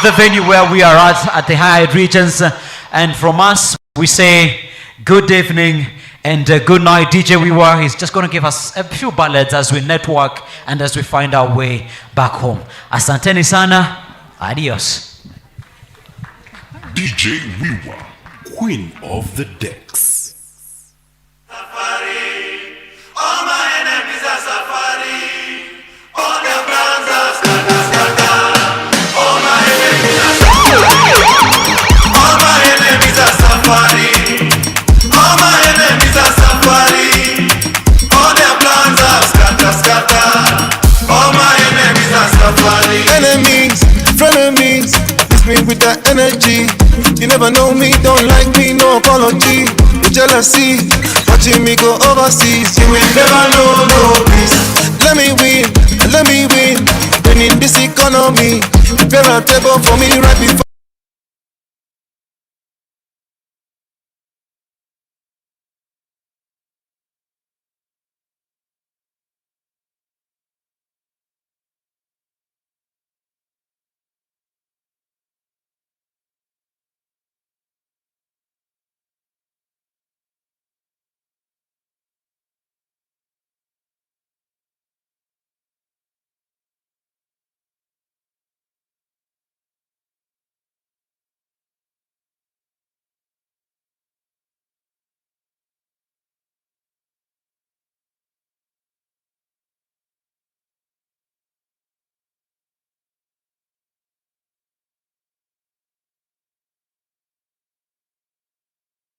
the venue where we are at the High Regions. And from us, we say good evening and good night. DJ Weaver is just going to give us a few ballads as we network and as we find our way back home. Asanteni sana. Adios. DJ Weaver, Queen of the Decks. Safari, all my enemies are safari. All their plans are scatter, scatter. All my enemies are safari. All my enemies are safari. All my enemies are safari. All their plans are scatter, scatter. All my enemies are safari. Enemies, frenemies, me with that energy. You never know me, don't like me, no apology. The jealousy, watching me go overseas. You will never know no peace. Let me win, winning this economy. Prepare a table for me right before